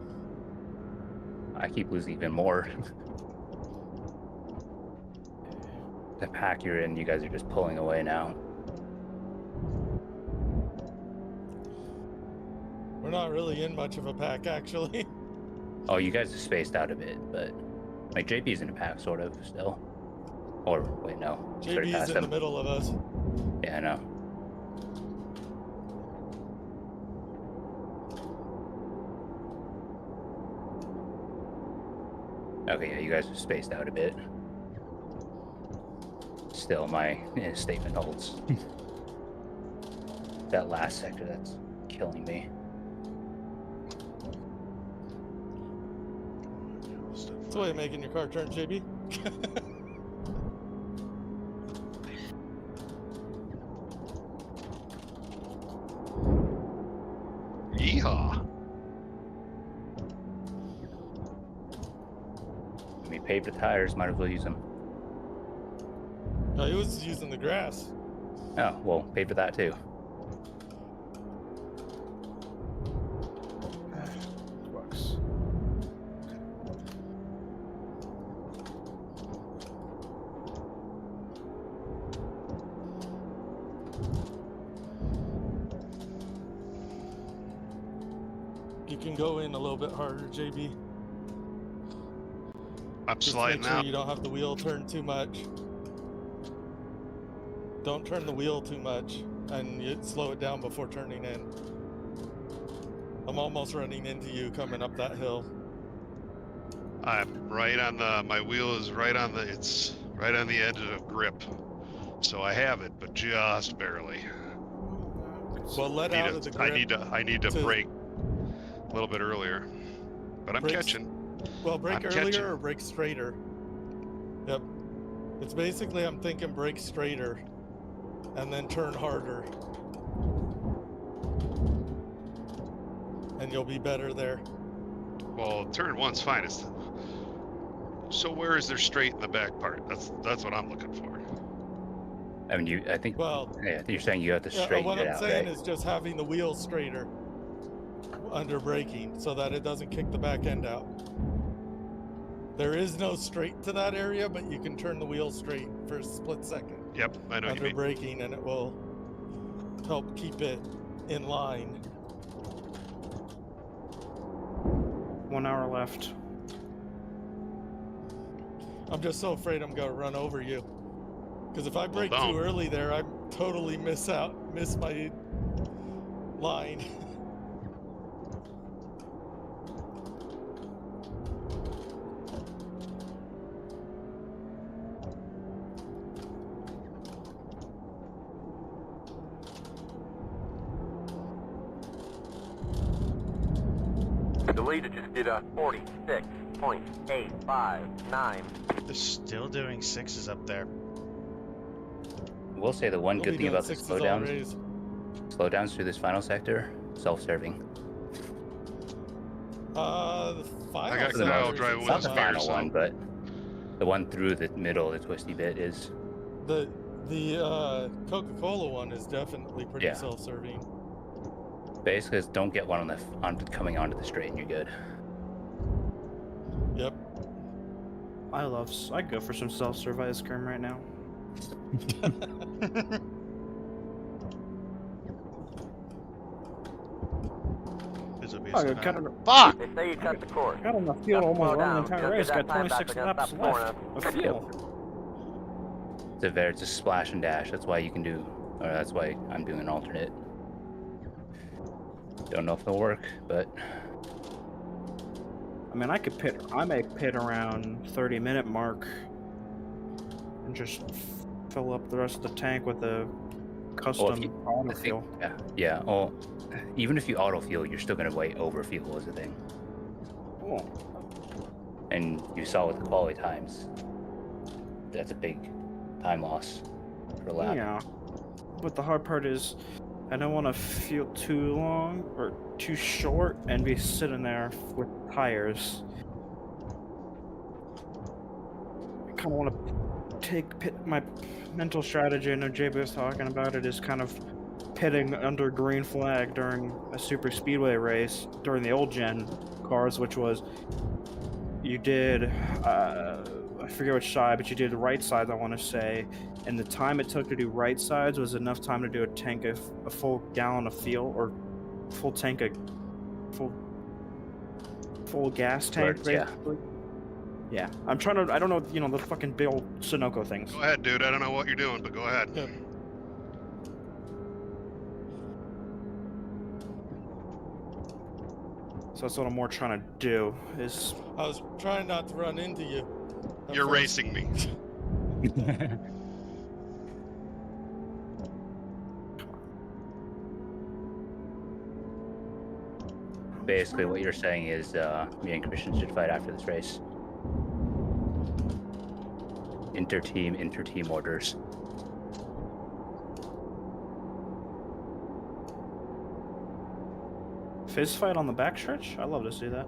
I keep losing even more. The pack you're in, you guys are just pulling away now. We're not really in much of a pack, actually. Oh, you guys are spaced out a bit, but like JP's in a pack, sort of still. Or wait, no, he's already JB's passed in the him. middle of us. Yeah, I know. Okay, yeah, you guys are spaced out a bit. Still, my statement holds. That last sector, that's killing me. It's a way of making your car turn, JB. Yeehaw! We paved the tires, might as well use them. No, he was using the grass. Oh, well, pay for that too. Bucks. You can go in a little bit harder, JB. I'm Just sliding make sure out. you don't have the wheel turn too much. Don't turn the wheel too much, and you slow it down before turning in. I'm almost running into you coming up that hill. I'm right on the. My wheel is right on the. It's right on the edge of grip, so I have it, but just barely. Well, let out of the grip. I need to to- brake a little bit earlier, but I'm Brakes- catching. Well, brake I'm earlier catching. or brake straighter. Yep. It's basically I'm thinking brake straighter, and then turn harder, and you'll be better there. Well, turn one's fine. So where is there straight in the back part? That's what I'm looking for. I mean, I think. Well, Yeah, you're saying you have to yeah, straighten what it I'm out, saying right? is just having the wheel straighter under braking so that it doesn't kick the back end out. There is no straight to that area, but you can turn the wheel straight for a split second Yep, I know what you under mean. braking, and it will help keep it in line. 1 hour left. I'm just so afraid I'm gonna run over you. Because if I brake don't. too early there, I totally miss my line. The leader just did a 46.859. They're still doing sixes up there. I will say the one We'll good be thing doing about the sixes all slowdowns, raised. slowdowns through this final sector, self-serving. The final got For the Kyle most, driving it's with not us the here, final so- one, but the one through the middle, the twisty bit is. The Coca-Cola one is definitely pretty Yeah. self-serving. Basically, just don't get one coming onto the straight, and you're good. Yep. I'd go for some self-serve ice cream right now. This would be Oh, so you bad. cut it. Fuck! They say you cut the cord. Got enough fuel to Just almost slow run the down. entire You'll race. get Got that time back 26 against laps that left corner. of fuel. It's a splash and dash. That's why you can do, or that's why I'm doing an alternate. Don't know if it'll work, but I mean, I may pit around 30-minute mark and just fill up the rest of the tank with a custom auto fuel. Yeah. Well, even if you auto fuel, you're still gonna way over fuel is the thing. Oh. And you saw with the quality times, that's a big time loss per lap. Yeah. But the hard part is, I don't want to feel too long or too short and be sitting there with tires. I kind of want to my mental strategy. I know JB was talking about it, is kind of pitting under green flag during a super speedway race during the old gen cars, which was you did I forget which side, but you did the right side, I want to say, and the time it took to do right sides was enough time to do a full gallon of fuel, or full tank of full gas tank, Correct, yeah. basically. Yeah, I don't know, the fucking Bill Sunoco things. Go ahead, dude. I don't know what you're doing, but go ahead. Yep. So that's what I'm more trying to do, is... I was trying not to run into you. at You're first. racing me. Basically, what you're saying is me and Christian should fight after this race. Inter-team orders. Fist fight on the backstretch? I'd love to see that.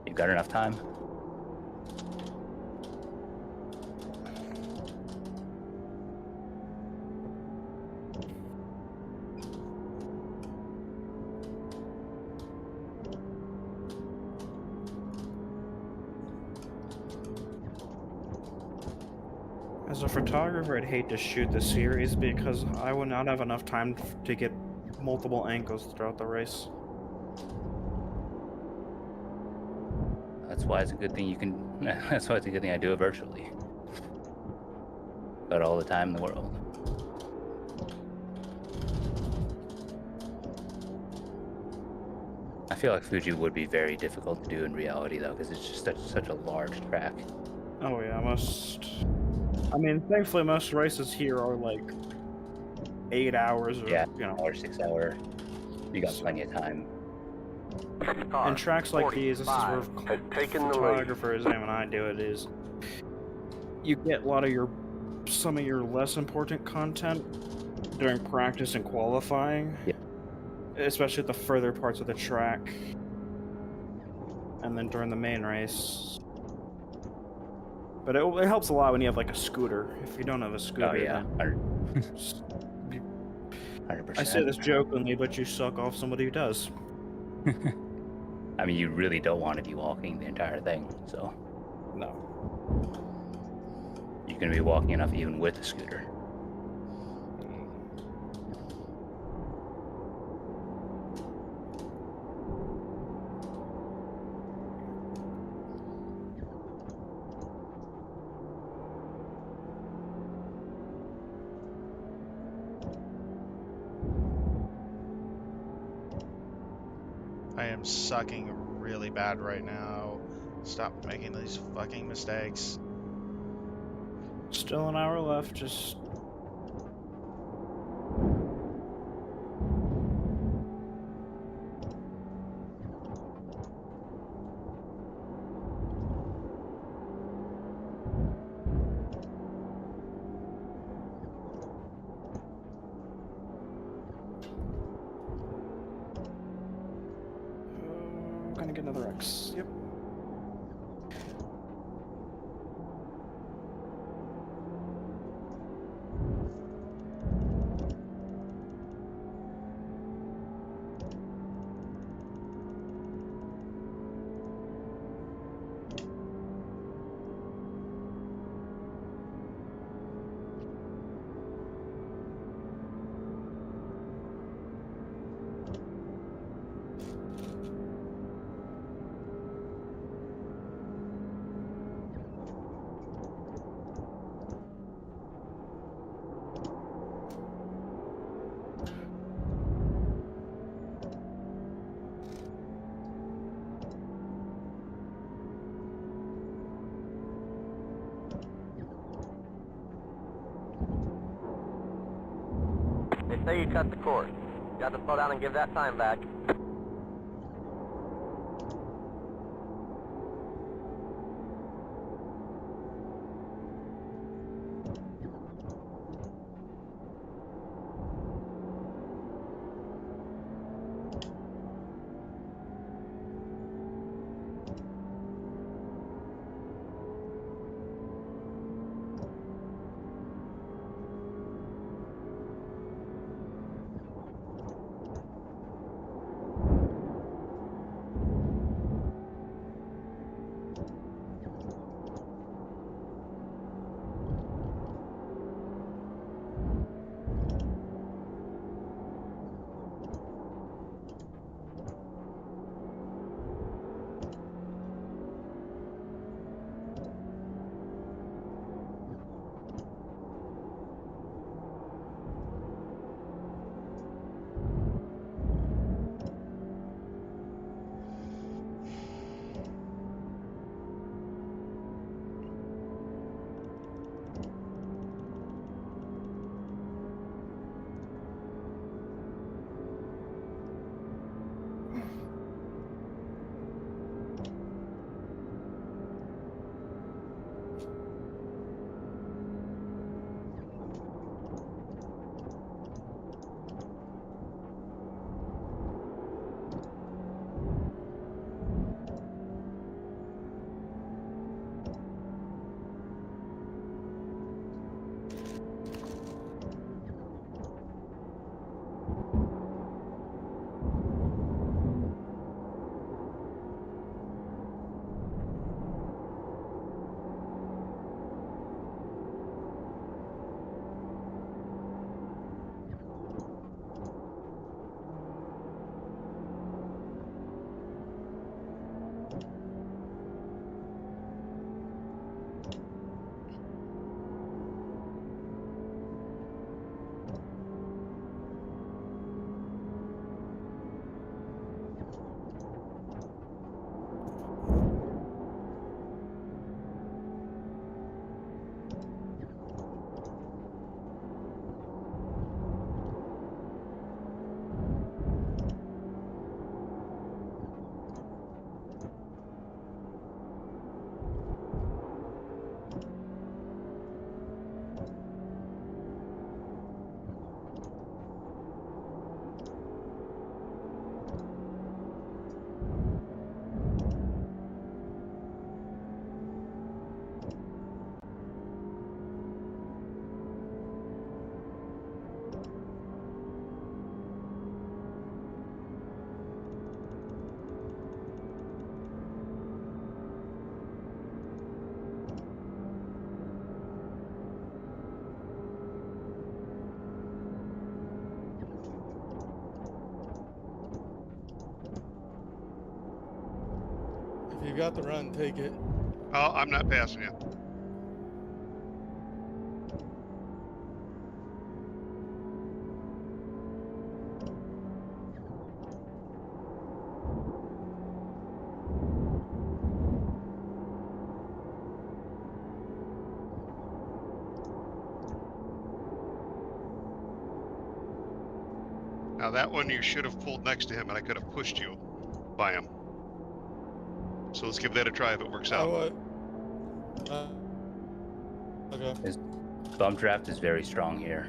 You've got enough time. As a photographer, I'd hate to shoot the series because I would not have enough time to get multiple angles throughout the race. That's why it's a good thing you can. That's why it's a good thing I do it virtually. Got all the time in the world. I feel like Fuji would be very difficult to do in reality, though, because it's just such a large track. Oh yeah, I mean, thankfully most races here are like 8 hours or, Yeah, or 6 hour. You got plenty of time. And tracks like these, this is where has taken the lead. photographers, and when I do it, is you get a lot of some of your less important content during practice and qualifying. Yeah. Especially at the further parts of the track. And then during the main race. But it helps a lot when you have like a scooter. If you don't have a scooter, Oh yeah, then 100%. I say this jokingly, but you suck off somebody who does. I mean, you really don't want to be walking the entire thing, so No. you're gonna be walking enough even with a scooter. I am sucking really bad right now. Stop making these fucking mistakes. Still an hour left, just... get another X. Yep. They say you cut the cord. You got to slow down and give that time back. If you got the run, take it. Oh, I'm not passing you. Now that one you should have pulled next to him and I could have pushed you by him. So let's give that a try if it works out. Okay. His bump draft is very strong here.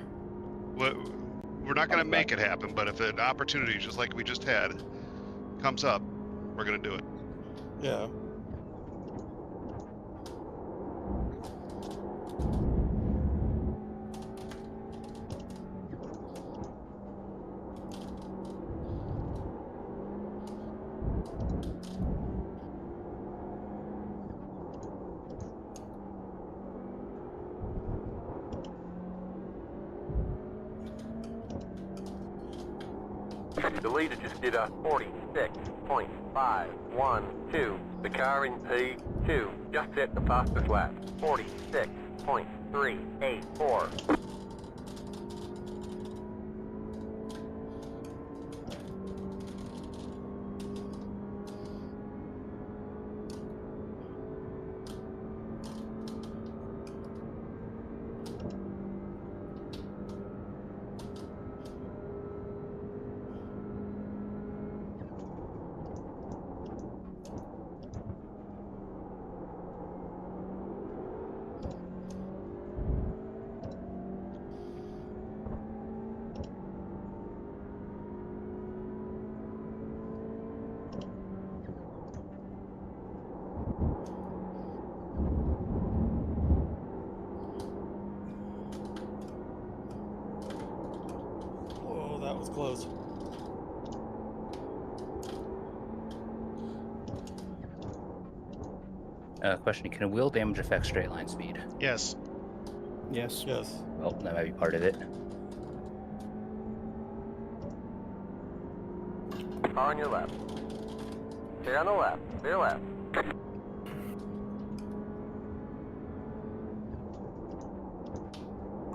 We're not going to make it happen, but if an opportunity, just like we just had, comes up, we're going to do it. Yeah. The leader just did a 46.512. The car in P2 just hit the fastest lap. 46.384. Oh, that was close. Question: can a wheel damage affect straight line speed? Yes. Yes. Yes. Well, that might be part of it. Car on your left. Stay on the left. Clear left.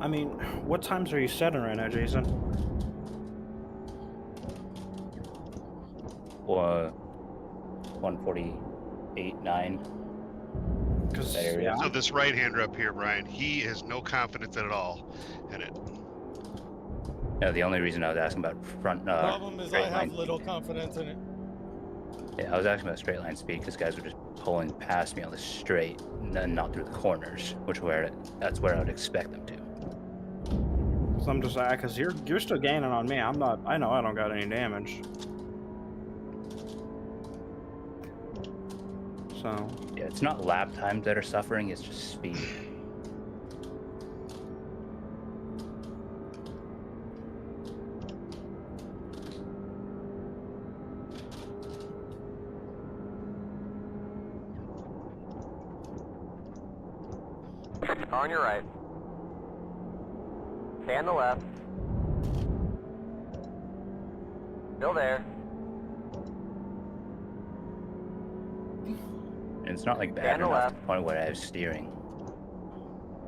I mean, what times are you setting right now, Jason? 148, 9. Because That area. yeah, So this right-hander up here, Brian, he has no confidence at all in it. No, the only reason I was asking about front Problem is I straight have line. little confidence in it. Yeah, I was asking about straight line speed because guys were just pulling past me on the straight, and not through the corners, that's where I would expect them to. so I'm just because you're still gaining on me. I'm not. I know I don't got any damage. So Yeah, it's not lap times that are suffering; it's just speed. Car on your right. Stay on the left. Still there. And it's not like Stay bad on the enough to left. the point where I have steering.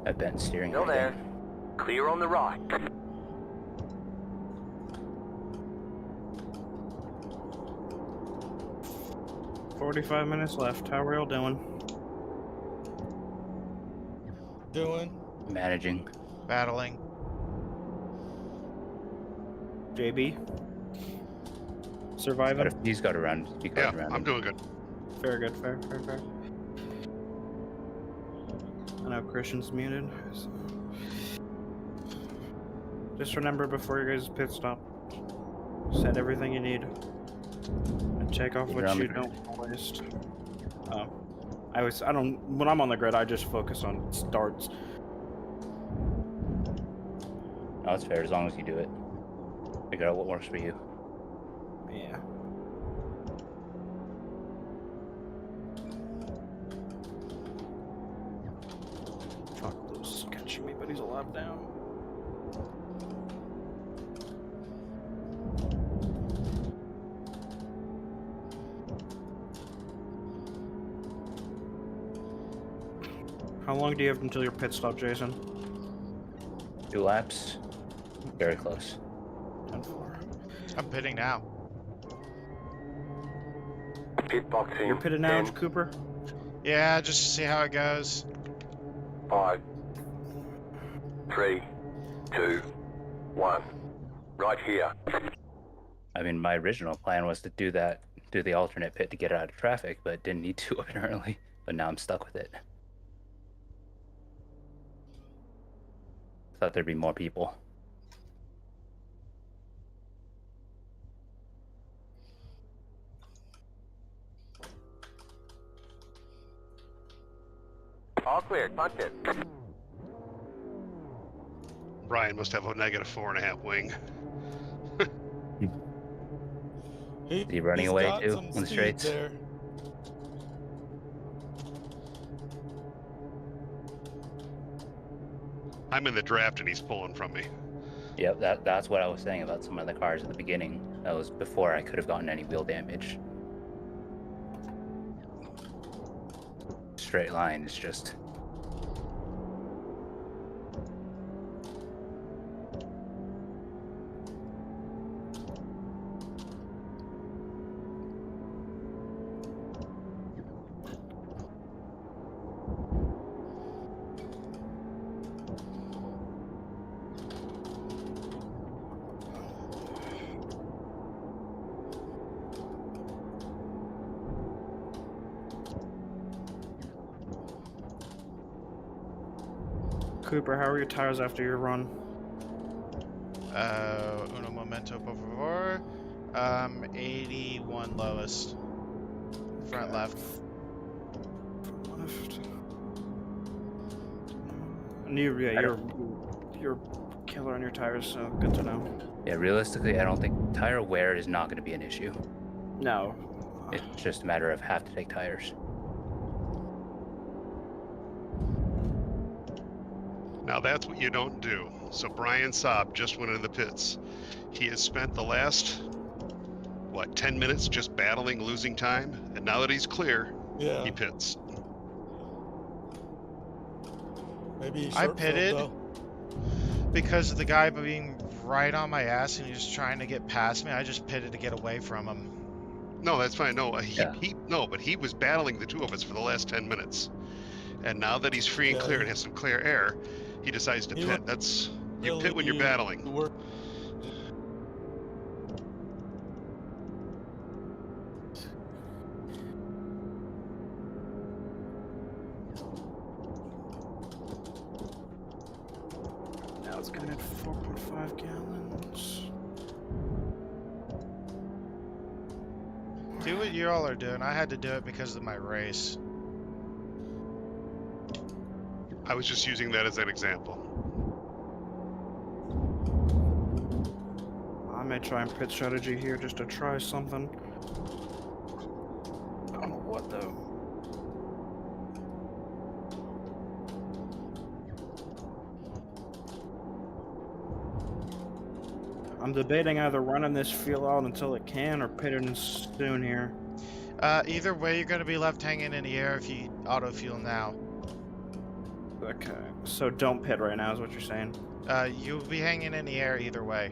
I've been steering. Still there. everything. Clear on the right. $45 minutes left. How are we all doing? Doing. Managing. Battling. JB? But Surviving? if he's got around, he goes Yeah, around. I'm him. doing good. Fair, good, fair. I know Christian's muted. So. Just remember before your guys' pit stop, set everything you need. And check off You're what on the you grid. don't waste. When I'm on the grid, I just focus on starts. No, it's fair as long as you do it. Figure out what works for you. Yeah. Fuck, Blue's catching me, but he's a lap down. How long do you have until your pit stop, Jason? 2 laps. Very close. 10-4. I'm pitting now. Pit boxing. You're pitted now, 10, Cooper? Yeah, just to see how it goes. 5, 3, 2, 1. Right here. I mean, my original plan was to do the alternate pit to get out of traffic, but didn't need to apparently. But now I'm stuck with it. Thought there'd be more people. All clear. Punch it. Brian must have a negative 4.5 wing. Is he running He's away got too some on the speed straights? there. I'm in the draft and he's pulling from me. Yep, that's what I was saying about some of the cars at the beginning. That was before I could have gotten any wheel damage. Straight line is just... Cooper, how are your tires after your run? Uno momento, por favor. 81 lowest. Front left. Left. And you're killer on your tires, so good to know. Yeah, realistically, I don't think tire wear is not going to be an issue. No. It's just a matter of have to take tires. Now that's what you don't do. So Brian Saab just went into the pits. He has spent the last, 10 minutes just battling, losing time, and now that he's clear, Yeah. he pits. Maybe he's I short filled, pitted though. because of the guy being right on my ass and he was trying to get past me. I just pitted to get away from him. No, that's fine. No, Yeah. but he was battling the two of us for the last 10 minutes. And now that he's free and Yeah, clear and has some clear air, he decides to He pit. That's you Really, pit when you're battling. work- Now it's going at 4.5 gallons. Do what you all are doing. I had to do it because of my race. I was just using that as an example. I may try and pit strategy here just to try something. I don't know what though. I'm debating either running this fuel out until it can or pitting soon here. Either way, you're going to be left hanging in the air if you auto fuel now. Okay, so don't pit right now is what you're saying. You'll be hanging in the air either way.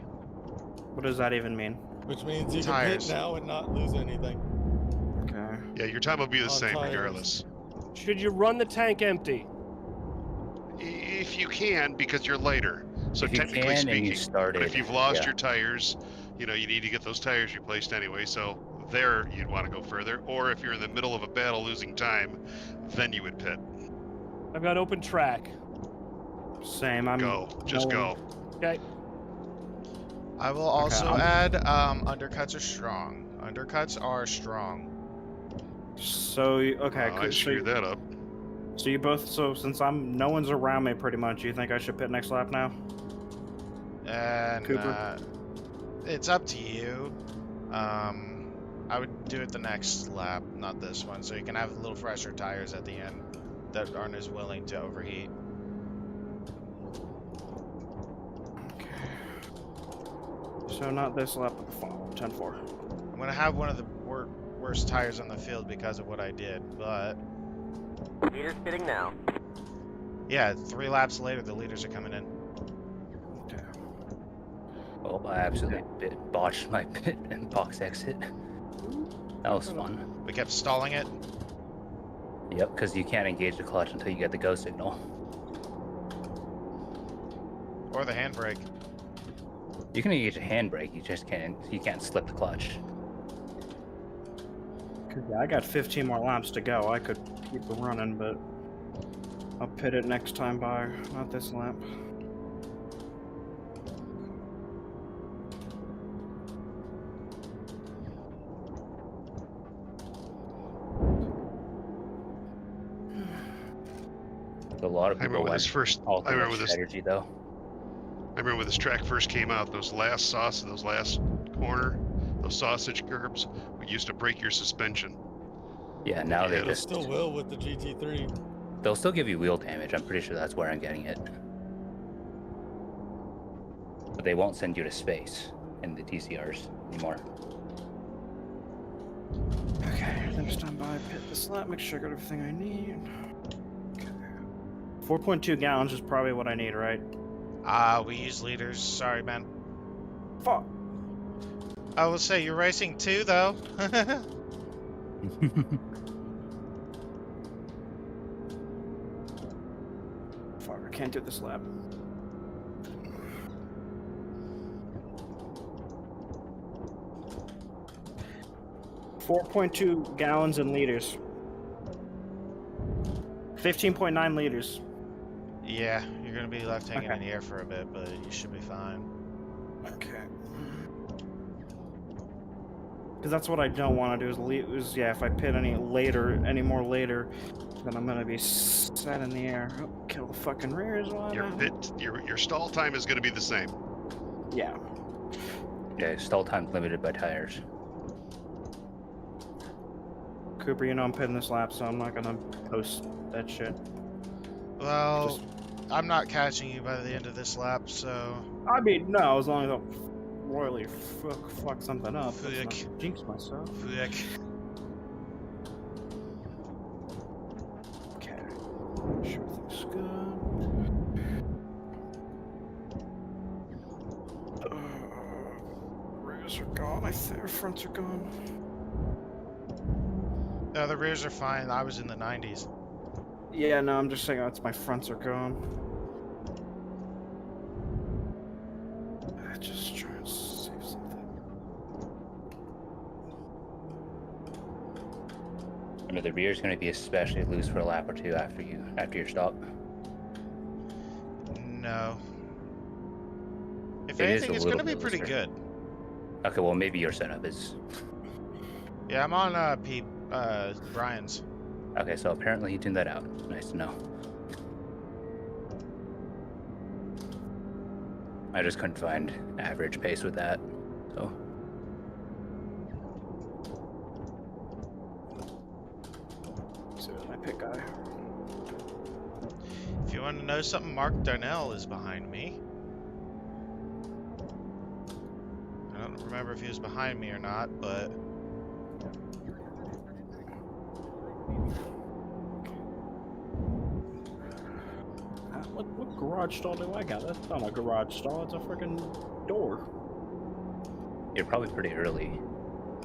What does that even mean? Which means you can Tires. pit now and not lose anything. Okay. Yeah, your time will be the On same tires. regardless. Should you run the tank empty? If you can, because you're lighter. So If you technically can and speaking, you started, but if you've lost yeah. your tires, you need to get those tires replaced anyway. So there, you'd want to go further. Or if you're in the middle of a battle losing time, then you would pit. I've got open track. Same. I'm Go. Just go. Okay. I will also I'm- add undercuts are strong. Undercuts are strong. So okay, Wow, I screwed that up. So you both. So since no one's around me, pretty much. You think I should pit next lap now? And Cooper? it's up to you. I would do it the next lap, not this one, so you can have a little fresher tires at the end that aren't as willing to overheat. So not this lap, but the final 10-4. I'm gonna have one of the worst tires on the field because of what I did, but Leader's pitting now. yeah, 3 laps later the leaders are coming in. Okay. Oh, I absolutely botched my pit and box exit. That was fun. We kept stalling it. Yep, because you can't engage the clutch until you get the go signal. Or the handbrake. You can engage a handbrake, you just can't slip the clutch. Yeah, I got 15 more laps to go. I could keep it running, but I'll pit it next time by, not this lap. So a lot of I people remember when went this first. I alternate remember this. strategy though. I remember when this track first came out. Those last corner, those sausage curbs, we used to break your suspension. Yeah, now they Yeah. They just still will with the GT3. they'll still give you wheel damage. I'm pretty sure that's where I'm getting it. But they won't send you to space in the TCRs anymore. Okay, then stand by, pit this lap, make sure I got everything I need. Okay. 4.2 gallons is probably what I need, right? We use liters. Sorry, man. Fuck. I will say you're racing too, though. Fuck, I can't do this lap. $4.2 gallons in liters. 15.9 liters. Yeah, you're gonna be left hanging Okay. in the air for a bit, but you should be fine. Okay. Because that's what I don't want to do is if I pit any more later, then I'm gonna be set in the air. Oh, kill the fucking rears while I'm at it. Your stall time is going to be the same. Yeah. Yeah, stall time's limited by tires. Cooper, you know I'm pitting this lap, so I'm not gonna post that shit. Well, I'm not catching you by the end of this lap, so. I mean, no, as long as I don't royally fuck something up. Let's Fuck. not jinx myself. Fuck. Okay. Sure everything's good. Rears are gone. I think our fronts are gone. No, the rears are fine. I was in the 90s. Yeah, no, I'm just saying that's my fronts are gone. Just trying to save something. I mean, the rear's going to be especially loose for a lap or two after your stop. No. If It is anything, a it's little gonna be bit pretty looser. good. Okay, well maybe your setup is. Yeah, I'm on Brian's. Okay, so apparently he tuned that out. Nice to know. I just couldn't find average pace with that, so. So my pick guy. If you want to know something, Mark Darnell is behind me. I don't remember if he was behind me or not, but What garage stall do I got? That's not a garage stall. It's a freaking door. You're probably pretty early.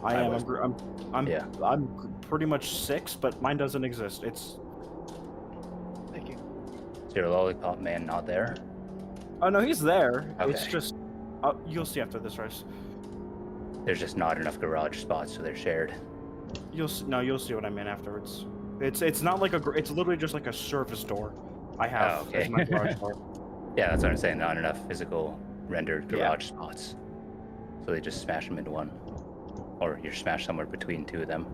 I am. was- Yeah. I'm pretty much 6, but mine doesn't exist. It's. Thank you. Is your lollipop man not there? Oh no, he's there. It's Okay. just. You'll see after this race. There's just not enough garage spots, so they're shared. You'll see what I mean afterwards. It's not like it's literally just like a service door. I have okay. as my garage door. Yeah, that's what I'm saying. Not enough physical rendered Yeah. garage spots. So they just smash them into one. Or you smash somewhere between two of them.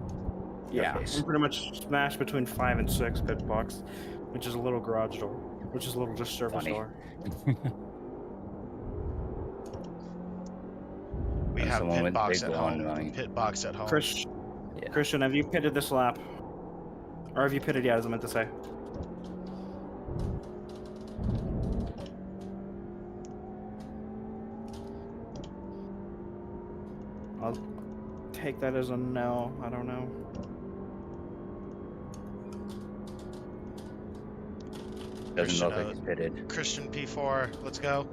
Yeah, Interface. I'm pretty much smashed between 5 and 6 pit box, which is a little garage door, which is a little just service Funny. door. we And have someone pit went box big at on home. mine. Pit box at home. Yeah. Christian, have you pitted this lap? Or have you pitted yet, as I meant to say? I'll take that as a no. I don't know. Doesn't look Christian, like it's pitted. Christian P4, let's go.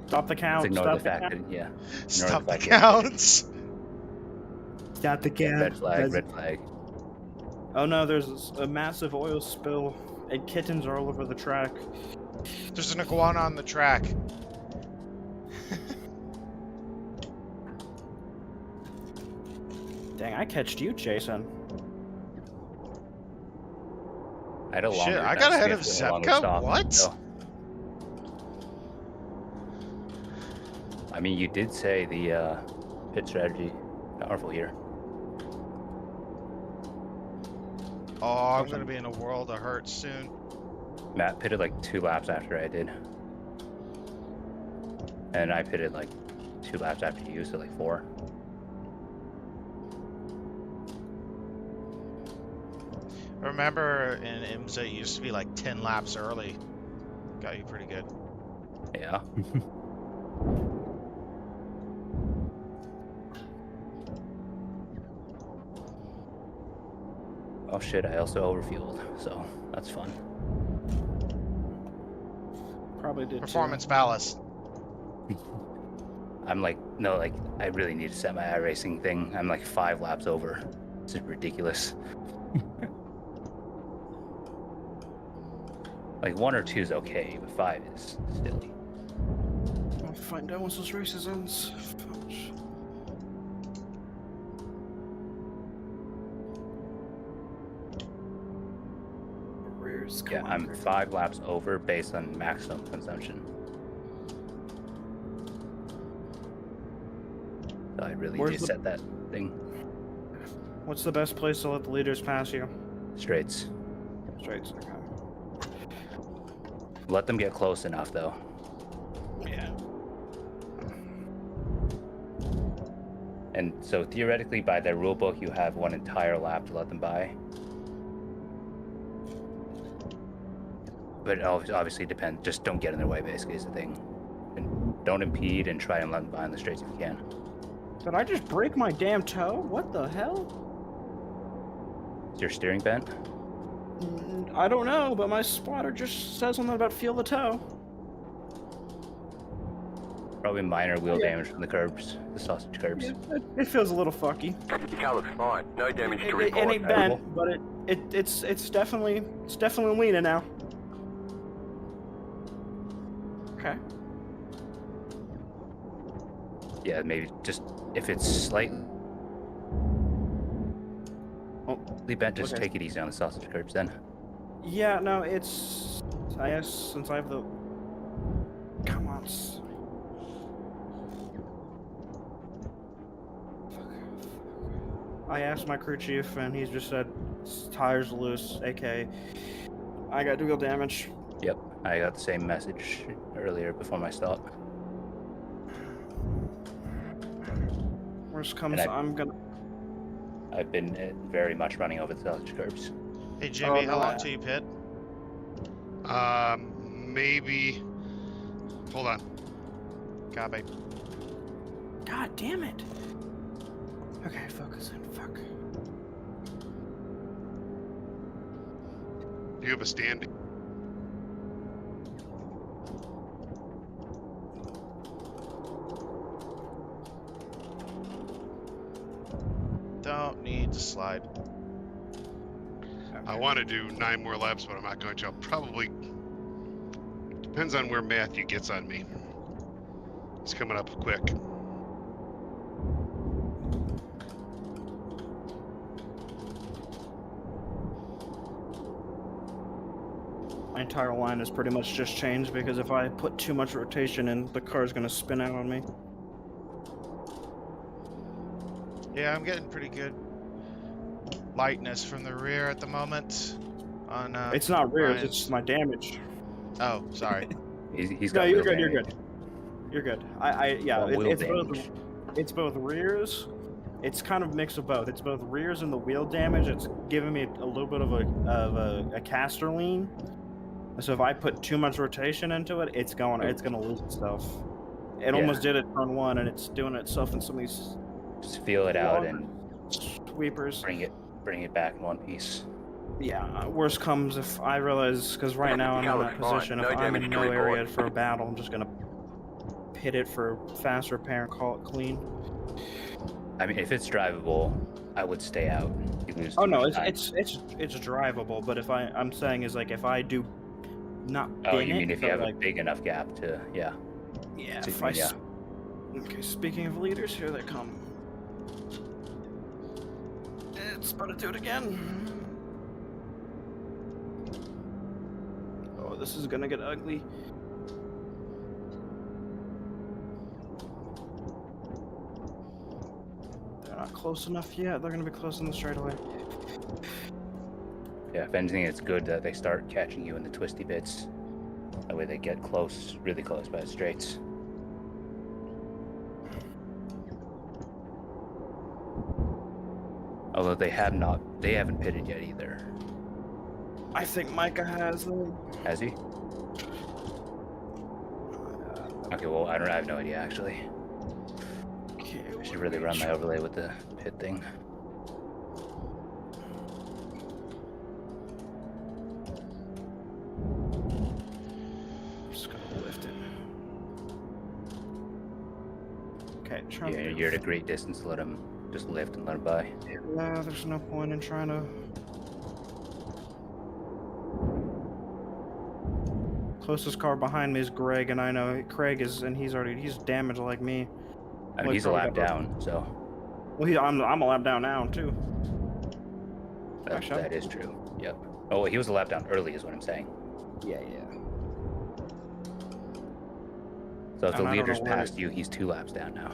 Stop the count. Let's ignore Stop the fact count. that, yeah. Stop the fact that- counts. Stop the count. Red flag, red flag. Oh no, there's a massive oil spill, and kittens are all over the track. There's an iguana on the track. Dang, I catched you, Jason. I had a longer Shit, I got ahead of sniff and a longer Zepka? stop, What? so. I mean, you did say the pit strategy powerful here. Oh, I'm gonna be in a world of hurt soon. Matt pitted like 2 laps after I did. And I pitted like 2 laps after you, so like 4. I remember in IMSA it used to be like 10 laps early. Got you pretty good. Yeah. Oh shit, I also overfueled, so that's fun. Probably did Performance too. Palace. I'm like, no, like, I really need to set my iRacing thing. I'm like 5 laps over. This is ridiculous. Like 1 or 2 is okay, but 5 is silly. I'll find out once this race ends. Fudge. Rears, come Yeah, on, I'm Chris. 5 laps over based on maximum consumption. So I really Where's need to the- set that thing. What's the best place to let the leaders pass you? Straights. Straights. Okay. Let them get close enough, though. Yeah. And so theoretically, by their rule book, you have 1 entire lap to let them by. But it obviously depends. Just don't get in their way, basically, is the thing. And don't impede and try and let them by on the straights if you can. Did I just break my damn toe? What the hell? Is your steering bent? I don't know, but my spotter just says something about feel the toe. Probably minor wheel Yeah. damage from the curbs, the sausage curbs. It feels a little funky. Your car looks fine. No damage to It report. ain't bent, but it's definitely leaning now. Okay. Yeah, maybe just if it's slightly bent, just okay. take it easy on the sausage curbs then. Yeah, no, it's. I guess since I have the. Come on. I asked my crew chief, and he's just said tires loose, aka I got wheel damage. Yep, I got the same message earlier before my stop. Worst comes, And I'm gonna. I've been very much running over the sausage curbs. Hey Jimmy, Oh, how no, long till you pit? Maybe. Hold on. Copy. God damn it. Okay, focus in. Fuck. Do you have a stand? Don't need to slide. I want to do 9 more laps, but I'm not going to. I'll probably. Depends on where Matthew gets on me. He's coming up quick. My entire line is pretty much just changed because if I put too much rotation in, the car's gonna spin out on me. Yeah, I'm getting pretty good lightness from the rear at the moment. On It's not rears, Ryan's. it's my damage. Oh, sorry. He's No, got you're wheel good. You're damage. good. You're good. Yeah. Well, wheel It's both. damage. It's both rears. It's kind of a mix of both. It's both rears and the wheel damage. It's giving me a little bit of a caster lean. So if I put too much rotation into it, it's gonna lose itself. It almost did it turn 1, and it's doing itself in some of these Just feel it out and sweepers. bring it back in one piece. Yeah, worst comes if I realize, because right now I'm in that position, if I'm in no area for a battle, I'm just gonna pit it for fast repair and call it clean. I mean, if it's drivable, I would stay out. You lose Oh too no, much it's time. drivable, but if I'm saying is like if I do not Oh, bin you mean it, if you but have like, a big enough gap to, yeah. yeah, So if you I mean, yeah. Okay, speaking of leaders, here they come. It's about to do it again. Oh, this is gonna get ugly. They're not close enough yet. They're gonna be close in the straightaway. Yeah, if anything, it's good that they start catching you in the twisty bits. That way they get close, really close by the straights. Although they haven't pitted yet either. I think Micah has them. Has he? Okay, well, I have no idea actually. Okay, I should really run my overlay with the pit thing. Just gotta lift it. Okay, Yeah, you're at a great distance to let him just lift and let him by. Yeah, there's no point in trying to. Closest car behind me is Greg, and I know Craig is, and he's damaged like me. I mean, Well, he's a lap probably got- down, so Well, I'm a lap down now too. Actually, that is true. Yep. Oh, well, he was a lap down early, is what I'm saying. Yeah. So if the And I don't leader's know where- passed you, he's 2 laps down now.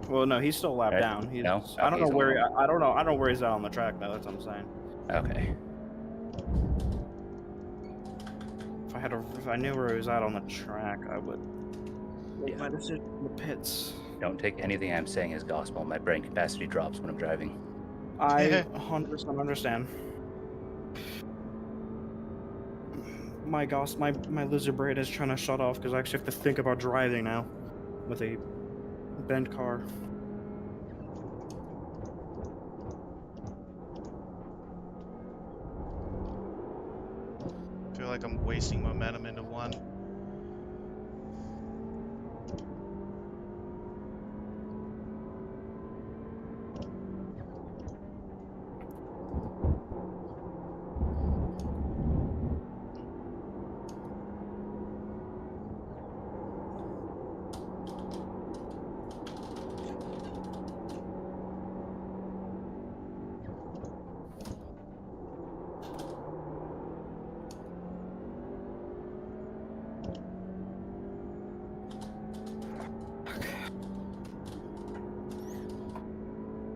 Well, no, he's still a lap Right. down. He's, No? I don't Okay, know he's where. on I don't know. I don't know where he's at on the track now. That's what I'm saying. Okay. If I knew where he was at on the track, I would make Yeah. my decision in the pits. Don't take anything I'm saying as gospel. My brain capacity drops when I'm driving. I 100% understand. My lizard brain is trying to shut off because I actually have to think about driving now with a bent car. I feel like I'm wasting momentum into one.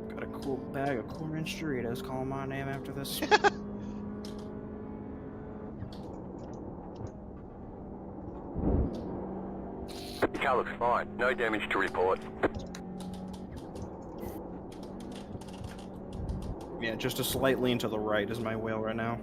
Got a cool bag of Cool Ranch Doritos calling my name after this. Your car looks fine. No damage to report. Yeah, just a slight lean to the right is my wheel right now.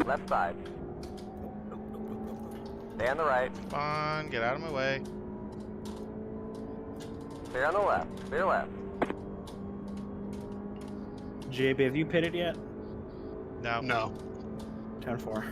Left side. Stay on the right. Come on, get out of my way. Stay on the left. Stay left. JB, have you pitted yet? No. No. 10-4.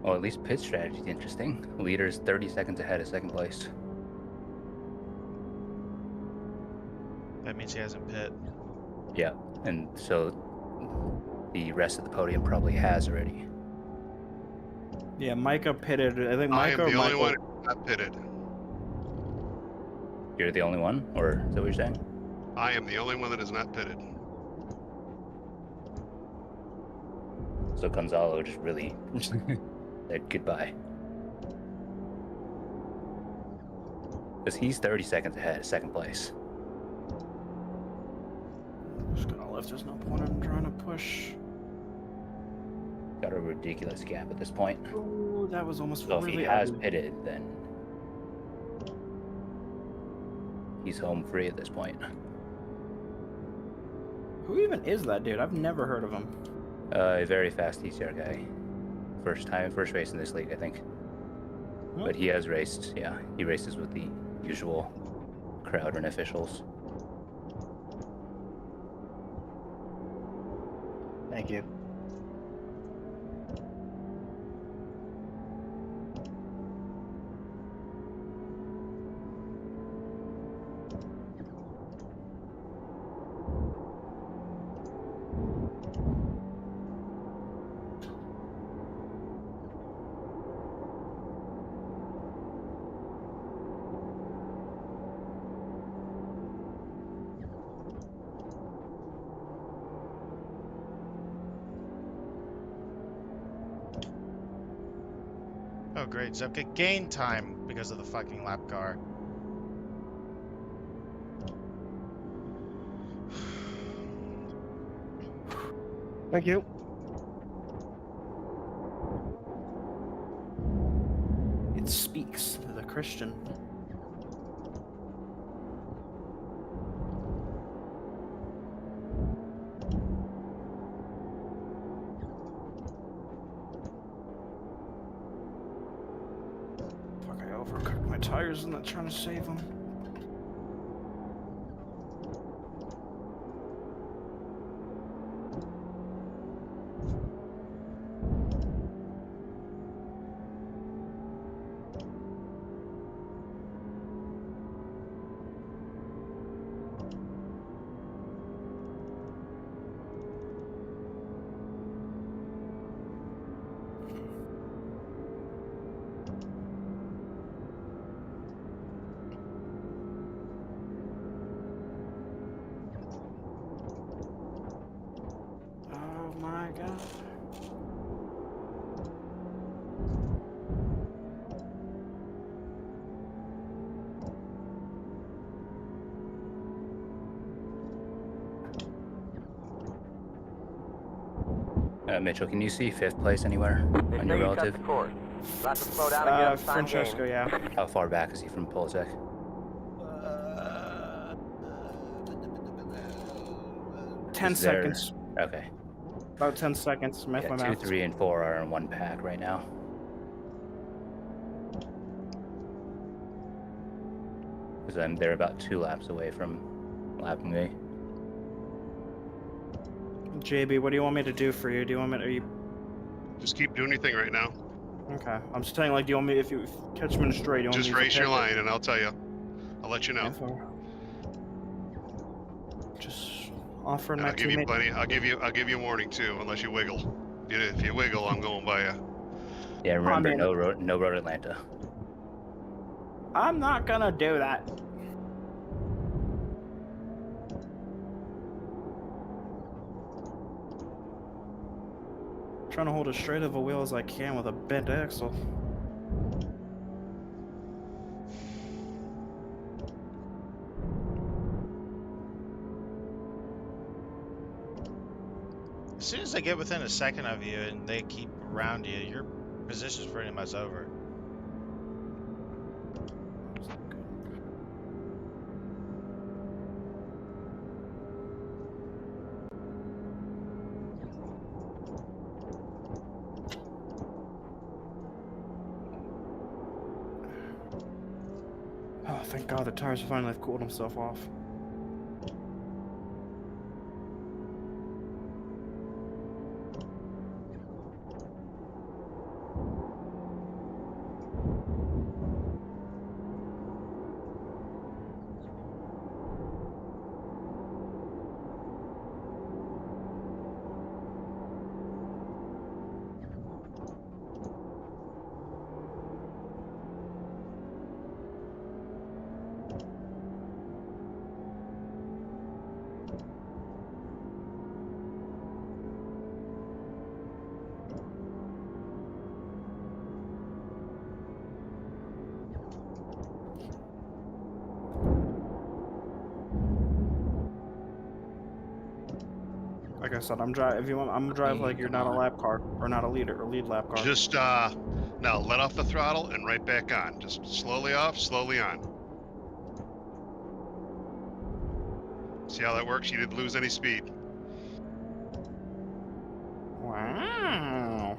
Well, at least pit strategy is interesting. Leader's 30 seconds ahead of second place. That means he hasn't pit. Yeah, and so the rest of the podium probably has already. Yeah, Micah pitted. I think I am Micah or the only Michael. one who's not pitted. You're the only one, or is that what you're saying? I am the only one that is not pitted. So Gonzalo just really said goodbye. Because he's 30 seconds ahead of second place. Just gonna lift. There's no point in trying to push. Got a ridiculous gap at this point. Ooh, that was almost So if really he has ugly. pitted, then he's home free at this point. Who even is that dude? I've never heard of him. A very fast TCR guy. First race in this league, I think. But he has raced, yeah. He races with the usual crowd and officials. Thank you. Oh, great. Zepka gained time because of the fucking lap car. Thank you. It speaks to the Christian. Fuck, I overcooked my tires and not trying to save them. Oh my god. Mitchell, can you see 5th place anywhere They on say your you cut relative? the course. Got to slow down and get up time Francesco, gain. yeah. How far back is he from Polsek? 10 Is there- seconds. Okay. About 10 seconds. Math Yeah, my 2, math. 3, and 4 are in one pack right now. Because they're about 2 laps away from lapping me. JB, what do you want me to do for you? Do you want me to... Are you... Just keep doing your thing right now. Okay. I'm just saying, like, do you want me... If you catch me in a straight, do you want Just me to race your pick it? line, and I'll tell you. I'll let you know. Just offering And my I'll give you teammate... plenty. I'll give you warning too, unless you wiggle. If you wiggle, I'm going by you. Yeah, remember, mean- no road Atlanta. I'm not gonna do that. Trying to hold as straight of a wheel as I can with a bent axle. As soon as they get within a second of you and they keep around you, your position's pretty much over. Oh, thank God the tires finally have cooled himself off. Like I said, I'm drive. If you want, I'm gonna drive like you're not a lap car or not a leader or lead lap car. Just now let off the throttle and right back on. Just slowly off, slowly on. See how that works? You didn't lose any speed. Wow.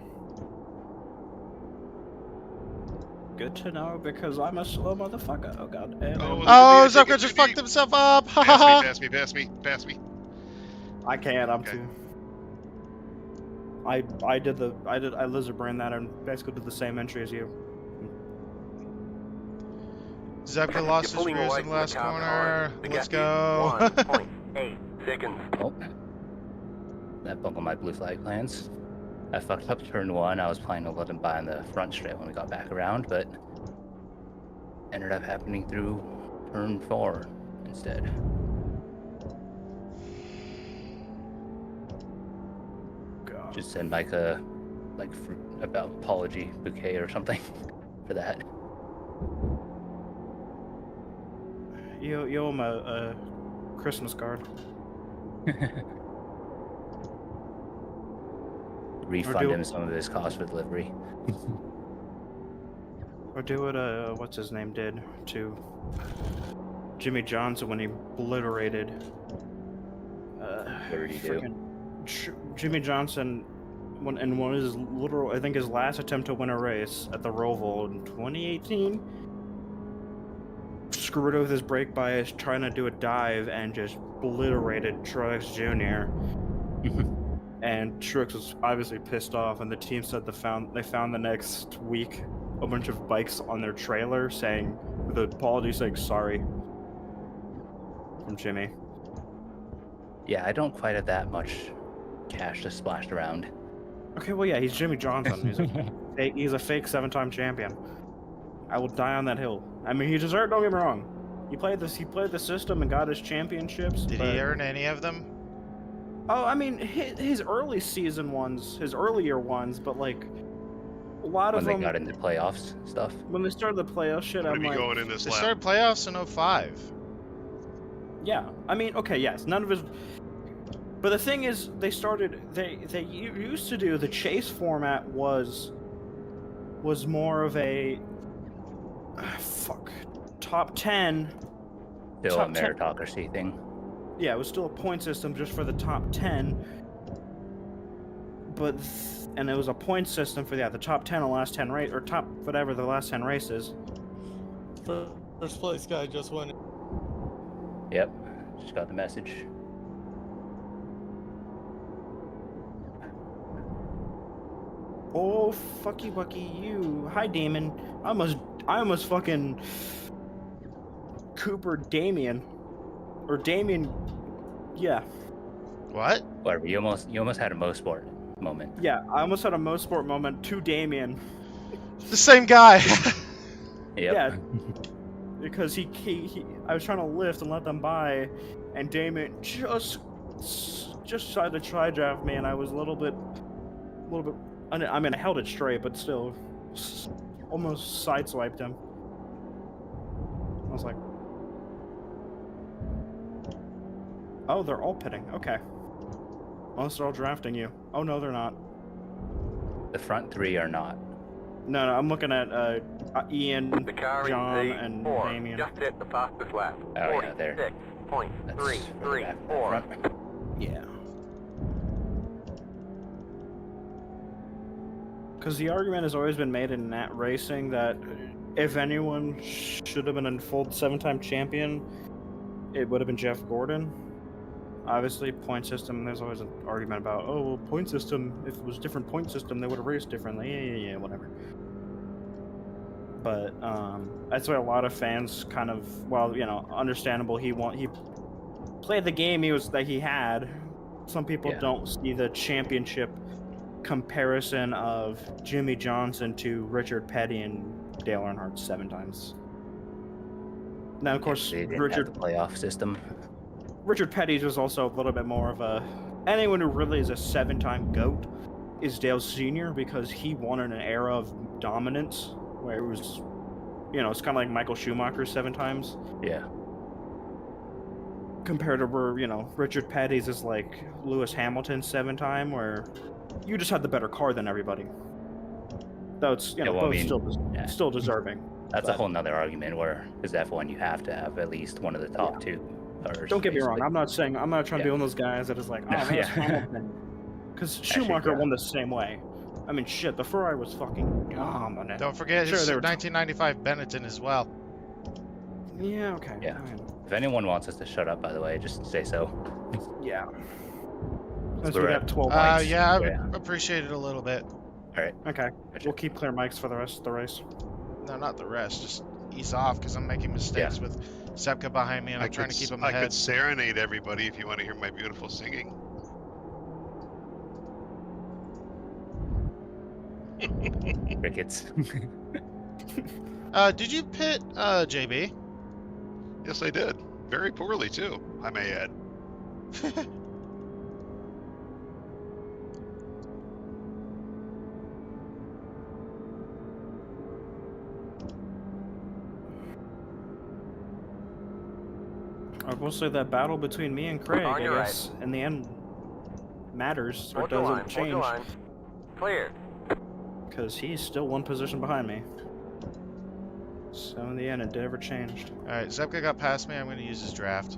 Good to know because I'm a slow motherfucker. Oh god. Oh, Zucker just fucked himself up. Pass me. I can't. I'm Okay. too. I lizard brain that and basically did the same entry as you. Zucker lost his pulling rears away in the from the last car corner. hard. The Let's gap is go. 1.8 seconds. Oh, that bungled my blue flag plans. I fucked up turn 1. I was planning to let him by on the front straight when we got back around, but ended up happening through turn 4 instead. God. Just send Mike a about apology bouquet or something for that. You owe him a Christmas card. Refund him some of his cost for delivery. Or do what what's his name did to Jimmy Johnson when he obliterated. What did he do? Jimmy Johnson, in one of his literal, I think his last attempt to win a race at the Roval in 2018, screwed with his brake bias trying to do a dive and just obliterated Truex Jr. And Truex was obviously pissed off, and the team said they found the next week a bunch of bikes on their trailer saying, with an apology saying sorry from Jimmy. Yeah, I don't quite have that much cash to splash around. Okay, well, yeah, he's Jimmy Johnson. He's a fake 7-time champion. I will die on that hill. I mean, he deserved. Don't get me wrong. He played the system and got his championships. Did he earn any of them? Oh, I mean, his early season ones, his earlier ones, but like a lot of them. When they got into playoffs stuff. When they started the playoff shit, I'm like, going in this They lap? started playoffs in 05. yeah. I mean, okay, yes, none of his. But the thing is, they used to do the chase format was more of a top 10. Still a top 10. meritocracy thing. Yeah, it was still a point system just for the top 10. But and it was a point system for the top 10 the last 10 race or top whatever the last 10 races. First place guy just won. Yep, just got the message. Oh, fucky wucky you. Hi, Damon. I almost fucking Cooper Damien. Or Damien. Yeah. What? Whatever, you almost had a Mosport moment. Yeah, I almost had a Mosport moment to Damien. The same guy. Yep. Yeah. Because he I was trying to lift and let them by, and Damien just tried to tri-draft me, and I was a little bit. I mean, I held it straight, but still, almost sideswiped him. I was like, "Oh, they're all pitting. Okay. Unless they're all drafting you. Oh no, they're not. The front 3 are not. No, I'm looking at Ian, The car John, in and Z4 Damien. just hit the fastest lap. Oh, yeah, there. That's for the 46.334. back and front. Yeah. Because the argument has always been made in Nat Racing that if anyone should have been a full 7-time champion, it would have been Jeff Gordon. Obviously, point system, there's always an argument about, oh, well, point system, if it was a different point system, they would have raced differently. Yeah, whatever. But that's why a lot of fans kind of, well, understandable, he played the game that he had. Some people don't see the championship comparison of Jimmy Johnson to Richard Petty and Dale Earnhardt 7 times. Now, of course, They didn't have the playoff system. Richard Petty's was also a little bit more of a. Anyone who really is a 7-time GOAT is Dale Sr. because he won in an era of dominance where it was, it's kind of like Michael Schumacher 7 times. Yeah. Compared to where, Richard Petty's is like Lewis Hamilton 7-time, where you just had the better car than everybody. Though it's, both still deserving. That's a whole nother argument where, because F1 you have to have at least one of the top 2. Or Don't get me wrong. basically- I'm not trying to Yeah. be one of those guys that is like, oh, No, man, that's yeah. my opinion. Because Schumacher yeah. won the same way. I mean, shit, the Ferrari was fucking dominant. Don't forget Sure, his they were 1995 Benetton as well. Yeah, okay. Yeah. Fine. If anyone wants us to shut up, by the way, just say so. Yeah. Since Since we we're got at- 12 mics. Yeah, I would Yeah. appreciate it a little bit. All right. Okay. Gotcha. We'll keep clear mics for the rest of the race. No, not the rest. Just ease off because I'm making mistakes with Sepka behind me and I'm trying to keep him I ahead. could serenade everybody if you want to hear my beautiful singing. Crickets. Did you pit JB? Yes, I did. Very poorly too, I may add. I will say that battle between me and Craig, On I your guess, in the end, matters or Hold your line, doesn't hold your change. line. Clear. Because he's still one position behind me. So in the end, it never changed. Alright, Zepka got past me. I'm going to use his draft.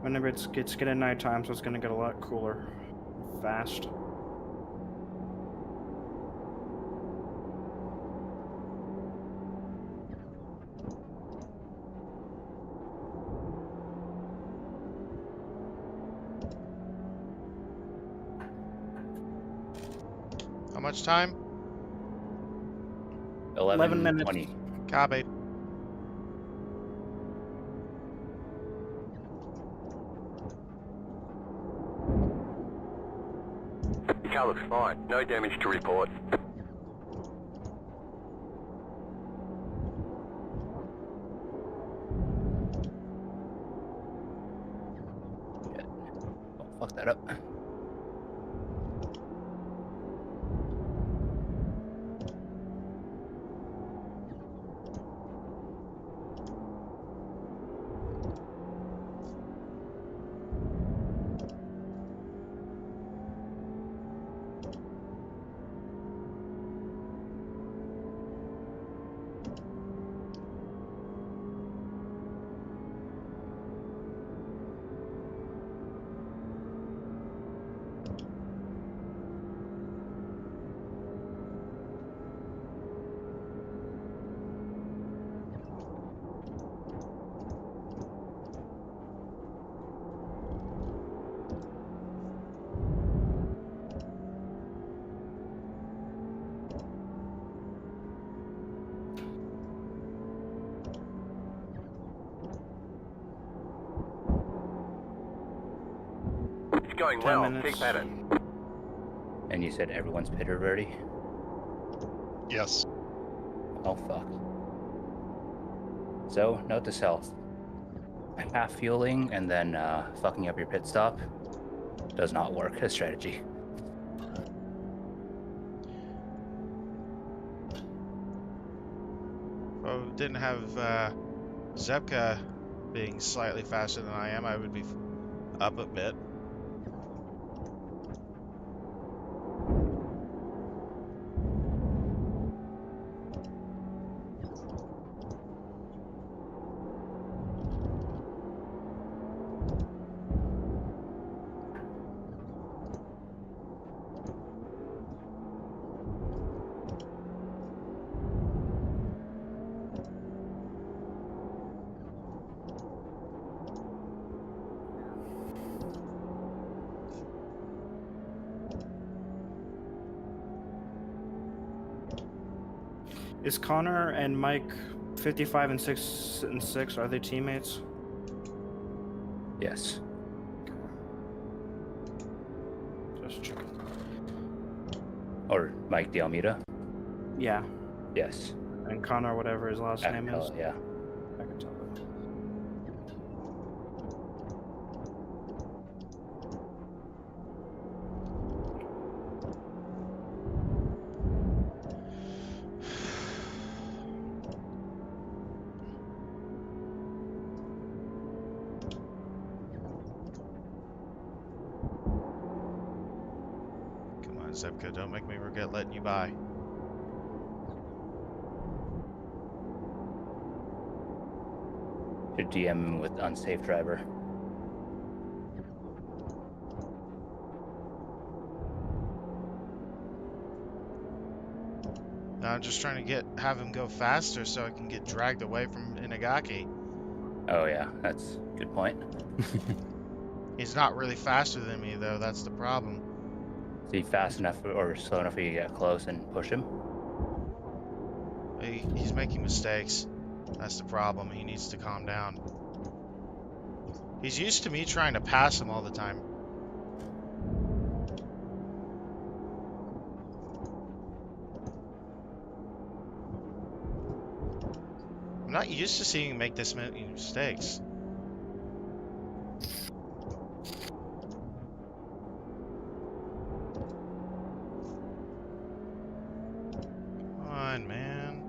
Whenever it's getting nighttime, so it's gonna get a lot cooler. Fast. How much time? 11 minutes. 20. Copy. Your car looks fine. No damage to report. Don't fuck that up. It's going 10 well. minutes. Keep at it. And you said everyone's pitted already? Yes. Oh, fuck. So, note to self. Half fueling and then fucking up your pit stop does not work as strategy. If I didn't have Zepka being slightly faster than I am, I would be up a bit. Is Connor and Mike 55 and 6? Are they teammates? Yes. Just checking. Or Mike D'Almeida? Yeah. Yes. And Connor, whatever his last name is. Yeah. I can tell that. Come on, Zepka, don't make me regret letting you by. Should DM him with unsafe driver. No, I'm just trying to have him go faster so I can get dragged away from Inagaki. Oh yeah, that's a good point. He's not really faster than me though, that's the problem. Is he fast enough or slow enough for you to get close and push him? He's making mistakes. That's the problem. He needs to calm down. He's used to me trying to pass him all the time. I'm not used to seeing him make this many mistakes. Come on, man.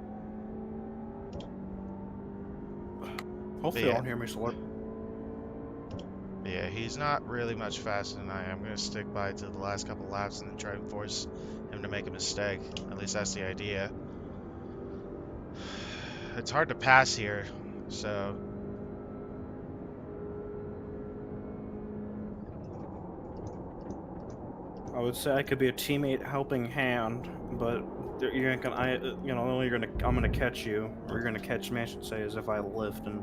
Hopefully, Yeah. you don't hear me slurp. Yeah, he's not really much faster than I am. I'm going to stick by to the last couple laps and then try and force him to make a mistake. At least that's the idea. It's hard to pass here, so... I would say I could be a teammate helping hand, but you're not gonna. Only I'm gonna catch you, or you're gonna catch me. I should say, is if I lift, and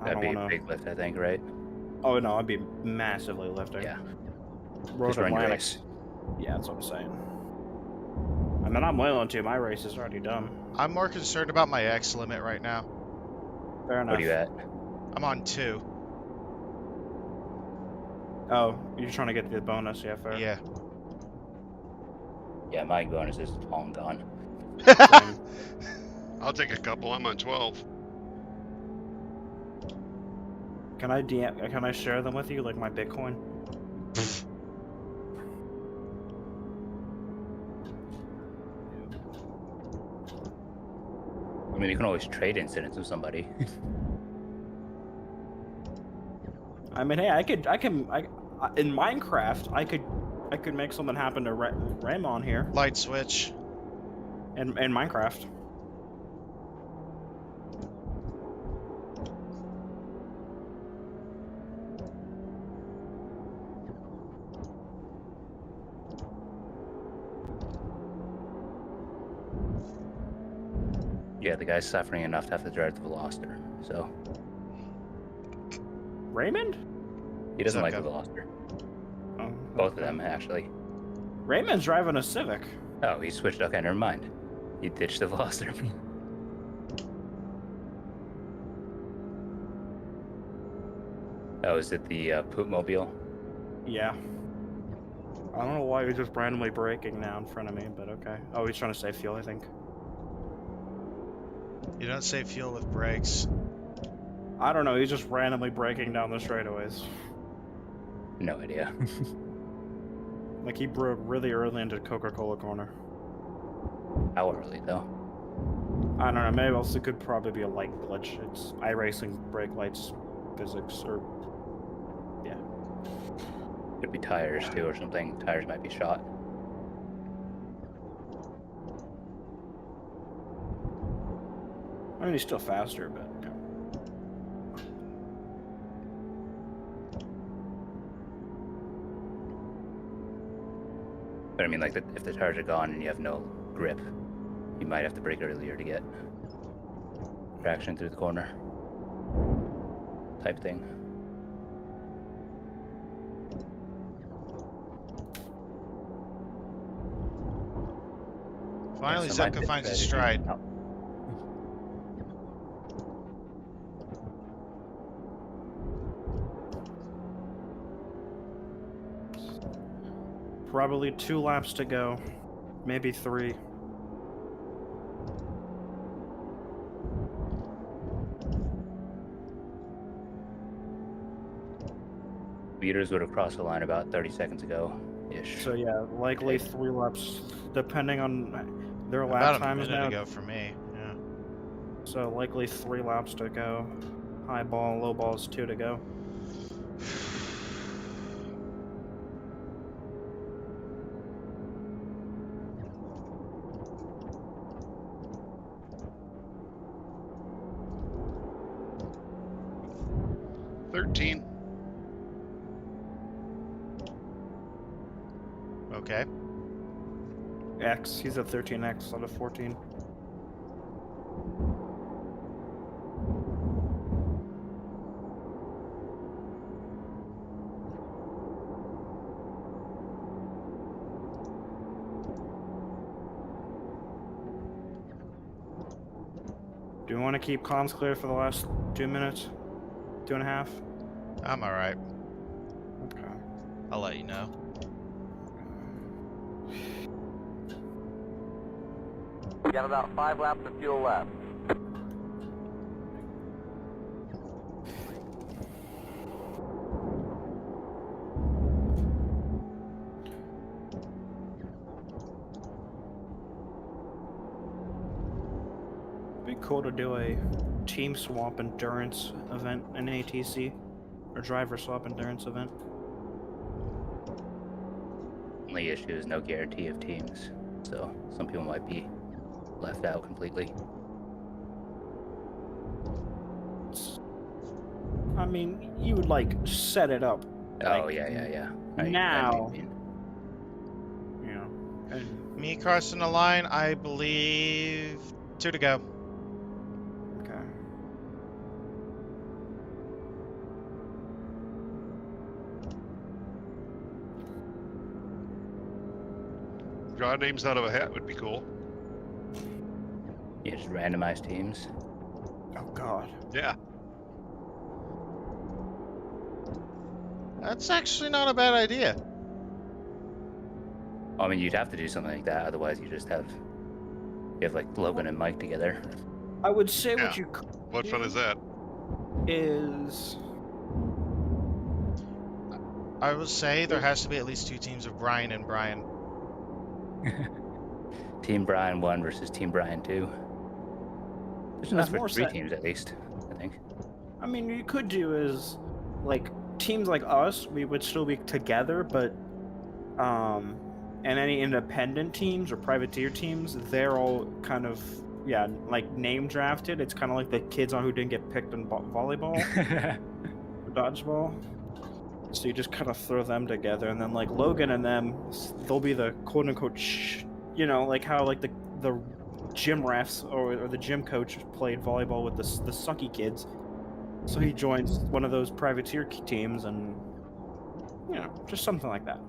I That'd don't be wanna. a big lift, I think, right? Oh no, I'd be massively lifting. Yeah. Road Just run your Atlantic. race. Yeah, that's what I'm saying. I mean, I'm willing to. My race is already done. I'm more concerned about my X limit right now. Fair enough. What are you at? I'm on 2. Oh, you're trying to get the bonus, yeah, fair. Yeah. Yeah, my bonus is long gone. Same. I'll take a couple. I'm on 12. Can I share them with you, like my Bitcoin? I mean, you can always trade incidents with somebody. I mean, hey, I in Minecraft, I could make something happen to Raymond here Light switch. in Minecraft. Yeah, the guy's suffering enough to have to drive the Veloster, so Raymond? he doesn't like the Okay. Veloster. Oh, Both of them, actually. Raymond's driving a Civic. Oh, he switched. Okay, never mind. He ditched the Veloster. Oh, is it the poop mobile? Yeah. I don't know why he was just randomly braking now in front of me, but okay. Oh, he's trying to save fuel, I think. You don't save fuel with brakes. I don't know. He's just randomly braking down the straightaways. No idea. Like he broke really early into Coca-Cola corner. How early, though? I don't know. Maybe also it could probably be a light glitch. It's iRacing brake lights physics, or yeah. Could be tires, too, or something. Tires might be shot. I mean, he's still faster, but yeah. But I mean, like, if the tires are gone and you have no grip, you might have to brake earlier to get traction through the corner. Type thing. Finally, Yeah, so mine Zepka did finds his strategy. stride. Oh. Probably 2 laps to go, maybe 3. Leaders would have crossed the line about 30 seconds ago, ish. So yeah, likely Okay. 3 laps, depending on their lap About a times minute now. ago for me. Yeah. So likely 3 laps to go. High ball, low ball is 2 to go. 13. Okay. X. He's at 13X out of 14. Do we want to keep comms clear for the last 2 minutes? 2.5? I'm alright. Okay. I'll let you know. You got about 5 laps of fuel left. Be cool to do a team swap endurance event in ATC, or driver swap endurance event. Only issue is no guarantee of teams, so some people might be left out completely. I mean, you would like set it up. Oh like, yeah. I know what Now, you mean. you know, and Me crossing the line, I believe 2 to go. okay. Draw names out of a hat would be cool. Yeah, just randomized teams. Oh God. Yeah. That's actually not a bad idea. I mean, you'd have to do something like that, otherwise you just have like Logan and Mike together. I would say Yeah. what you could What fun is that? is I will say there has to be at least 2 teams of Brian and Brian. Team Brian 1 versus Team Brian 2. There's enough for more 3 set. teams at least, I think. I mean, what you could do is like teams like us, we would still be together, but and any independent teams or privateer teams, they're all kind of like name drafted. It's kind of like the kids on who didn't get picked in volleyball or dodgeball. So you just kind of throw them together, and then like Logan and them, they'll be the quote unquote, like how like the gym refs or the gym coach played volleyball with the sucky kids. So he joins one of those privateer teams, and just something like that.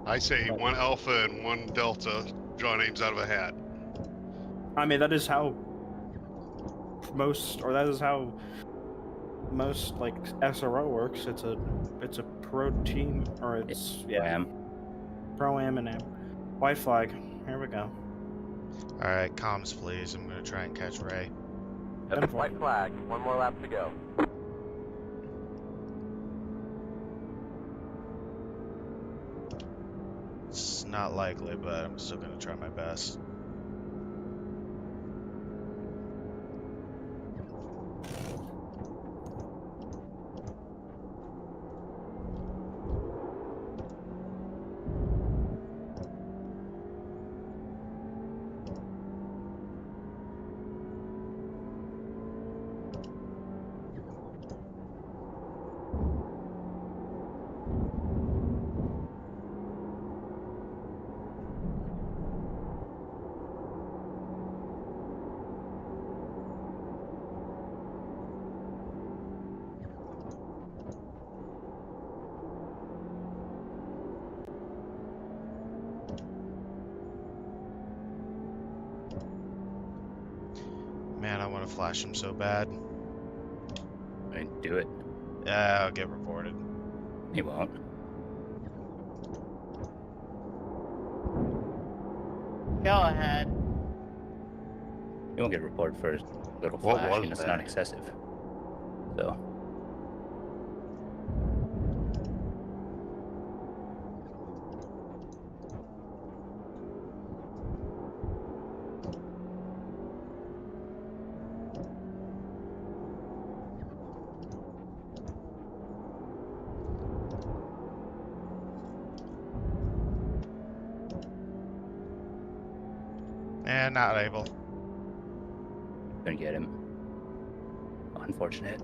I say 1 Alpha and 1 Delta. Draw names out of a hat. I mean, that is how most like SRO works. It's a pro team, or it's pro am and am. White flag. Here we go. Alright, comms please. I'm gonna try and catch Ray. White flag. 1 more lap to go. It's not likely, but I'm still gonna try my best. Man, I want to flash him so bad. I mean, do it. Yeah, I'll get reported. He won't. Go ahead. You won't get reported for a little What flash, was it's that? not excessive. So. And not able. Gonna get him. Unfortunate.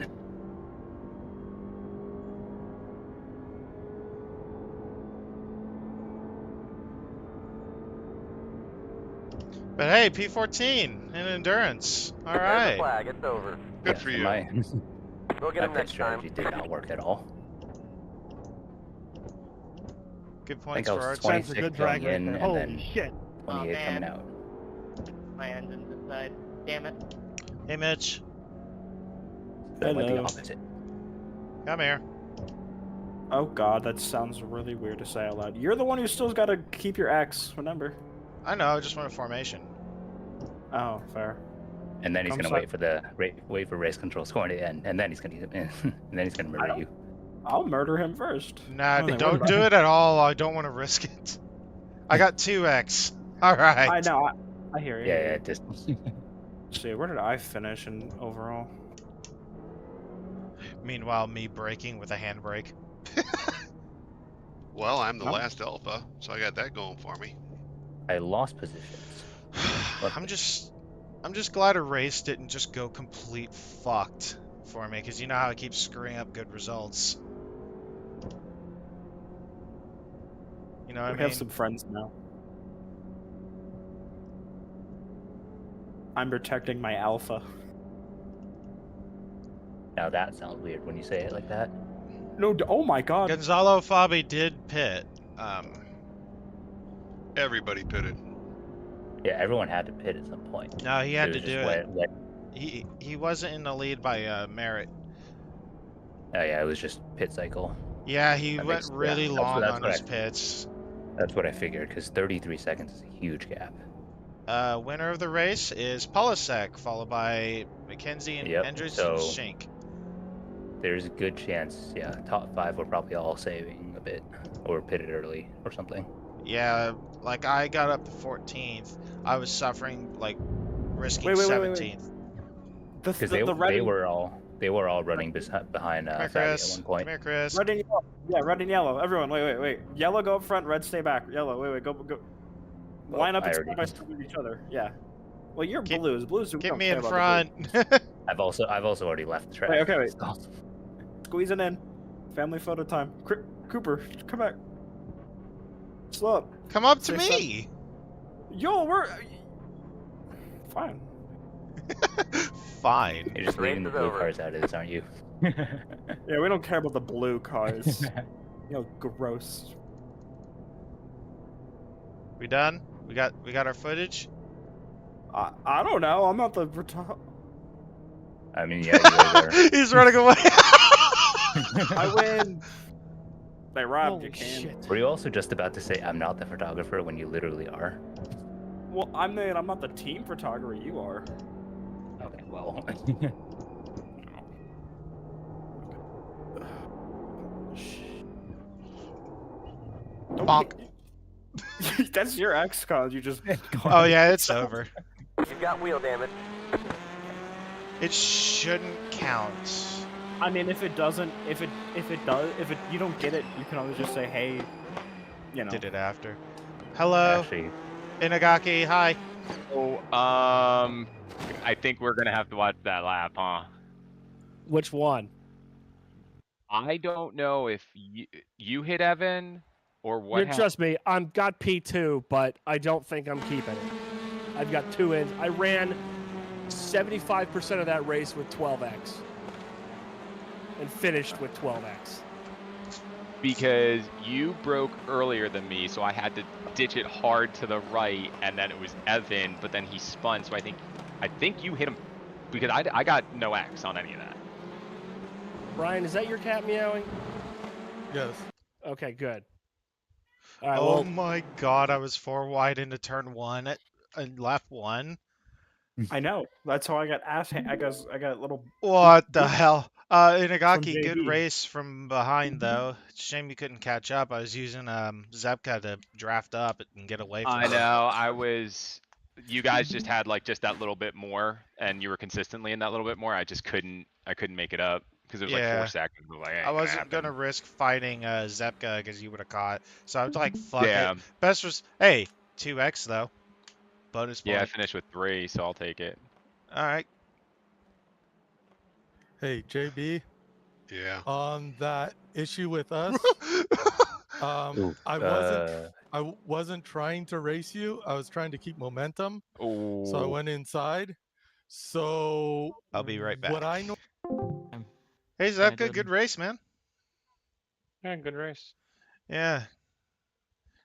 But hey, P14 in endurance. All There's the right. flag. It's over. Good Yeah, for so you. my We'll get my him pit next time. strategy did not work at all. Good I think points I for was our That's a 26 good going drag right in there. and Holy then shit. 28 coming man. out. My engine's inside. Damn it. Hey, Mitch. So I went the Hello. opposite. Come here. Oh god, that sounds really weird to say out loud. You're the one who still's got to keep your X. Remember? I know. I just want a formation. Oh, fair. And then he's Come gonna side- wait for the wait for race control score to end, and then he's gonna and then he's gonna murder you. I'll murder him first. Nah, Oh, they don't were- do it at all. I don't want to risk it. I got 2x. All right. I know. I hear you. Yeah, just Let's see, where did I finish in overall? Meanwhile, me braking with a handbrake. Well, I'm the Oh. last alpha, so I got that going for me. I lost positions. I'm just glad a race didn't just go complete fucked for me, because you know how I keep screwing up good results. You know what I We mean? have some friends now. I'm protecting my alpha. Now that sounds weird when you say it like that. No, oh my god. Gonzalo Fabi did pit. Everybody pitted. Yeah, everyone had to pit at some point. No, he had It to was do just it. He wasn't in the lead by merit. Oh yeah, it was just pit cycle. Yeah, he That went makes- really yeah, long that's on what his I- pits. That's what I figured, because 33 seconds is a huge gap. Winner of the race is Polisek, followed by Mackenzie and Yep, Hendricks so- and Shank. There's a good chance, yeah, top 5 were probably all saving a bit, or pitted early, or something. Yeah, like I got up to 14th. I was suffering, like risking Wait. 17th. Because The red they and- were all running behind Come here, Fabi Chris. at one point. Come here, Chris. Red and yellow. Yeah, red and yellow. Everyone, wait. Yellow go up front, red stay back. Yellow, wait, go. Well, Line up I and already- side by side with each other. Yeah. Well, you're Get- blues. Blues. we Get don't me care in about the front. I've also already left the track. Wait, okay, wait. so- blue. Squeezing in. Family photo time. Cooper, come back. Slow up. Come up to Say me. Yo, we're fine. Fine. You're just Race leaving the is blue over. cars out of this, aren't you? Yeah, we don't care about the blue cars. Gross. We done? We got our footage? I don't know. I'm not the I mean, yeah, you guys are. He's running away. I win. They robbed Holy you, can. shit. Were you also just about to say I'm not the photographer when you literally are? Well, I'm not the team photographer. You are. Okay, well. Bonk. That's your ex-con. You just. Oh yeah, it's over. You've got wheel damage. It shouldn't count. I mean, if it doesn't, if you don't get it, you can always just say, hey, Did it after. Hello, Actually, Inagaki. Hi. So, I think we're gonna have to watch that lap, huh? Which one? I don't know if you hit Evan or what. Trust me, I'm got P2, but I don't think I'm keeping it. I've got 2 ends. I ran 75% of that race with 12x and finished with 12x. Because you broke earlier than me, so I had to ditch it hard to the right, and then it was Evan, but then he spun, so I think you hit him because I got no X on any of that. Brian, is that your cat meowing? Yes. Okay, good. All right, Oh well, my god, I was 4 wide into turn 1 at lap 1. I know. That's how I got ass. I got little. What the hell? Inagaki, From good JB. race from behind though. Shame you couldn't catch up. I was using Zepka to draft up and get away from I him. know. You guys just had just that little bit more, and you were consistently in that little bit more. I couldn't make it up because it was like Yeah. 4 seconds. It was like, I wasn't gonna risk fighting Zepka because you would have caught. So I was like, fuck Yeah. it. Best was 2x though. Bonus point. Yeah, I finished with 3, so I'll take it. All right. Hey, JB, Yeah. on that issue with us, Ooh, I wasn't trying to race you. I was trying to keep momentum. So I Oh. went inside. So I'll be right what back. I know. Hey, Zepka, good race, man. Yeah, good race. Yeah.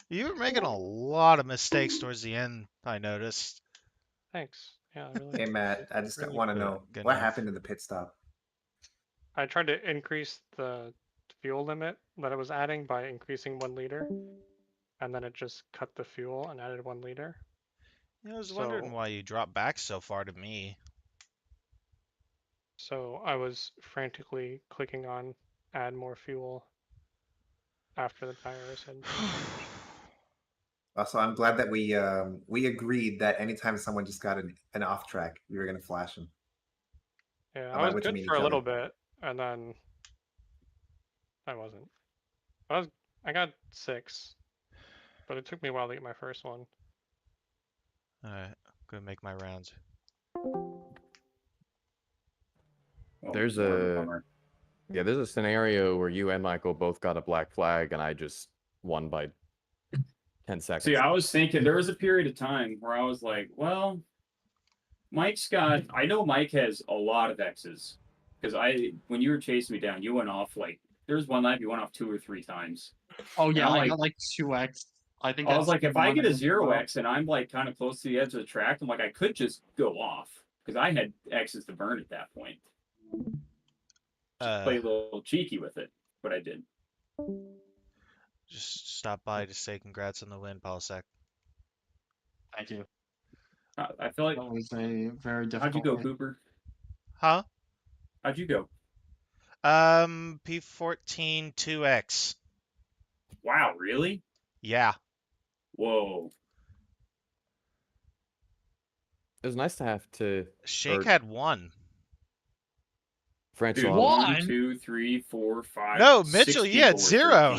You were making a lot of mistakes towards the end, I noticed. Thanks. Yeah, really. Hey Matt, I just Really want to good- know good what enough. happened to the pit stop. I tried to increase the fuel limit that it was adding by increasing 1 liter, and then it just cut the fuel and added 1 liter. Yeah, I was wondering why you dropped back so far to me. So I was frantically clicking on add more fuel after the tires had been changed. Also, I'm glad that we agreed that anytime someone just got an off track, we were gonna flash them. Yeah, By I was which you good mean for each a little other. bit, and then I wasn't. I got 6, but it took me a while to get my first one. Alright, gonna make my rounds. There's there's a scenario where you and Michael both got a black flag, and I just won by 10 seconds. See, I was thinking there was a period of time where I was like, well, Mike's got. I know Mike has a lot of X's because when you were chasing me down, you went off like there was one lap you went off 2 or 3 times. Oh yeah, I got like 2x. I think I was like, if I get a as well. 0x and I'm like kind of close to the edge of the track, I'm like, I could just go off because I had X's to burn at that point. Just play a little cheeky with it, but I did. Just stop by to say congrats on the win, Polsek. Thank you. I feel like that was a very difficult. How'd you go, race. Cooper? Huh? How'd you go? P14 2X. Wow, really? Yeah. Whoa. It was nice to have to. Shake had 1. Francois. Dude, 1, 2, 3, 4, 5. No, Mitchell, you had 0.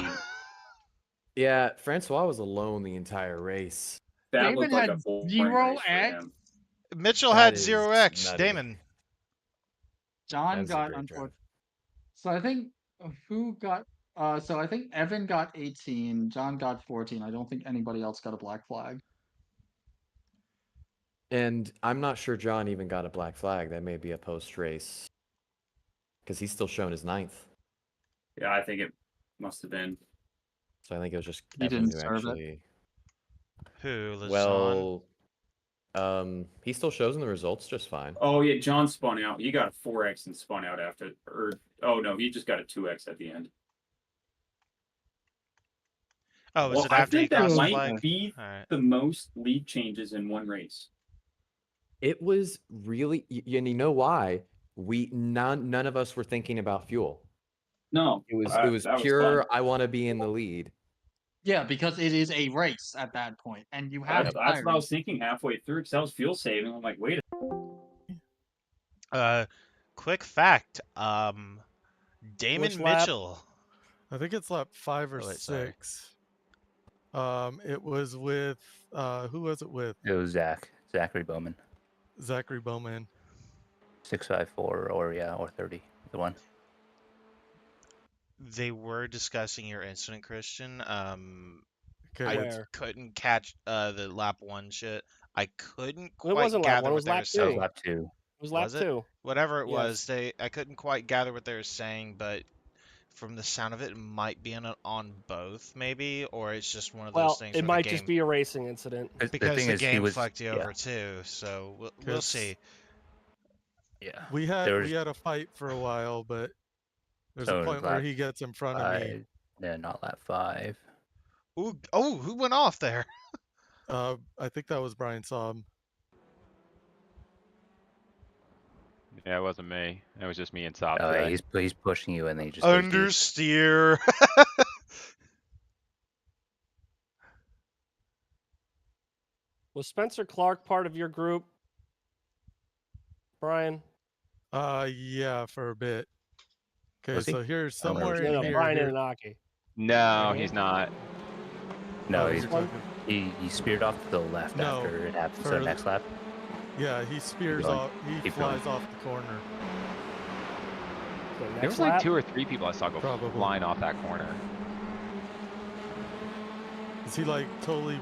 Yeah, Francois was alone the entire race. That David looked like had a boring 0 race for X. him. Mitchell That had is 0x. nutty. Damon. John That's a got great unfortunate. So I think who got? So I think Evan got 18. John got 14. I don't think anybody else got a black flag. And I'm not sure John even got a black flag. That may be a post race. Because he's still shown his 9th. Yeah, I think it must have been. So I think it was just He Evan didn't who serve it. actually. Who? Lazan? Well, he still shows in the results just fine. Oh yeah, John spun out. He got a 4x and spun out after. Oh no, he just got a 2x at the end. Oh, was Well, it I after he think that crossed the might flag? be Alright. the most lead changes in one race. It was really, and you know why? None of us were thinking about fuel. No, It was that was pure. fun. I want to be in the lead. Yeah, because it is a race at that point, and you have. That's what I was thinking halfway through because I was fuel saving. I'm like, wait. Quick fact. Damon Which lap? Mitchell. I think it's lap 5 or Oh, wait, sorry. 6. It was with who was it with? It was Zachary Bowman. Zachary Bowman. 654 or 30. The one. They were discussing your incident, Christian. Okay, I Where? couldn't catch the lap 1 shit. I couldn't It quite wasn't lap gather 1, it what was they were lap 2. saying. That was lap 2. It was lap Was it? 2. Whatever it Yes. was, I couldn't quite gather what they were saying, but from the sound of it, it might be on both, maybe, or it's just one of those Well, things. it where might the just game, be a racing incident. because the he game was, fucked you yeah. over too. So we'll see. Yeah. We had a fight for a while, but there's So a point where he gets in front of me. Yeah, not lap 5. Ooh, oh, who went off there? I think that was Brian Saab. Yeah, it wasn't me. It was just me and Saab. Oh, today. he's pushing you, and then he just goes deep. Understeer. Was Spencer Clark part of your group, Brian? Yeah, for a bit. Okay, Was he? so here's I don't know. somewhere in No, here. Brian here- Anunnaki. No, he's not. No, Oh, he's, you're talking- he speared off to the left No, after it happened. So for- next lap. Yeah, he spears going. off. He Keep flies going. off the corner. So There next was like lap? 2 or 3 people I saw go Probably. flying off that corner. Because he like totally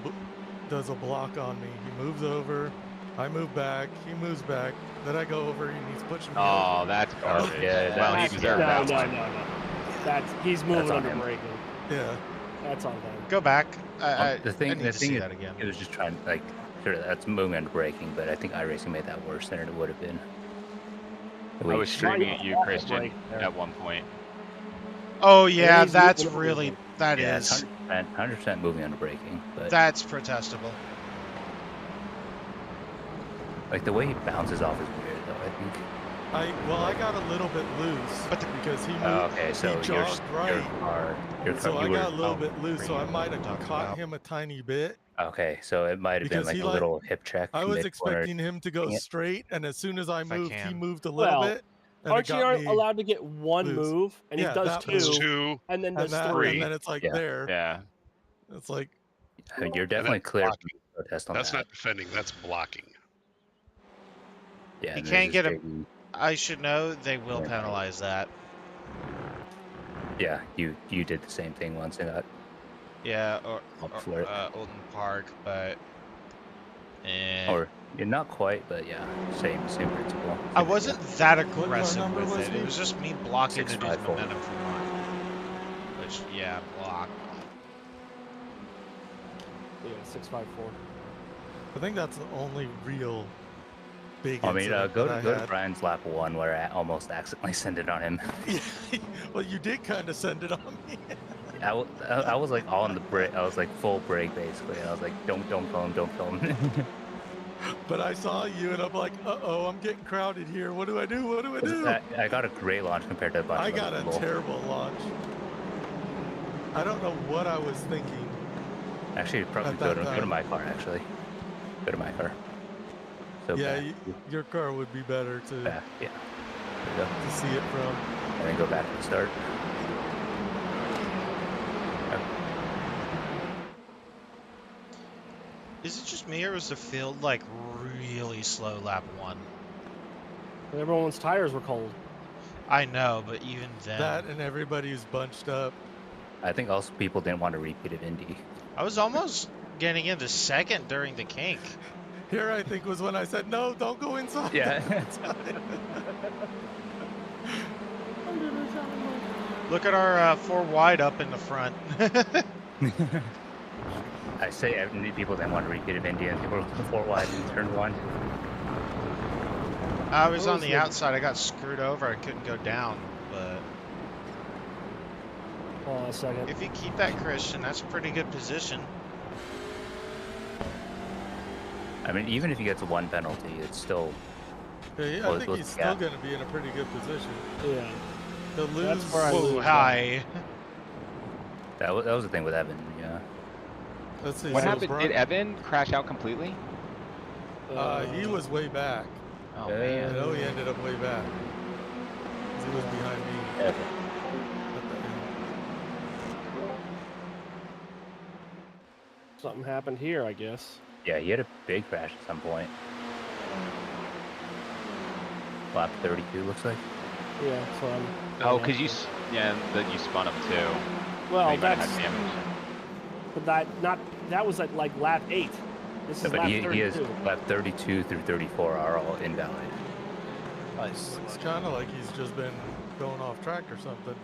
does a block on me. He moves over, I move back, he moves back, then I go over and he's pushing me Oh, over. that's garbage. Yeah, Well, he that's- deserved no, that no, one. That's he's moving on under him. braking. Yeah. That's on him. Go back. I The thing, need the to thing see is, that again. it was just trying like, sure, that's moving under braking, but I think iRacing made that worse than it would have been. I was streaming at you, Christian, at one point. Oh yeah, that's really that yeah, is. it's 100% moving under braking, but That's protestable. like the way he bounces off is weird though. I think. I got a little bit loose because he moved. Okay, so he jogged right. So I got a little bit loose, so I might have caught him a tiny bit. Okay, so it might have been Because like he a little hip check. I was mid-corner. expecting him to go Dang it. straight, and as soon as I moved, he can. moved a little bit. And Aren't it you got aren't me allowed to get one loose. move, and he Yeah, does that two, move. and then does that, three. and then it's like Yeah. there. Yeah. It's like You're definitely that's clear blocking. from protest on That's that. not defending. That's blocking. Yeah, You and can't there's get this a. JD. I should know they will Yeah. penalize that. Yeah, you did the same thing once and got Yeah, up for it. Olden Park, but. Or yeah, not quite, but yeah, same principle. I wasn't that aggressive number with was it. he? It was just me blocking to do 654. momentum for one. Which, yeah, block. Yeah, 654. I think that's the only real big. I mean, incident go that to I had. Brian's lap 1 where I almost accidentally sent it on him. Well, you did kind of send it on me. I was like on the brake. I was like full brake basically, and I was like, don't kill him, don't kill him. But I saw you, and I'm like, uh-oh, I'm getting crowded here. What do I do? What do I do? I got a great launch compared to a bunch I of got other a people. terrible launch. I don't know what I was thinking. Actually, probably At go that to time. my car. Actually, go to my car. So Yeah, back. your car would be better to Back, yeah. There you go. to see it from. And then go back to the start. Is it just me, or was the field, like, really slow lap 1? Everyone's tires were cold. I know, but even then. That and everybody's bunched up. I think also people didn't want to repeat of Indy. I was almost getting into second during the kink. Here, I think, was when I said, no, don't go inside. Yeah. Look at our 4 wide up in the front. I say people didn't want to repeat of Indy, and people were 4 wide in turn 1. I was on the outside. I got screwed over. I couldn't go down, but. Hold on a second. If you keep that, Christian, that's a pretty good position. I mean, even if he gets 1 penalty, it's still. Yeah, I think he's still going to be in a pretty good position. Yeah. He'll lose. That's where I Whoa, lose. hi. That was the thing with Evan, yeah. Let's see. What so happened? Brian- Did Evan crash out completely? He was way back. Oh I man. know he ended up way back. 'Cause he was behind me. Yeah. At the end. Something happened here, I guess. Yeah, he had a big crash at some point. Lap 32 looks like. Yeah, so I'm. Oh, because then you spun him too. Well, So you might have that's. had damage. But that was at like lap 8. This No, is but lap he 32. is lap 32 through 34 are all invalid. It's kind of like he's just been going off track or something.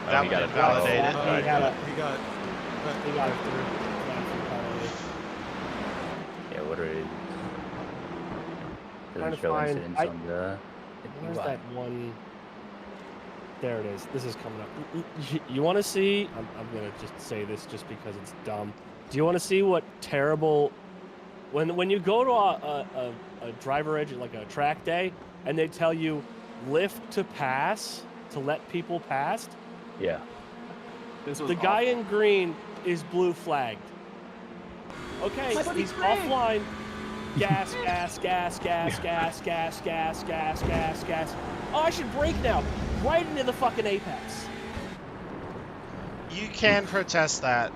That he would got invalidate it. Oh, He got a- he got. He got Yeah, what are it? Trying Doesn't to show find- incidents I- on the. Where's that one? There it is. This is coming up. You want to see? I'm gonna just say this just because it's dumb. Do you want to see what terrible? When you go to a driver edge, like a track day, and they tell you lift to pass to let people past, Yeah. the guy in green is blue flagged. Okay, he's offline. Gas, gas, gas, gas, gas, gas, gas, gas, gas, gas. Oh, I should brake now. Right into the fucking apex. You can protest that.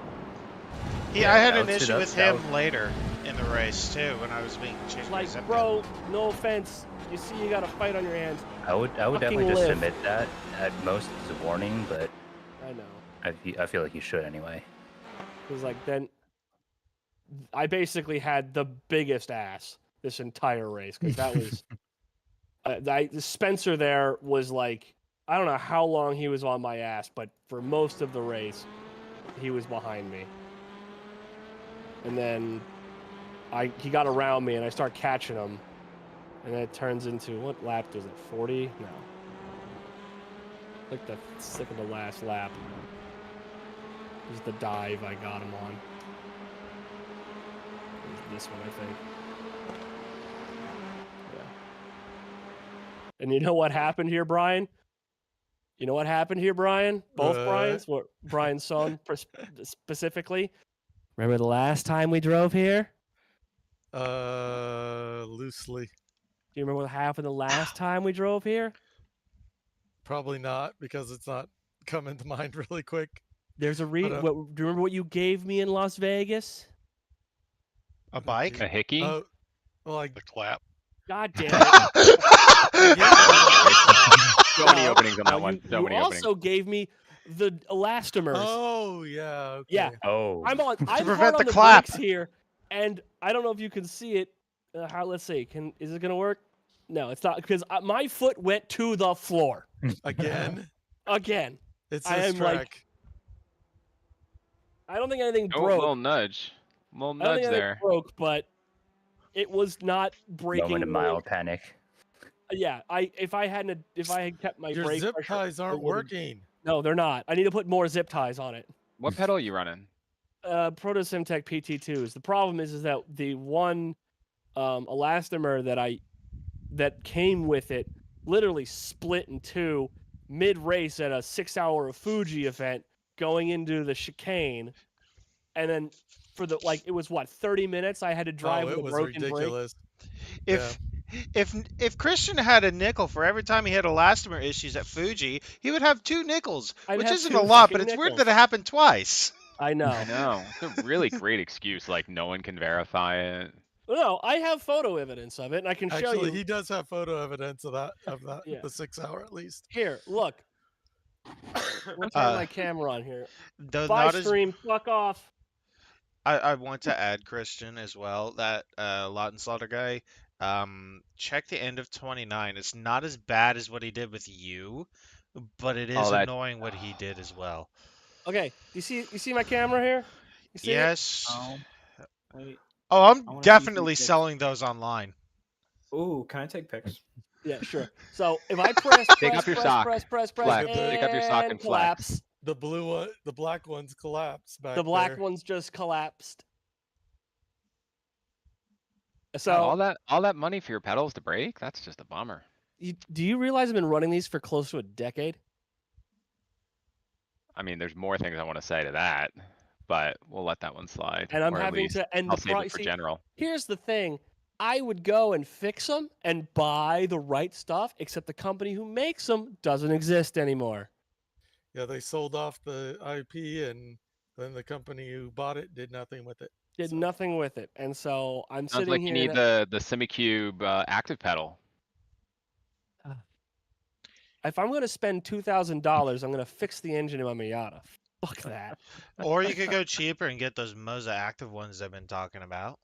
Yeah, I had that an was- issue with that him was- later in the race too when I was being chased by Like, Zepka. bro, no offense. You see, you got a fight on your hands. I would Fucking definitely just live. submit that at most as a warning, but I know. I feel like you should anyway. Because like then, I basically had the biggest ass this entire race because that was, Spencer there was like, I don't know how long he was on my ass, but for most of the race, he was behind me. And then he got around me and I start catching him. And then it turns into, what lap was it, 40? No. Like the second to last lap. It was the dive I got him on. It was this one, I think. Yeah. And you know what happened here, Brian? You know what happened here, Brian? Both Brian's? What Brian's son specifically? Remember the last time we drove here? Loosely. Do you remember what happened the last time we drove here? Probably not, because it's not coming to mind really quick. There's a do you remember what you gave me in Las Vegas? A bike? A hickey? Oh, like the clap. God damn it! So many openings on that one. So you many openings. also gave me the elastomers. Oh yeah. Okay. Yeah. Oh. I'm hard prevent on the the clap. brakes here, and I don't know if you can see it. Let's see. Is it gonna work? No, it's not, because my foot went to the floor Again. again. It's I this am track. like, I don't think anything Oh, broke. little nudge. Little I don't nudge think anything there. broke, but it was not breaking. Moment of mild panic. Yeah, if I had kept my Your brake zip pressure, ties it aren't would've- working. No, they're not. I need to put more zip ties on it. What pedal are you running? Proto Simtech PT2s. The problem is that the one elastomer that came with it literally split in two mid-race at a 6-hour Fuji event going into the chicane, and then for the it was what 30 minutes I had to drive with it a was broken ridiculous. If Christian had a nickel for every time he had elastomer issues at Fuji, he would have 2 nickels, I'd which have isn't 2 a lot, fucking but it's weird nickels. that it happened twice. I know. I know. It's a really great excuse. Like no one can verify it. No, I have photo evidence of it, and I can show Actually, you. he does have photo evidence of that. Yeah. The 6 hour at least. Here, look. We'll turn my camera on here. Though Bye, not as stream. Fuck off. I want to add, Christian, as well, that Lot and Slaughter guy, check the end of 29. It's not as bad as what he did with you, but it is annoying what he did as well. Okay, you see my camera here? You see Yes. it? Wait. Oh, I I'm wanna see definitely these pics. selling those online. Ooh, can I take pics? Yeah, sure. So if I press, Take off your sock. press, Flex. Take off your sock and flex. collapse. The blue one, the black ones collapse back The black there. ones just collapsed. So all that money for your pedals to break? That's just a bummer. do you realize I've been running these for close to a decade? I mean, there's more things I want to say to that, but we'll let that one slide. And I'm or at having least to. And I'll the save it for see, general. Here's the thing. I would go and fix them and buy the right stuff, except the company who makes them doesn't exist anymore. Yeah, they sold off the IP, and then the company who bought it did nothing with it. Did nothing with it, and so I'm Sounds sitting like here. you need the SemiCube active pedal. If I'm going to spend $2,000, I'm going to fix the engine in my Miata. Fuck that. Or you could go cheaper and get those Moza active ones I've been talking about.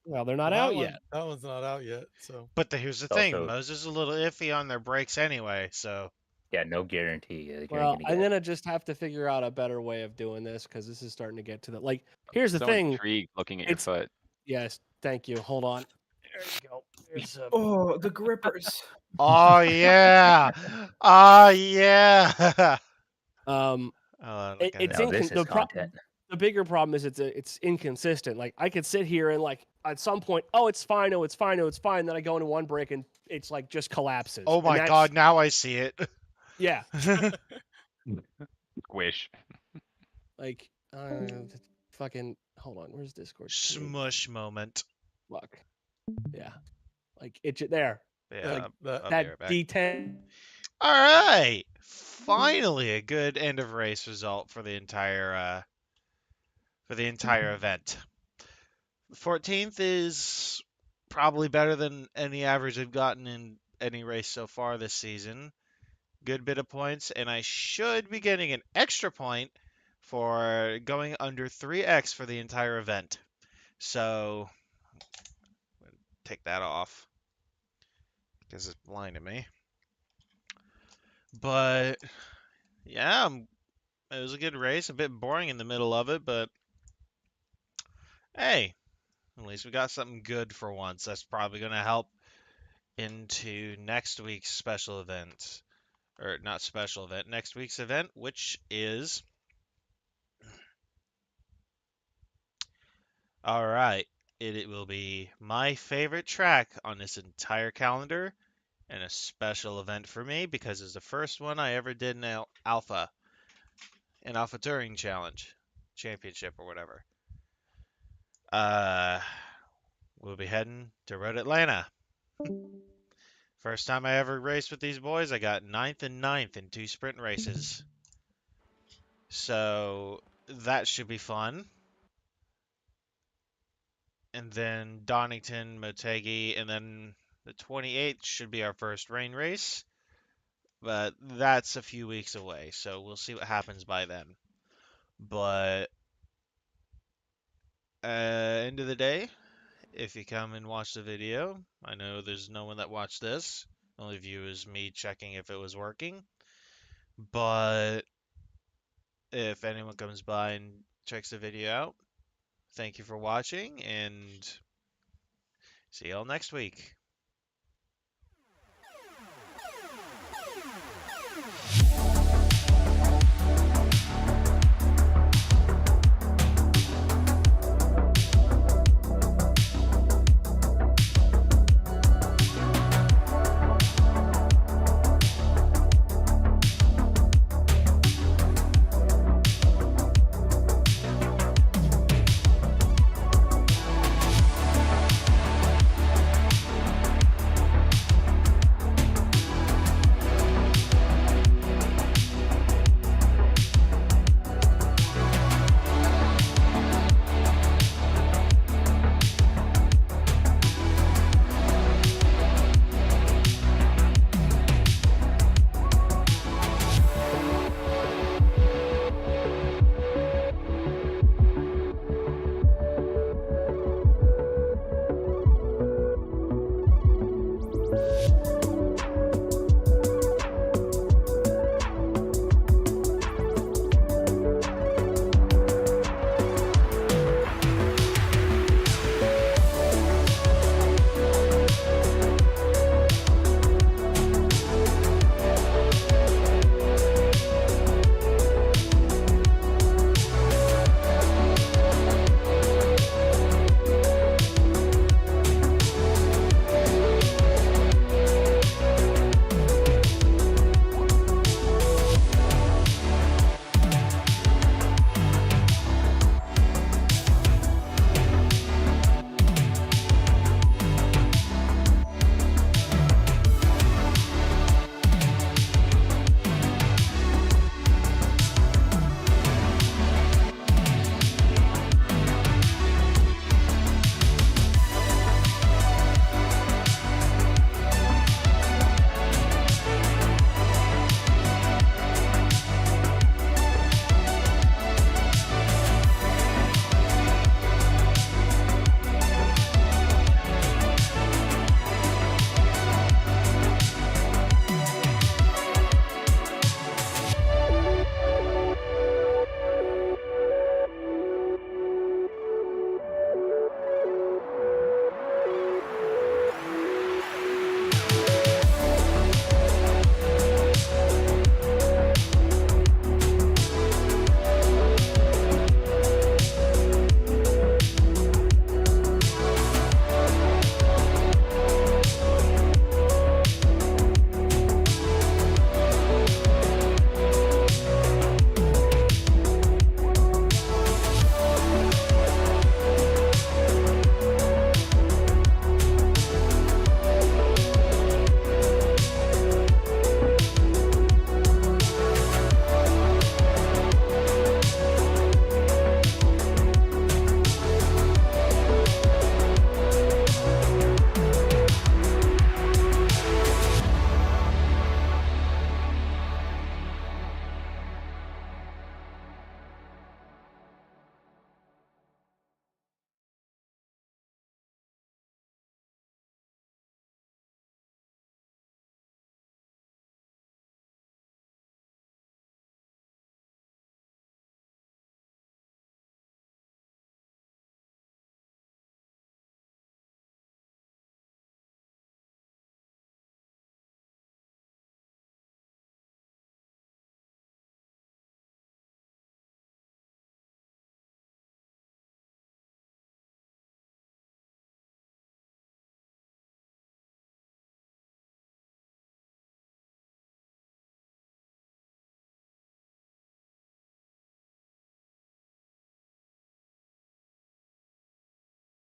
Well, they're not Well, out that one- yet. That one's not out yet. So. But here's the thing, Moza's a little iffy on their brakes anyway, so. Yeah, no guarantee. Well, I'm gonna just have to figure out a better way of doing this because this is starting to get to the Here's the So thing. intrigued looking at your foot. Yes, thank you. Hold on. There you go. Here's Oh, the grippers. Oh yeah. Oh yeah. It's the bigger problem is it's inconsistent. Like I could sit here and at some point, oh it's fine, oh it's fine, oh it's fine. Then I go into one break and it's just collapses. Oh my god, now I see it. Yeah. Squish. Fucking hold on. Where's Discord? Smush moment. Look. Yeah. It's there. Yeah. That D10. All right. Finally, a good end of race result for the entire event. 14th is probably better than any average I've gotten in any race so far this season. Good bit of points, and I should be getting an extra point for going under 3x for the entire event. So take that off because it's blinding me. But yeah, it was a good race. A bit boring in the middle of it, but hey, at least we got something good for once. That's probably going to help into next week's special event. Or not special event, next week's event, which is... Alright, it will be my favorite track on this entire calendar, and a special event for me because it's the first one I ever did in Alpha, an Alpha Touring Challenge, Championship or whatever. We'll be heading to Road Atlanta. First time I ever raced with these boys, I got 9th and 9th in 2 sprint races. So that should be fun. And then Donington, Motegi, and then the 28th should be our first rain race. But that's a few weeks away, so we'll see what happens by then. But end of the day, if you come and watch the video, I know there's no one that watched this. The only view is me checking if it was working. But if anyone comes by and checks the video out, thank you for watching, and see y'all next week.